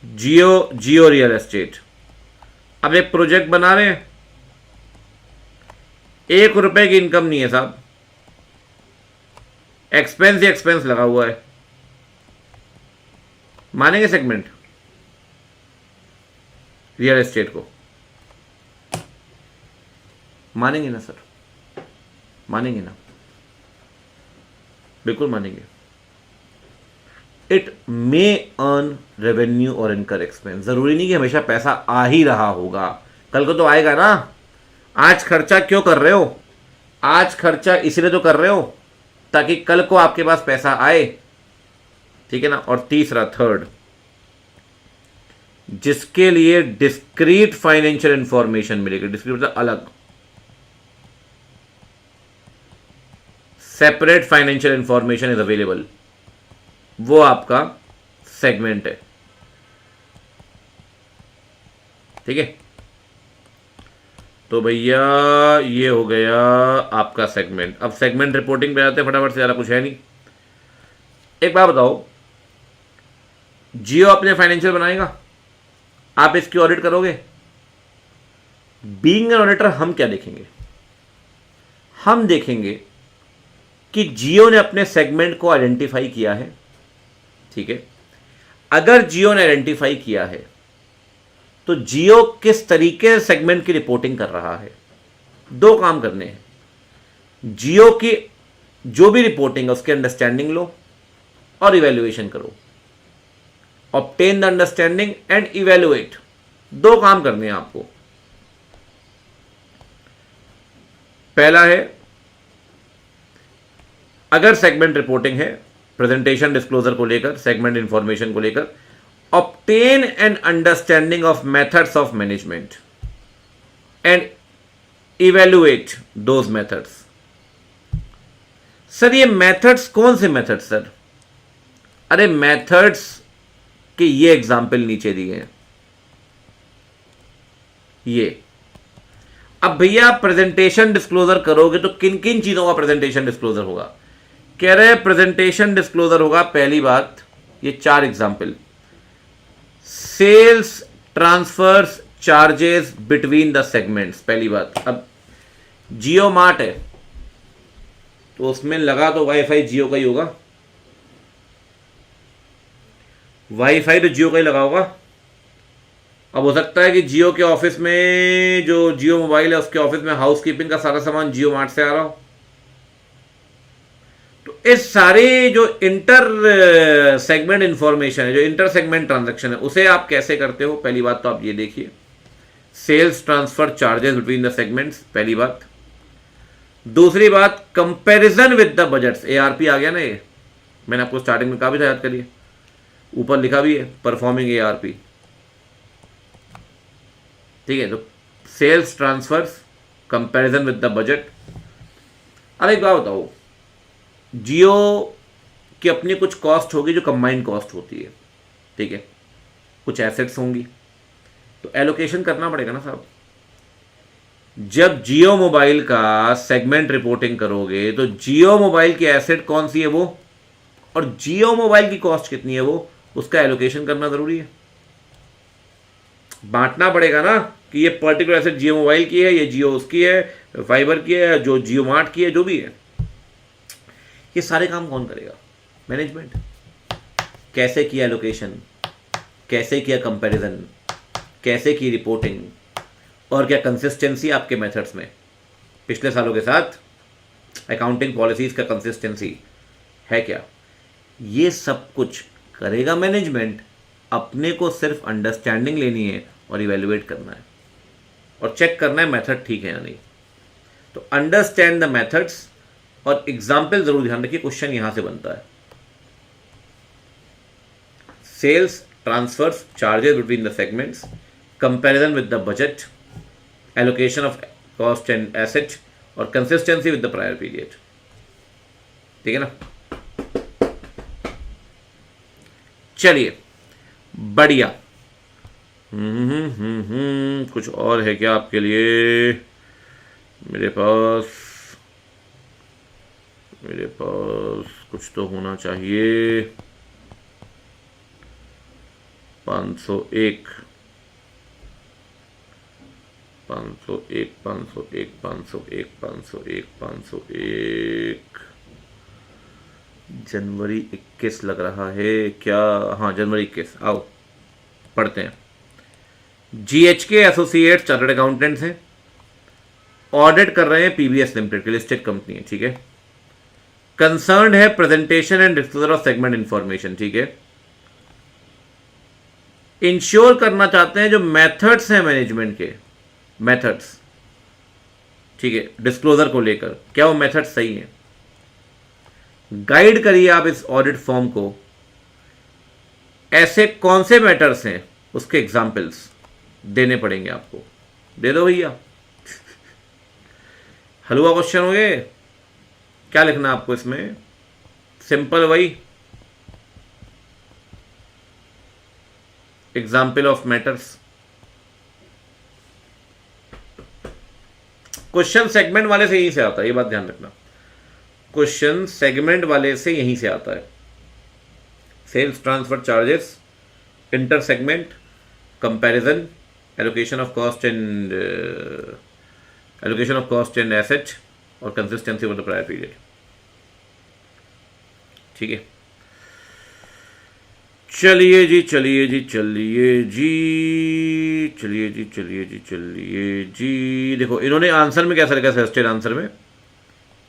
जियो रियल एस्टेट। अब एक प्रोजेक्ट बना रहे हैं, 1 रुपए की इनकम नहीं है साहब, एक्सपेंस ही एक्सपेंस लगा हुआ है। मानेंगे सेगमेंट रियल एस्टेट को? मानेंगे ना सर? मानेंगे ना? बिल्कुल मानेंगे। इट मे अर्न रेवेन्यू और इनकम एक्सपेंस, जरूरी नहीं कि हमेशा पैसा आ ही रहा होगा, कल को तो आएगा ना। आज खर्चा क्यों कर रहे हो? आज खर्चा इसलिए तो कर रहे हो ताकि कल को आपके पास पैसा आए। ठीक है ना? और तीसरा, थर्ड, जिसके लिए डिस्क्रीट फाइनेंशियल इंफॉर्मेशन मिलेगी। डिस्क्रीट मतलब अलग, separate financial information is available, वो आपका सेगमेंट है। ठीक है? तो भैया ये हो गया आपका सेगमेंट। अब सेगमेंट रिपोर्टिंग पे आते हैं फटाफट से, ज़्यादा कुछ है नहीं। एक बात बताओ, जियो अपने फाइनेंशियल बनाएगा, आप इसकी ऑडिट करोगे? बीइंग एन ऑडिटर हम क्या देखेंगे? हम देखेंगे कि जियो ने अपने सेगमेंट को आइडेंटिफाई किया है। ठीक है? अगर जियो ने आइडेंटिफाई किया है तो जियो किस तरीके से सेगमेंट की रिपोर्टिंग कर रहा है? 2 काम करने हैं। जियो की जो भी रिपोर्टिंग है उसकी अंडरस्टैंडिंग लो और इवेल्युएशन करो। Obtain the understanding and evaluate, दो काम करने हैं आपको। पहला है, अगर सेगमेंट रिपोर्टिंग है, प्रेजेंटेशन डिस्क्लोजर को लेकर, सेगमेंट इंफॉर्मेशन को लेकर, obtain an understanding of methods of management and evaluate those methods. Sir ये मेथड्स कौन से मेथड्स सर? अरे मेथड्स के ये एग्जाम्पल नीचे दिए हैं, ये। अब भैया आप प्रेजेंटेशन डिस्क्लोजर करोगे तो किन किन चीजों का प्रेजेंटेशन डिस्क्लोजर होगा? कह रहे प्रेजेंटेशन डिस्क्लोजर होगा, पहली बात, ये 4 example, sales transfers charges between the segments, पहली बात। अब जियो मार्ट है तो उसमें लगा तो वाईफाई जियो का ही होगा, वाईफाई तो जियो का ही लगा होगा। अब हो सकता है कि जियो के ऑफिस में, जो जियो मोबाइल है उसके ऑफिस में हाउसकीपिंग का सारा सामान जियो मार्ट से आ रहा हो। तो इस सारे जो इंटर सेगमेंट इंफॉर्मेशन है, जो इंटर सेगमेंट ट्रांजैक्शन है, उसे आप कैसे करते हो? पहली बात तो आप ये देखिए, sales transfer charges between the segments, पहली बात। दूसरी बात, comparison with the budgets, ARP आ गया ना, ये मैंने आपको स्टार्टिंग में कहा भी था, याद करिए, ऊपर लिखा भी है, परफॉर्मिंग एआरपी। ठीक है, तो sales transfers, comparison with the budget. अब एक बात बताओ, जियो की अपनी कुछ कॉस्ट होगी जो कंबाइंड कॉस्ट होती है, ठीक है, कुछ एसेट्स होंगी, तो एलोकेशन करना पड़ेगा ना साहब। जब जियो मोबाइल का सेगमेंट रिपोर्टिंग करोगे तो जियो मोबाइल की एसेट कौन सी है वो, और जियो मोबाइल की कॉस्ट कितनी है वो, उसका एलोकेशन करना जरूरी है। बांटना पड़ेगा ना कि ये पर्टिकुलर एसेट जियो मोबाइल की है, ये जियो उसकी है, फाइबर की है, जो जियो मार्ट की है, जो भी है। ये सारे काम कौन करेगा? मैनेजमेंट। कैसे किया एलोकेशन, कैसे किया कंपैरिजन, कैसे की रिपोर्टिंग, और क्या कंसिस्टेंसी आपके मेथड्स में पिछले सालों के साथ अकाउंटिंग पॉलिसीज का कंसिस्टेंसी है क्या? ये सब कुछ करेगा मैनेजमेंट। अपने को सिर्फ अंडरस्टैंडिंग लेनी है और इवेल्युएट करना है और चेक करना है मेथड ठीक है या नहीं। तो अंडरस्टैंड द मेथड्स, और एग्जाम्पल जरूर ध्यान रखिए, क्वेश्चन यहां से बनता है। Sales transfers charges between the segments, comparison with the budget, allocation of cost and asset, और consistency with the prior period. ठीक है ना? चलिए बढ़िया। कुछ और है क्या आपके लिए? मेरे पास कुछ तो होना चाहिए। 501 जनवरी 21 लग रहा है क्या? हाँ, जनवरी 21। आओ पढ़ते हैं। GHK एसोसिएट चार्टर्ड अकाउंटेंट्स हैं, ऑडिट कर रहे हैं पीबीएस लिमिटेड की, लिस्टेड कंपनी है, ठीक है। कंसर्न है presentation and disclosure of segment information, ठीक है। इंश्योर करना चाहते हैं जो मेथड्स हैं मैनेजमेंट के, मेथड्स, ठीक है, डिस्क्लोजर को लेकर, क्या वो मेथड्स सही हैं। गाइड करिए आप इस ऑडिट फॉर्म को। ऐसे कौन से मैटर्स हैं, उसके एग्जाम्पल्स देने पड़ेंगे आपको। दे दो भैया। हलवा क्वेश्चन हो गए। क्या लिखना आपको इसमें? सिंपल वही, example of matters. Question segment वाले से यहीं से आता है, ये बात ध्यान रखना। क्वेश्चन सेगमेंट वाले से यहीं से आता है। Sales transfer charges, inter segment, comparison, allocation of cost and asset, और consistency over the prior period. ठीक है, चलिए जी चलिए जी चलिए जी चलिए जी चलिए जी चलिए जी। देखो इन्होंने आंसर में क्या लिखा, सजेस्टेड आंसर में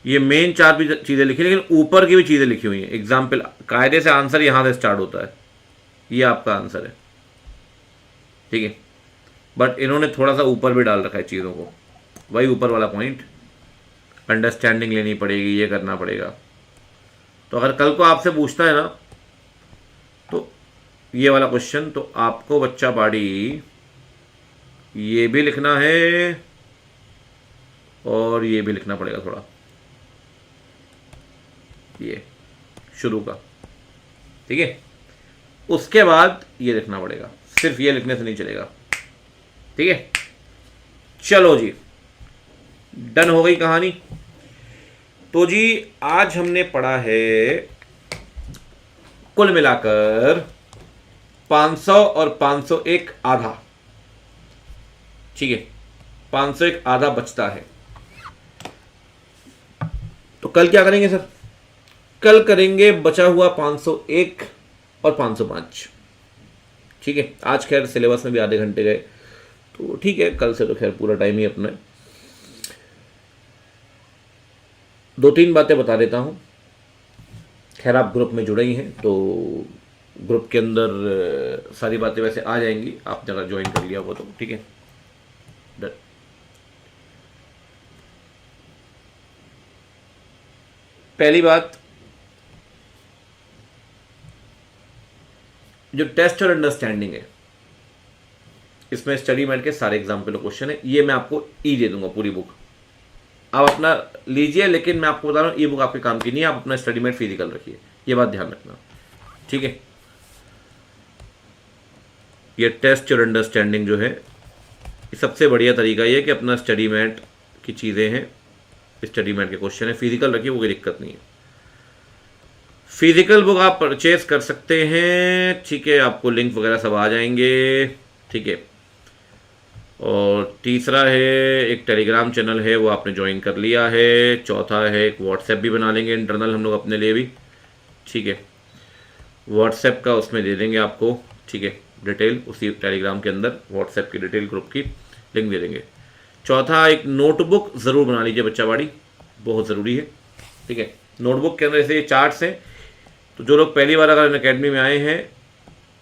ये मेन 4 भी चीज़ें लिखी, लेकिन ऊपर की भी चीज़ें लिखी हुई हैं। एग्जाम्पल, कायदे से आंसर यहाँ से स्टार्ट होता है, ये आपका आंसर है, ठीक है। बट इन्होंने थोड़ा सा ऊपर भी डाल रखा है चीज़ों को, वही ऊपर वाला पॉइंट, अंडरस्टैंडिंग लेनी पड़ेगी, ये करना पड़ेगा। तो अगर कल को आपसे पूछता है ना, तो ये वाला क्वेश्चन, तो आपको बच्चा बाड़ी ये भी लिखना है और ये भी लिखना पड़ेगा थोड़ा, ये शुरू का, ठीक है। उसके बाद ये लिखना पड़ेगा, सिर्फ ये लिखने से नहीं चलेगा, ठीक है। चलो जी, डन हो गई कहानी। तो जी आज हमने पढ़ा है कुल मिलाकर 500 और 501 आधा, ठीक है। 501 आधा बचता है। तो कल क्या करेंगे सर? कल करेंगे बचा हुआ 501 और 505, ठीक है। आज खैर सिलेबस में भी आधे घंटे गए, तो ठीक है, कल से तो खैर पूरा टाइम ही अपना है। 2-3 बातें बता देता हूँ। खैर आप ग्रुप में जुड़े ही हैं, तो ग्रुप के अंदर सारी बातें वैसे आ जाएंगी, आप जगह ज्वाइन कर लिया हो तो ठीक है। पहली बात, जो टेस्ट और अंडरस्टैंडिंग है, इसमें स्टडी मैट के सारे एग्जाम्पल क्वेश्चन है। ये मैं आपको ई दे दूंगा पूरी बुक, आप अपना लीजिए, लेकिन मैं आपको बता रहा हूँ ये बुक आपके काम की नहीं है, आप अपना स्टडी मैट फिजिकल रखिए, ये बात ध्यान रखना, ठीक है। ये टेस्ट और अंडरस्टैंडिंग जो है, सबसे बढ़िया तरीका ये है कि अपना स्टडी मैट की चीज़ें हैं, स्टडी मैट के क्वेश्चन है, फिजिकल रखिए, वो कोई दिक्कत नहीं है। फिजिकल बुक आप परचेज कर सकते हैं, ठीक है, आपको लिंक वगैरह सब आ जाएंगे, ठीक है। और तीसरा है एक टेलीग्राम चैनल है, वो आपने ज्वाइन कर लिया है। चौथा है एक व्हाट्सएप भी बना लेंगे इंटरनल हम लोग अपने लिए भी, ठीक है। व्हाट्सएप का उसमें दे देंगे आपको, ठीक है, डिटेल उसी टेलीग्राम के अंदर व्हाट्सएप की डिटेल ग्रुप की लिंक दे देंगे। चौथा, एक नोटबुक ज़रूर बना लीजिए बच्चा बाड़ी, बहुत ज़रूरी है, ठीक है। नोटबुक के अंदर ऐसे ये चार्ट्स हैं, तो जो लोग पहली बार अगर अकेडमी में आए हैं,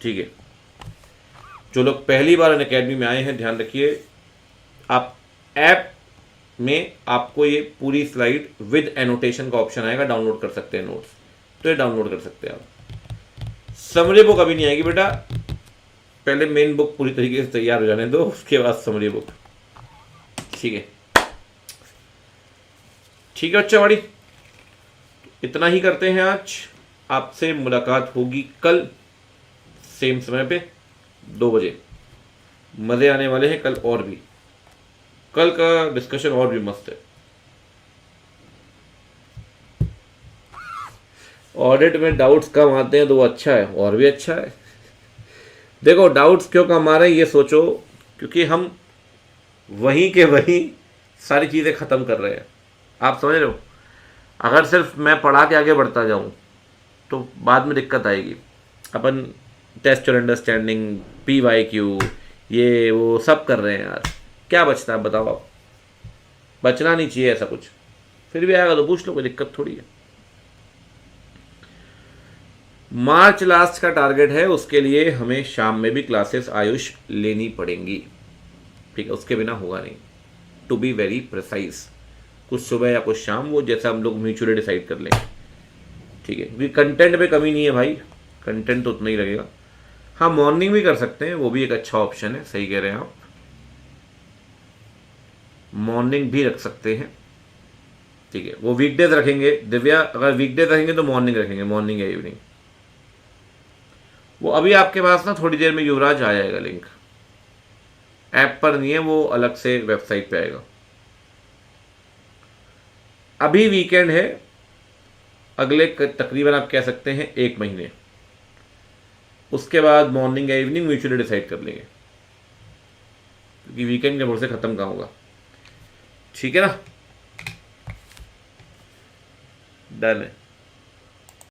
ठीक है, जो लोग पहली बार अकेडमी में आए हैं, ध्यान रखिए, आप ऐप में आपको ये पूरी स्लाइड विद एनोटेशन का ऑप्शन आएगा, डाउनलोड कर सकते हैं नोट्स, तो ये डाउनलोड कर सकते हैं आप। समरी बुक अभी नहीं आएगी बेटा, पहले मेन बुक पूरी तरीके से तैयार हो जाने दो, उसके बाद समरी बुक, ठीक है। ठीक है बच्चा बड़ी, इतना ही करते हैं आज। आपसे मुलाकात होगी कल सेम समय पे 2 बजे। मज़े आने वाले हैं कल, और भी कल का डिस्कशन और भी मस्त है। ऑडिट में डाउट्स कम आते हैं तो वो अच्छा है, और भी अच्छा है। देखो डाउट्स क्यों कम आ रहे हैं ये सोचो, क्योंकि हम वहीं के वहीं सारी चीज़ें ख़त्म कर रहे हैं, आप समझ रहे हो। अगर सिर्फ मैं पढ़ा के आगे बढ़ता जाऊँ तो बाद में दिक्कत आएगी। अपन टेस्ट और अंडरस्टैंडिंग, PYQ, ये वो सब कर रहे हैं यार, क्या बचता है बताओ आप। बचना नहीं चाहिए ऐसा कुछ, फिर भी आएगा तो पूछ लो, कोई दिक्कत थोड़ी है। मार्च लास्ट का टारगेट है, उसके लिए हमें शाम में भी क्लासेस आयुष लेनी पड़ेंगी, ठीक है, उसके बिना होगा नहीं। टू बी वेरी प्रिसाइज, कुछ सुबह या कुछ शाम, वो जैसा हम लोग म्यूचुअली डिसाइड कर लेंगे, ठीक है। क्योंकि कंटेंट पे कमी नहीं है भाई, कंटेंट तो उतना ही लगेगा। हाँ मॉर्निंग भी कर सकते हैं, वो भी एक अच्छा ऑप्शन है, सही कह रहे हैं आप, मॉर्निंग भी रख सकते हैं, ठीक है। वो वीकडेज रखेंगे दिव्या, अगर वीकडेज रखेंगे तो मॉर्निंग रखेंगे, मॉर्निंग या इवनिंग। वो अभी आपके पास ना थोड़ी देर में युवराज आ जाएगा, लिंक ऐप पर नहीं है, वो अलग से वेबसाइट पे आएगा। अभी वीकेंड है, अगले तकरीबन आप कह सकते हैं 1 महीने, उसके बाद मॉर्निंग या इवनिंग म्यूचुअली डिसाइड कर लेंगे, क्योंकि वीकेंड के भोर से ख़त्म कहाँ होगा, ठीक है ना। डन है।